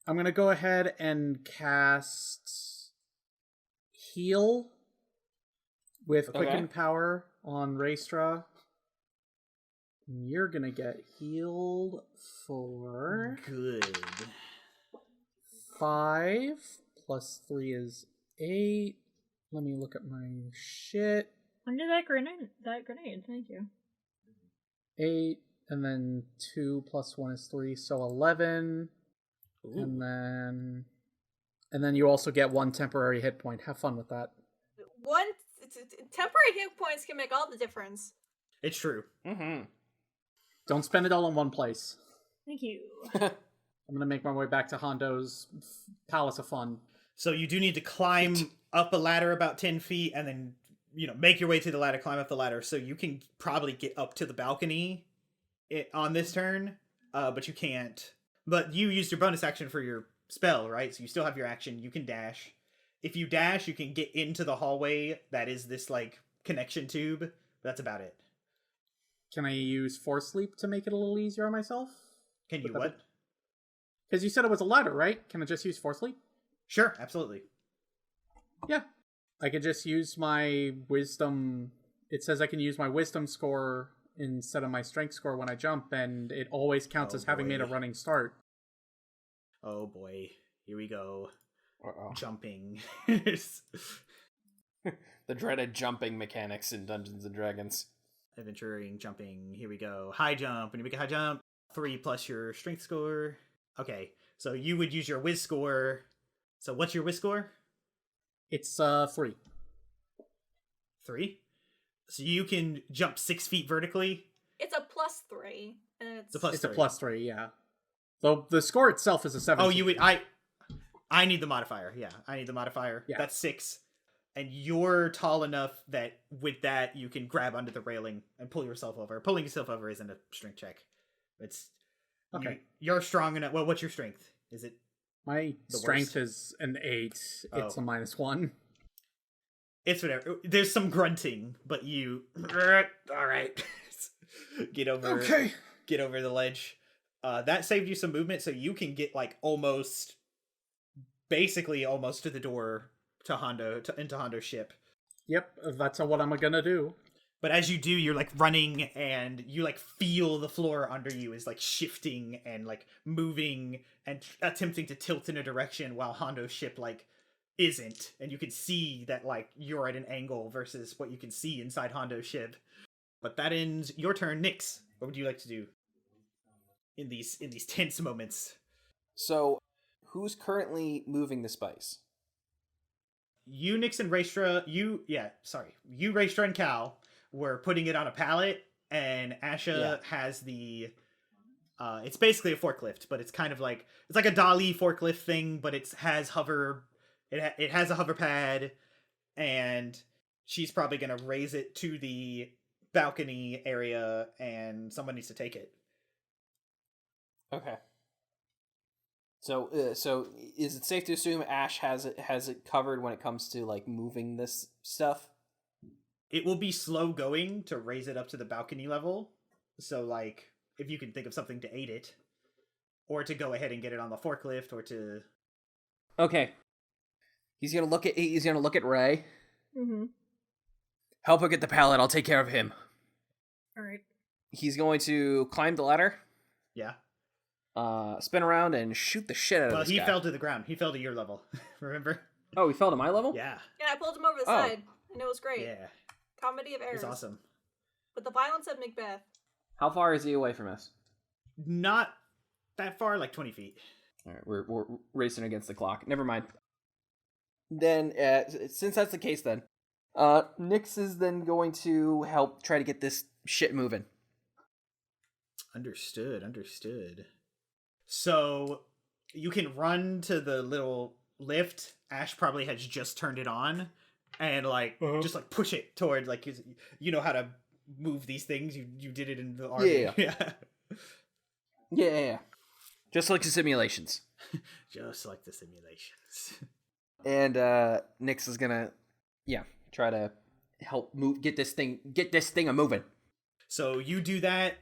Speaker 4: I'm gonna go ahead and cast Heal with Quickened Power on Raestra. You're gonna get healed for
Speaker 1: Good.
Speaker 4: 5 plus 3 is 8. Let me look at my shit.
Speaker 2: Under that grenade, thank you.
Speaker 4: 8, and then 2 plus 1 is 3, so 11.
Speaker 1: Ooh.
Speaker 4: And then you also get 1 temporary hit point. Have fun with that.
Speaker 3: Temporary hit points can make all the difference.
Speaker 1: It's true.
Speaker 5: Mm-hmm.
Speaker 4: Don't spend it all in one place.
Speaker 2: Thank you.
Speaker 4: I'm gonna make my way back to Hondo's Palace of Fun.
Speaker 1: So you do need to climb up a ladder about 10 feet and then, make your way to the ladder, climb up the ladder. So you can probably get up to the balcony on this turn, but you can't. But you used your bonus action for your spell, right? So you still have your action. You can dash. If you dash, you can get into the hallway that is this, connection tube. That's about it.
Speaker 4: Can I use Force Leap to make it a little easier on myself?
Speaker 1: Can you what?
Speaker 4: Because you said it was a ladder, right? Can I just use Force Leap?
Speaker 1: Sure, absolutely.
Speaker 4: Yeah. I could just use my Wisdom it says I can use my wisdom score instead of my strength score when I jump, and it always counts as having made a running start.
Speaker 1: Oh boy, here we go.
Speaker 5: Uh-oh.
Speaker 1: Jumping.
Speaker 5: The dreaded jumping mechanics in Dungeons and Dragons.
Speaker 1: Adventuring, jumping. Here we go. High jump. When you make a high jump, 3 plus your strength score. Okay, so you would use your whiz score. So what's your whiz score?
Speaker 4: It's 3.
Speaker 1: 3? So you can jump 6 feet vertically?
Speaker 3: It's a +3. And
Speaker 1: It's a plus
Speaker 4: It's
Speaker 1: 3.
Speaker 4: a +3, yeah. Though the score itself is a 17.
Speaker 1: Oh, you would... I need the modifier. Yeah, I need the modifier.
Speaker 4: Yeah.
Speaker 1: That's 6. And you're tall enough that with that you can grab under the railing and pull yourself over. Pulling yourself over isn't a strength check. It's...
Speaker 4: Okay.
Speaker 1: You're strong enough... Well, what's your strength? Is it...
Speaker 4: My
Speaker 1: the
Speaker 4: strength
Speaker 1: worst?
Speaker 4: is an 8. It's
Speaker 1: Oh.
Speaker 4: a -1.
Speaker 1: It's whatever. There's some grunting, but you... All right. Get over the ledge. That saved you some movement, so you can get like basically almost to the door to into Hondo's ship.
Speaker 4: Yep, that's what I'm gonna do.
Speaker 1: But as you do, you're like running, and you like feel the floor under you is like shifting and like moving and attempting to tilt in a direction while Hondo's ship like isn't, and you can see that like you're at an angle versus what you can see inside Hondo's ship. But that ends your turn. Nyx, what would you like to do in these tense moments?
Speaker 5: So, who's currently moving the spice?
Speaker 1: You, Nyx, and Raestra, you, Raestra and Cal were putting it on a pallet, and Asha has the, it's basically a forklift, but it's kind of like, it's like a dolly forklift thing, but it has it has a hover pad, and she's probably going to raise it to the balcony area, and someone needs to take it.
Speaker 5: Okay. So is it safe to assume Ash has it covered when it comes to like moving this stuff?
Speaker 1: It will be slow going to raise it up to the balcony level. So like if you can think of something to aid it, or to go ahead and get it on the forklift, or to...
Speaker 5: Okay. He's gonna look at Ray.
Speaker 2: Mm-hmm.
Speaker 5: Help her get the pallet. I'll take care of him.
Speaker 2: All right.
Speaker 5: He's going to climb the ladder.
Speaker 1: Yeah.
Speaker 5: Spin around and shoot the shit out of this guy.
Speaker 1: Well, he fell to the ground. He fell to your level. Remember?
Speaker 5: Oh, he fell to my level?
Speaker 1: Yeah.
Speaker 3: Yeah, I pulled him over the side, and it was great.
Speaker 1: Yeah.
Speaker 3: Comedy of errors.
Speaker 1: It's awesome.
Speaker 3: With the violence of Macbeth.
Speaker 5: How far is he away from us?
Speaker 1: Not that far, like 20 feet.
Speaker 5: All right, we're racing against the clock. Never mind. Then, since that's the case, then Nyx is then going to help try to get this shit moving.
Speaker 1: Understood. So you can run to the little lift. Ash probably has just turned it on, and like just like push it toward, like, you know how to move these things. You did it in the army.
Speaker 5: Yeah. Just like the simulations.
Speaker 1: Just like the simulations.
Speaker 5: And Nyx is gonna try to help get this thing a moving.
Speaker 1: So you do that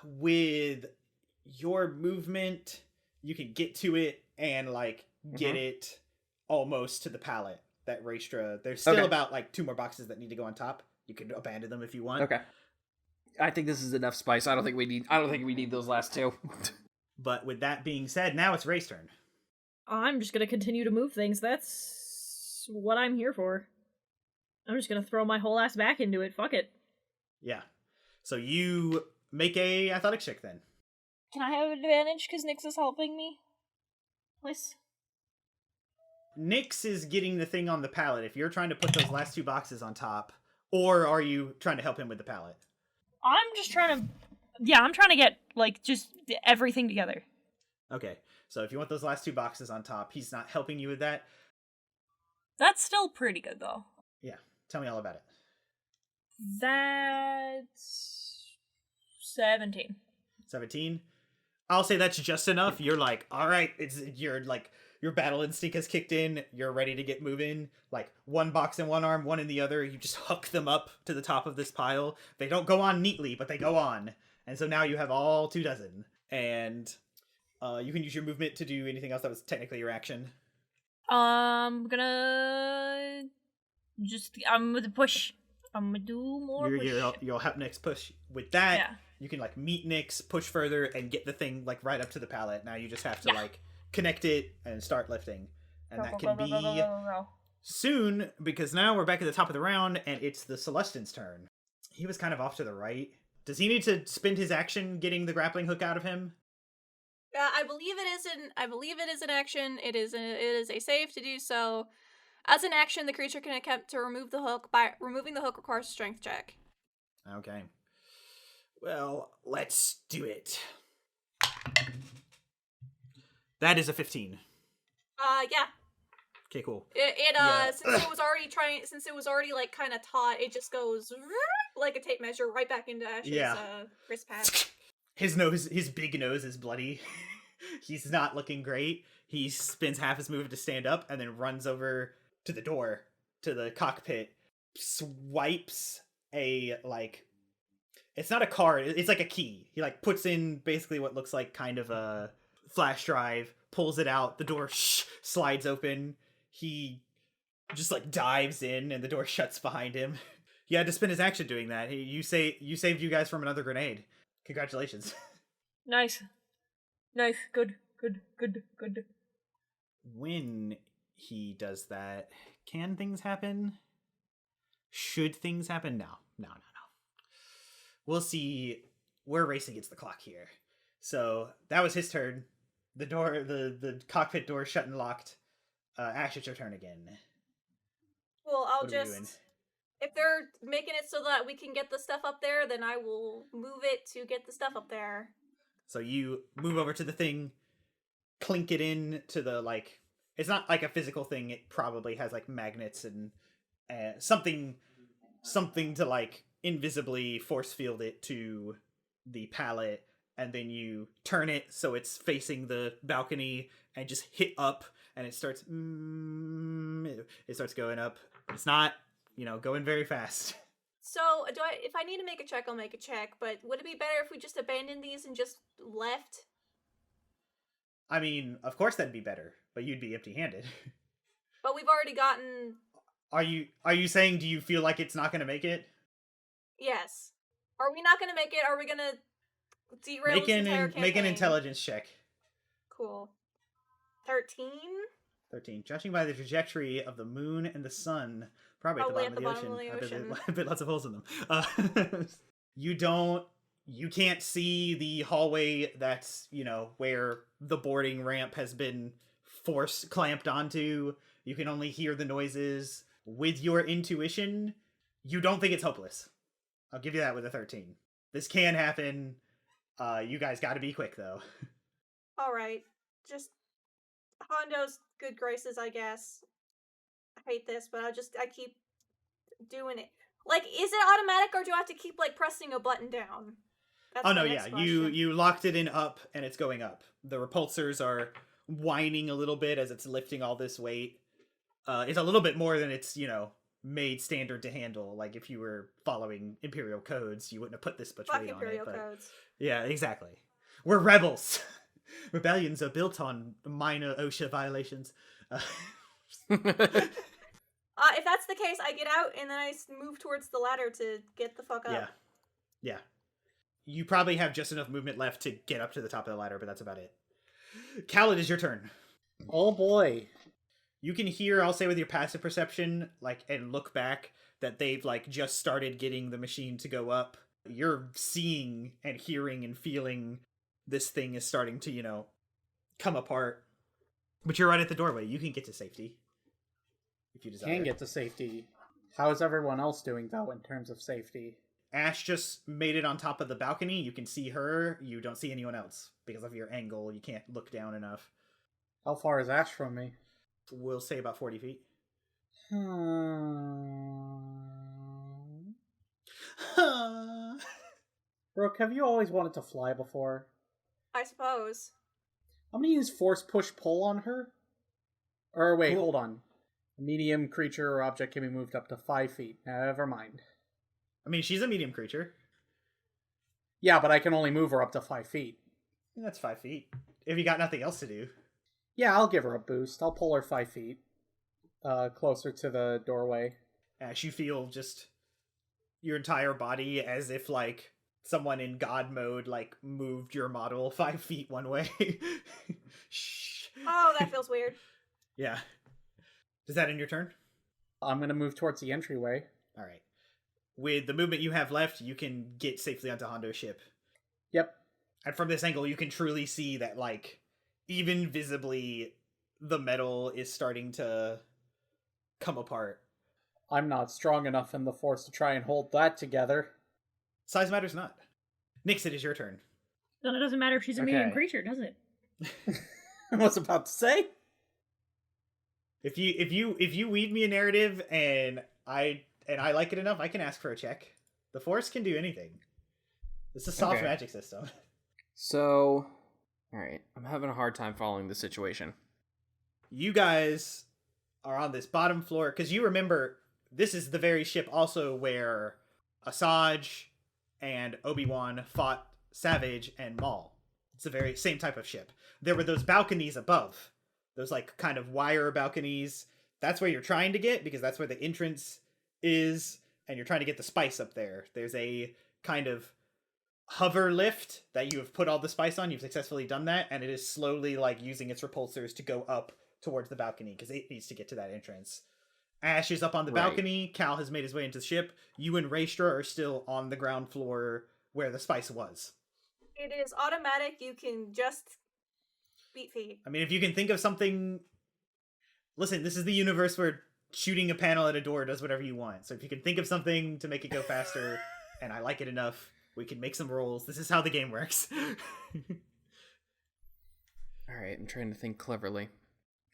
Speaker 1: with your movement. You can get to it and like get it almost to the pallet that Raestra. There's still about like 2 more boxes that need to go on top. You can abandon them if you want.
Speaker 5: Okay. I think this is enough spice. I don't think we need those last 2.
Speaker 1: But with that being said, now it's Ray's turn.
Speaker 2: I'm just gonna continue to move things. That's what I'm here for. I'm just gonna throw my whole ass back into it. Fuck it.
Speaker 1: Yeah. So you make a athletics check then.
Speaker 2: Can I have advantage because Nyx is helping me? Please.
Speaker 1: Nyx is getting the thing on the pallet. If you're trying to put those last 2 boxes on top, or are you trying to help him with the pallet?
Speaker 2: I'm just trying to... Yeah, I'm trying to get, like, just everything together.
Speaker 1: Okay. So if you want those last 2 boxes on top, he's not helping you with that.
Speaker 2: That's still pretty good, though.
Speaker 1: Yeah. Tell me all about it.
Speaker 2: That's... 17.
Speaker 1: 17? I'll say that's just enough. You're like, all right, you're like, your battle instinct has kicked in. You're ready to get moving. Like 1 box in one arm, 1 in the other. You just hook them up to the top of this pile. They don't go on neatly, but they go on. And so now you have all 2 dozen. And you can use your movement to do anything else that was technically your action.
Speaker 2: I'm gonna push I'm gonna do more push.
Speaker 1: You'll help Nyx push. With that, you can, like, meet Nyx, push further, and get the thing, like, right up to the pallet. Now you just have to, like, connect it and start lifting. And that can be soon, because now we're back at the top of the round, and it's the Celestin's turn. He was kind of off to the right. Does he need to spend his action getting the grappling hook out of him?
Speaker 3: I believe it is an action. It is a save to do so. As an action, the creature can attempt to remove the hook. By removing the hook requires a strength check.
Speaker 1: Okay. Well, let's do it. That is a 15.
Speaker 3: Yeah.
Speaker 1: Okay, cool.
Speaker 3: Since it was already like kind of taut, it just goes like a tape measure right back into Ash's wrist pad.
Speaker 1: His big nose is bloody. He's not looking great. He spins half his move to stand up and then runs over to the door, to the cockpit, swipes a, like, it's not a card, it's like a key. He, like, puts in basically what looks like kind of a flash drive, pulls it out, the door slides open. He just, like, dives in and the door shuts behind him. He had to spend his action doing that. You saved you guys from another grenade. Congratulations.
Speaker 2: Nice. Good.
Speaker 1: When he does that, can things happen? Should things happen? No. We'll see. We're racing against the clock here. So that was his turn. The door, the cockpit door shut and locked. Ash, it's your turn again.
Speaker 3: Well, if they're making it so that we can get the stuff up there, then I will move it to get the stuff up there.
Speaker 1: So you move over to the thing, clink it in to the, like, it's not like a physical thing. It probably has, like, magnets and something to, like, invisibly force field it to the pallet, and then you turn it so it's facing the balcony and just hit up, and it starts going up. It's not, going very fast.
Speaker 3: So, if I need to make a check, I'll make a check, but would it be better if we just abandoned these and just left?
Speaker 1: I mean, of course that'd be better, but you'd be empty-handed.
Speaker 3: But we've already gotten...
Speaker 1: Are you saying, do you feel like it's not going to make it?
Speaker 3: Yes. Are we not going to make it? Are we going to derail this entire campaign?
Speaker 1: Make an intelligence check.
Speaker 3: Cool. 13?
Speaker 1: 13. Judging by the trajectory of the moon and the sun, probably at the bottom of the ocean. I bet lots of holes in them. You can't see the hallway that's, where the boarding ramp has been force clamped onto. You can only hear the noises. With your intuition, you don't think it's hopeless. I'll give you that with a 13. This can happen. You guys gotta be quick, though.
Speaker 3: Alright. Just Hondo's good graces, I guess. I hate this, but I keep doing it. Like, is it automatic, or do I have to keep, like, pressing a button down? That's
Speaker 1: no, yeah. You locked it in up, and it's going up. The repulsors are whining a little bit as it's lifting all this weight. It's a little bit more than it's, made standard to handle. Like, if you were following Imperial codes, you wouldn't have put this much weight on it. But...
Speaker 3: codes.
Speaker 1: Yeah, exactly. We're rebels. Rebellions are built on minor OSHA violations.
Speaker 3: If that's the case, I get out and then I move towards the ladder to get the fuck up.
Speaker 1: Yeah. You probably have just enough movement left to get up to the top of the ladder, but that's about it. Khaled, is your turn.
Speaker 4: Oh boy.
Speaker 1: You can hear, I'll say with your passive perception, like, and look back, that they've, like, just started getting the machine to go up. You're seeing and hearing and feeling this thing is starting to, come apart. But you're right at the doorway. You can get to safety. If you desire.
Speaker 4: Can get to safety. How is everyone else doing, though, in terms of safety?
Speaker 1: Ash just made it on top of the balcony. You can see her. You don't see anyone else. Because of your angle, you can't look down enough.
Speaker 4: How far is Ash from me?
Speaker 1: We'll say about 40 feet.
Speaker 4: Brooke, have you always wanted to fly before?
Speaker 3: I suppose.
Speaker 4: I'm gonna use force push-pull on her. Or wait, hold on. A medium creature or object can be moved up to 5 feet. Never mind.
Speaker 1: I mean, she's a medium creature.
Speaker 4: Yeah, but I can only move her up to 5 feet.
Speaker 1: That's 5 feet. If you got nothing else to do.
Speaker 4: Yeah, I'll give her a boost. I'll pull her 5 feet. Closer to the doorway.
Speaker 1: Ash, you feel just your entire body as if like someone in God mode like moved your model 5 feet one way. Shh.
Speaker 3: Oh, that feels weird.
Speaker 1: Yeah. Is that in your turn?
Speaker 4: I'm gonna move towards the entryway.
Speaker 1: All right. With the movement you have left, you can get safely onto Hondo's ship.
Speaker 4: Yep.
Speaker 1: And from this angle, you can truly see that, like, even visibly, the metal is starting to come apart.
Speaker 4: I'm not strong enough in the Force to try and hold that together.
Speaker 1: Size matters not. Nix, it is your turn.
Speaker 2: Then it doesn't matter if she's a medium creature, does it?
Speaker 4: I was about to say.
Speaker 1: If you weave me a narrative and I like it enough, I can ask for a check. The Force can do anything. It's a soft magic system.
Speaker 5: So, alright, I'm having a hard time following the situation.
Speaker 1: You guys are on this bottom floor, because you remember, this is the very ship also where Asajj and Obi-Wan fought Savage and Maul. It's the very same type of ship. There were those balconies above. Those, like, kind of wire balconies. That's where you're trying to get, because that's where the entrance is, and you're trying to get the spice up there. There's a kind of hover lift that you have put all the spice on. You've successfully done that, and it is slowly, like, using its repulsors to go up towards the balcony, because it needs to get to that entrance. Ash is up on the balcony. Cal has made his way into the ship. You and Raestra are still on the ground floor where the spice was.
Speaker 3: It is automatic. You can just beat feet.
Speaker 1: I mean, if you can think of something... Listen, this is the universe where shooting a panel at a door does whatever you want. So if you can think of something to make it go faster, and I like it enough, we can make some rolls. This is how the game works.
Speaker 5: Alright, I'm trying to think cleverly.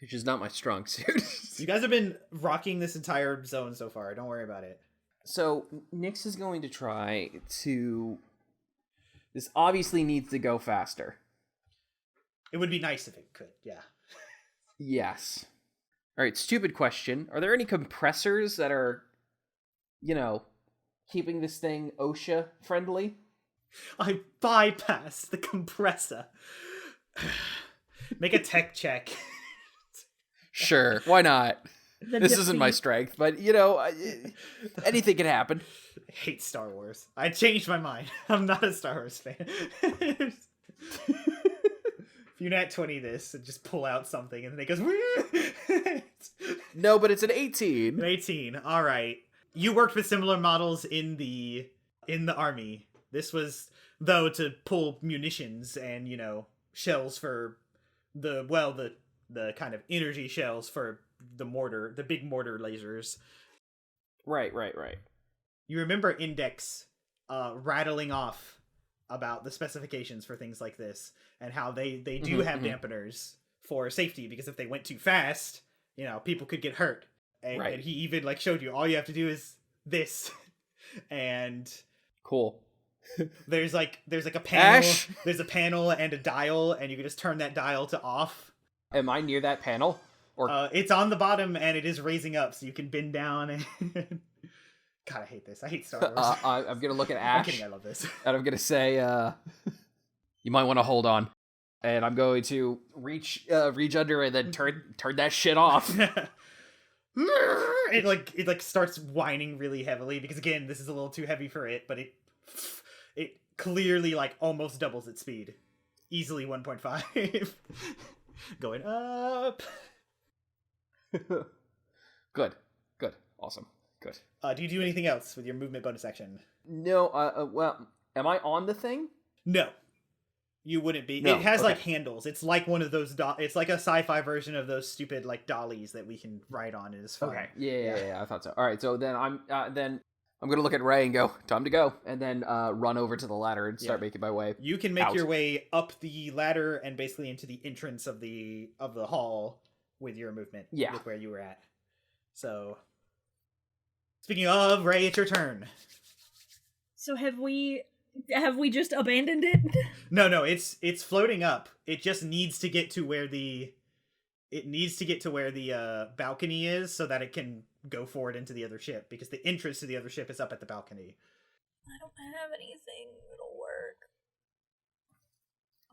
Speaker 5: Which is not my strong suit.
Speaker 1: You guys have been rocking this entire zone so far. Don't worry about it.
Speaker 5: So, Nyx is going to try to... This obviously needs to go faster.
Speaker 1: It would be nice if it could, yeah.
Speaker 5: Yes. Alright, stupid question. Are there any compressors that are, you know, keeping this thing OSHA friendly?
Speaker 1: I bypass the compressor. Make a tech check.
Speaker 5: Sure, why not? This isn't my strength, but, you know, anything can happen.
Speaker 1: I hate Star Wars. I changed my mind. I'm not a Star Wars fan. If you nat 20 this and just pull out something and then it goes...
Speaker 5: No, but it's an 18.
Speaker 1: An 18, alright. You worked with similar models in the army. This was, though, to pull munitions and, you know, shells for the kind of energy shells for the mortar, the big mortar lasers.
Speaker 5: Right.
Speaker 1: You remember Index rattling off about the specifications for things like this and how they do have dampeners for safety, because if they went too fast, you know, people could get hurt. And, and he even like showed you all you have to do is this. And
Speaker 5: cool.
Speaker 1: There's like a panel.
Speaker 5: Ash?
Speaker 1: There's a panel and a dial, and you can just turn that dial to off.
Speaker 5: Am I near that panel? Or
Speaker 1: it's on the bottom and it is raising up, so you can bend down. And God, I hate this. I hate Star Wars.
Speaker 5: I'm gonna look at Ash.
Speaker 1: I'm kidding. I love this.
Speaker 5: And I'm gonna say, you might want to hold on. And I'm going to reach under and then turn that shit off.
Speaker 1: It starts whining really heavily because, again, this is a little too heavy for it, but it clearly like almost doubles its speed. Easily 1.5. Going up.
Speaker 5: Good. Awesome. Good.
Speaker 1: Do you do anything else with your movement bonus action?
Speaker 5: No, well, am I on the thing?
Speaker 1: No. You wouldn't be.
Speaker 5: No,
Speaker 1: it has
Speaker 5: okay.
Speaker 1: like handles. It's like one of those it's like a sci-fi version of those stupid like dollies that we can ride on. It is fun.
Speaker 5: Okay. Yeah, I thought so. All right, so then I'm gonna look at Ray and go, time to go, and then run over to the ladder and start making my way.
Speaker 1: You can make your way up the ladder and basically into the entrance of the hall with your movement.
Speaker 5: Yeah.
Speaker 1: With where you were at. So, speaking of, Ray, it's your turn.
Speaker 2: So have we just abandoned it?
Speaker 1: No, it's floating up. It just needs to get to where the balcony is so that it can go forward into the other ship, because the entrance to the other ship is up at the balcony.
Speaker 2: I don't have anything that'll work.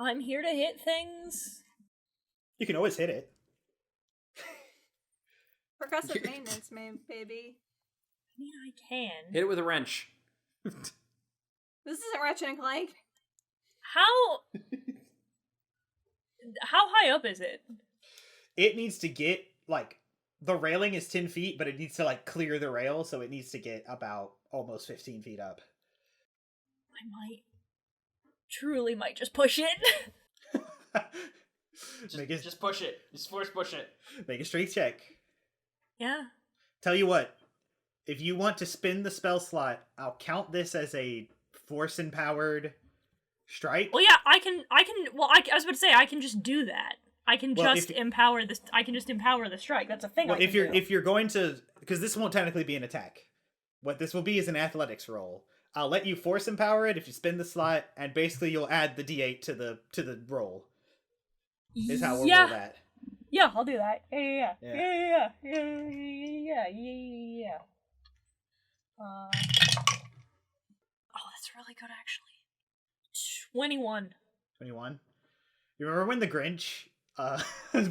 Speaker 2: I'm here to hit things.
Speaker 1: You can always hit it.
Speaker 3: Percussive maintenance, baby.
Speaker 2: I mean, I can.
Speaker 5: Hit it with a wrench.
Speaker 3: This isn't Ratchet and Clank.
Speaker 2: How high up is it?
Speaker 1: It needs to get, like, the railing is 10 feet, but it needs to, like, clear the rail, so it needs to get about almost 15 feet up.
Speaker 2: I truly might just push it.
Speaker 5: Just push it. Just force push it.
Speaker 1: Make a strength check.
Speaker 2: Yeah.
Speaker 1: Tell you what, if you want to spin the spell slot, I'll count this as a force-empowered strike.
Speaker 2: Well, yeah, I was about to say, I can just do that. I can just empower this. I can just empower the strike. That's a thing.
Speaker 1: Well, if you're going to, because this won't technically be an attack. What this will be is an athletics roll. I'll let you force empower it if you spin the slot, and basically you'll add the d8 to the roll. Is how we'll roll that.
Speaker 2: Yeah, I'll do that. Yeah. Oh, that's really good, actually. 21.
Speaker 1: 21. You remember when the Grinch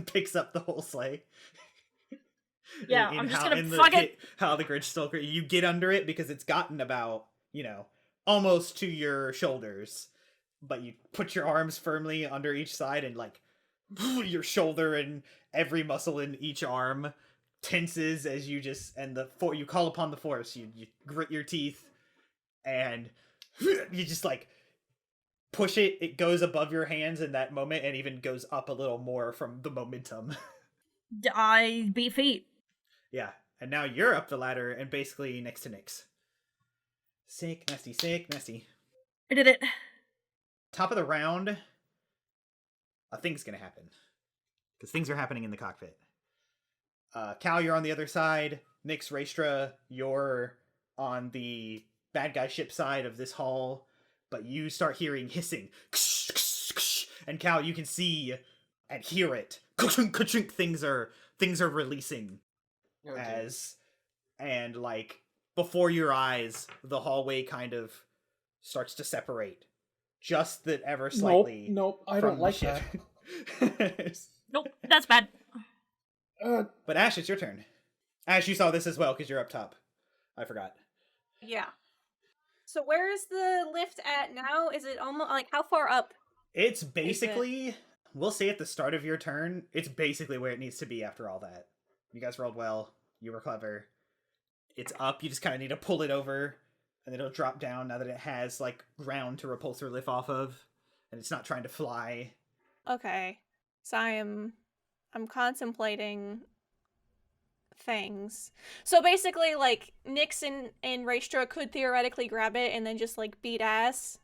Speaker 1: picks up the whole sleigh?
Speaker 2: Yeah, I'm just gonna fuck it.
Speaker 1: How the Grinch stole. You get under it because it's gotten about, almost to your shoulders, but you put your arms firmly under each side and like your shoulder and every muscle in each arm tenses as you you call upon the force. You grit your teeth and you just like push it. It goes above your hands in that moment and even goes up a little more from the momentum.
Speaker 2: I beat feet.
Speaker 1: Yeah, and now you're up the ladder and basically next to Nyx. Sick, nasty.
Speaker 2: I did it.
Speaker 1: Top of the round, a thing's gonna happen. Because things are happening in the cockpit. Cal, you're on the other side. Nyx, Raestra, you're on the bad guy ship side of this hall. But you start hearing hissing. And Cal, you can see and hear it. Things are releasing.
Speaker 5: Okay.
Speaker 1: And like before your eyes, the hallway kind of starts to separate. Just that ever slightly.
Speaker 4: Nope, I don't like that.
Speaker 2: Nope, that's bad.
Speaker 1: But Ash, it's your turn. Ash, you saw this as well because you're up top. I forgot.
Speaker 3: Yeah. So where is the lift at now? Is it almost like how far up?
Speaker 1: It's basically, we'll say at the start of your turn, it's basically where it needs to be after all that. You guys rolled well. You were clever. It's up. You just kind of need to pull it over, and then it'll drop down now that it has like ground to repulsor lift off of, and it's not trying to fly.
Speaker 3: Okay. So I'm contemplating things. So basically, like, Nyx and Raestra could theoretically grab it and then just, like, beat ass.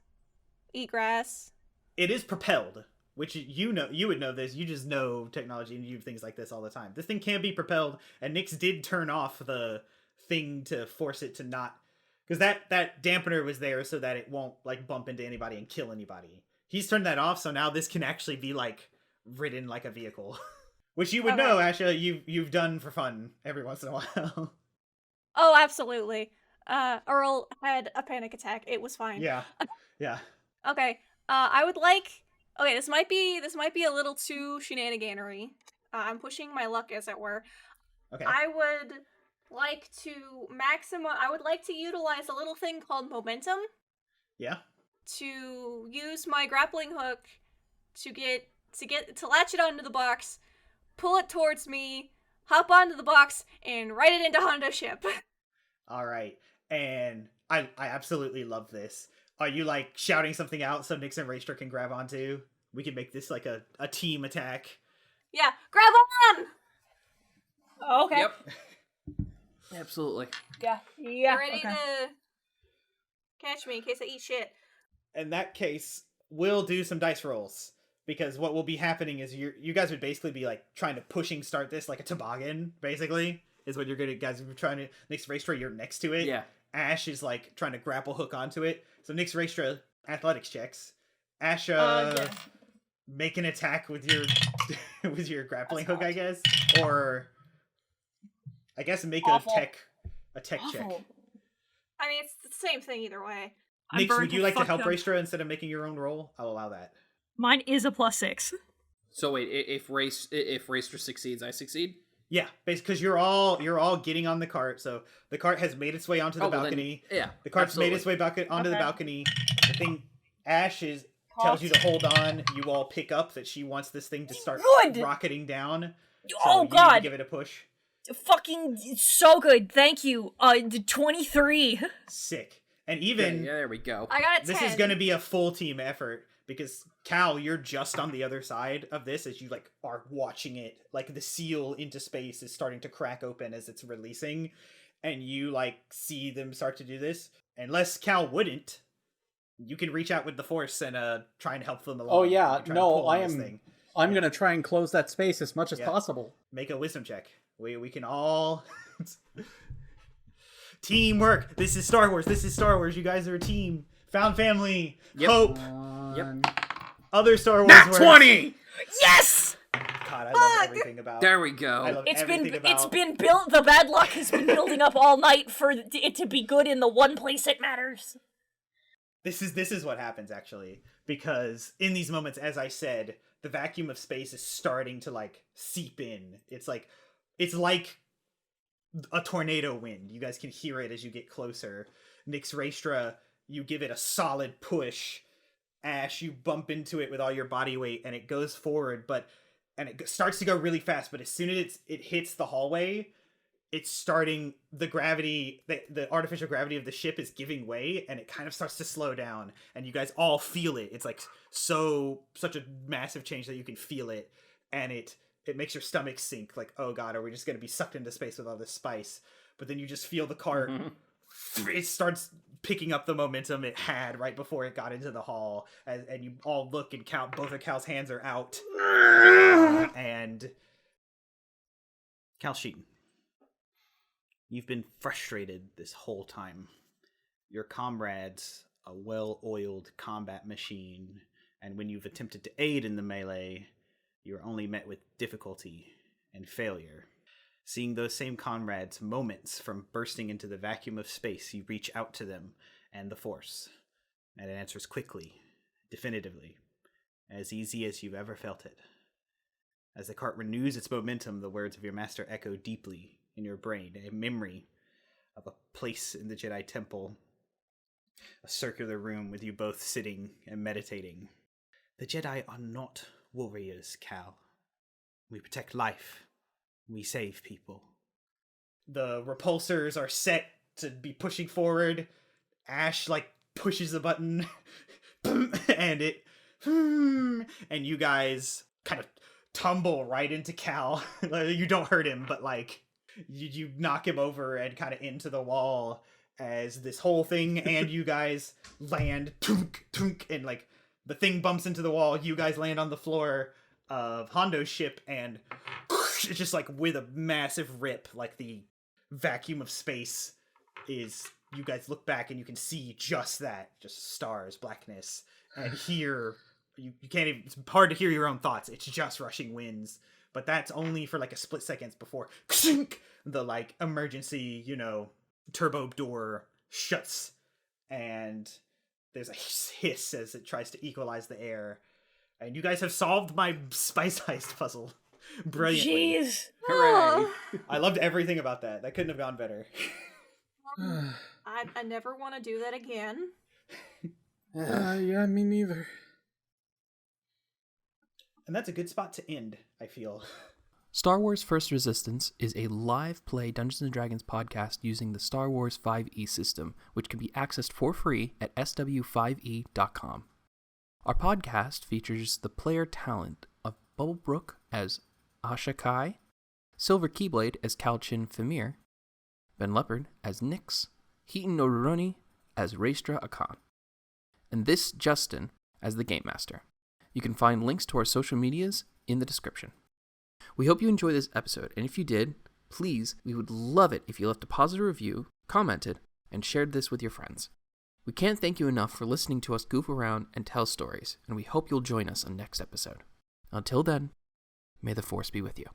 Speaker 3: Eat grass.
Speaker 1: It is propelled, which you would know this. You just know technology and you do things like this all the time. This thing can be propelled, and Nyx did turn off the thing to force it to not... Because that dampener was there so that it won't, like, bump into anybody and kill anybody. He's turned that off, so now this can actually be, like, ridden like a vehicle. Which you would know, Asha, you've done for fun every once in a while.
Speaker 3: Oh, absolutely. Earl had a panic attack. It was fine.
Speaker 1: Yeah.
Speaker 3: Okay. I would like... Okay, this might be a little too shenaniganery. I'm pushing my luck, as it were.
Speaker 1: Okay.
Speaker 3: I would like to utilize a little thing called momentum.
Speaker 1: Yeah.
Speaker 3: To use my grappling hook to latch it onto the box, pull it towards me, hop onto the box, and ride it into Honda's ship.
Speaker 1: All right. And I absolutely love this. Are you, like, shouting something out so Nyx and Raestra can grab onto? We can make this, like, a team attack.
Speaker 3: Yeah, grab on!
Speaker 2: Oh, okay.
Speaker 5: Yep. Absolutely.
Speaker 2: Yeah.
Speaker 3: Ready to catch me in case I eat shit.
Speaker 1: In that case, we'll do some dice rolls. Because what will be happening is you guys would basically be, like, trying to start this like a toboggan, basically, is what you're gonna guys are trying to... Nyx, Raestra, you're next to it.
Speaker 5: Yeah.
Speaker 1: Ash is, like, trying to grapple hook onto it. So Nyx, Raestra, athletics checks. Ash, make an attack with your with your grappling hook, I guess. Or I guess make a tech check.
Speaker 3: I mean, it's the same thing either way.
Speaker 1: Nyx, would you like to help Raestra instead of making your own roll? I'll allow that.
Speaker 2: Mine is a +6.
Speaker 5: So wait, if Raestra succeeds, I succeed?
Speaker 1: Yeah, basically, because you're all getting on the cart. So the cart has made its way onto the balcony.
Speaker 5: Well, then,
Speaker 1: the cart's
Speaker 5: absolutely.
Speaker 1: made its way onto the balcony. The thing, Ash tells you to hold on. You all pick up that she wants this thing to start rocketing down. So you need to give it a push.
Speaker 2: Fucking so good. Thank you. 23.
Speaker 1: Sick. And even
Speaker 5: there we go.
Speaker 3: I got a 10.
Speaker 1: This is going to be a full team effort. Because Cal, you're just on the other side of this as you are watching it. Like the seal into space is starting to crack open as it's releasing, and you see them start to do this. Unless Cal wouldn't, you can reach out with the Force and try and help them along.
Speaker 4: Oh yeah, no, I'm gonna
Speaker 1: Yeah.
Speaker 4: try and close that space as much as possible.
Speaker 1: Make a wisdom check. We can all teamwork. This is Star Wars. You guys are a team. Found family.
Speaker 5: Yep.
Speaker 1: Hope.
Speaker 5: Yep.
Speaker 1: Other Star Wars.
Speaker 4: Nat
Speaker 1: words.
Speaker 4: 20.
Speaker 2: Yes.
Speaker 1: God, I love everything about.
Speaker 5: There we go.
Speaker 1: I love
Speaker 2: It's
Speaker 1: about...
Speaker 2: been built. The bad luck has been building up all night for it to be good in the one place it matters.
Speaker 1: This is what happens actually, because in these moments, as I said, the vacuum of space is starting to seep in. It's like a tornado wind. You guys can hear it as you get closer. Nyx Raestra, you give it a solid push. Ash, you bump into it with all your body weight, and it goes forward, and it starts to go really fast. But as soon as it hits the hallway, it's starting the gravity, the artificial gravity of the ship is giving way, and it kind of starts to slow down. And you guys all feel it. It's such a massive change that you can feel it, and it makes your stomach sink. Oh god, are we just gonna be sucked into space with all this spice? But then you just feel the cart. It starts picking up the momentum it had right before it got into the hall, and you all look and count. Both of Cal's hands are out, and Cal Sheeton, you've been frustrated this whole time. Your comrade's a well-oiled combat machine, and when you've attempted to aid in the melee, you're only met with difficulty and failure. Seeing those same comrades moments from bursting into the vacuum of space, you reach out to them and the Force, and it answers quickly, definitively, as easy as you've ever felt it. As the cart renews its momentum, the words of your master echo deeply in your brain, a memory of a place in the Jedi Temple, a circular room with you both sitting and meditating. The Jedi are not warriors, Cal. We protect life. We save people. The repulsors are set to be pushing forward. Ash pushes the button and you guys kind of tumble right into Cal. You don't hurt him, but you knock him over and kind of into the wall as this whole thing, and you guys land tunk, tunk, and the thing bumps into the wall. You guys land on the floor of Hondo's ship, and it's just with a massive rip, the vacuum of space is. You guys look back and you can see just stars, blackness, and hear you can't even. It's hard to hear your own thoughts. It's just rushing winds, but that's only for a split second before the emergency turbo door shuts, and there's a hiss as it tries to equalize the air, and you guys have solved my spice heist puzzle. Brilliantly.
Speaker 2: Jeez.
Speaker 5: Hooray.
Speaker 1: I loved everything about that. That couldn't have gone better.
Speaker 3: I never want to do that again.
Speaker 4: Yeah, me neither.
Speaker 1: And that's a good spot to end, I feel.
Speaker 6: Star Wars First Resistance is a live play Dungeons & Dragons podcast using the Star Wars 5e system, which can be accessed for free at sw5e.com. Our podcast features the player talent of BubblingBrooke as Ashaa-kai, Silver Keyblade as Calchin Phimiir, Ben Lepard as Nyx, HitenNoRuroni as Raestra Akkan, and this Justin as the Game Master. You can find links to our social medias in the description. We hope you enjoyed this episode, and if you did, please, we would love it if you left a positive review, commented, and shared this with your friends. We can't thank you enough for listening to us goof around and tell stories, and we hope you'll join us on next episode. Until then, may the Force be with you.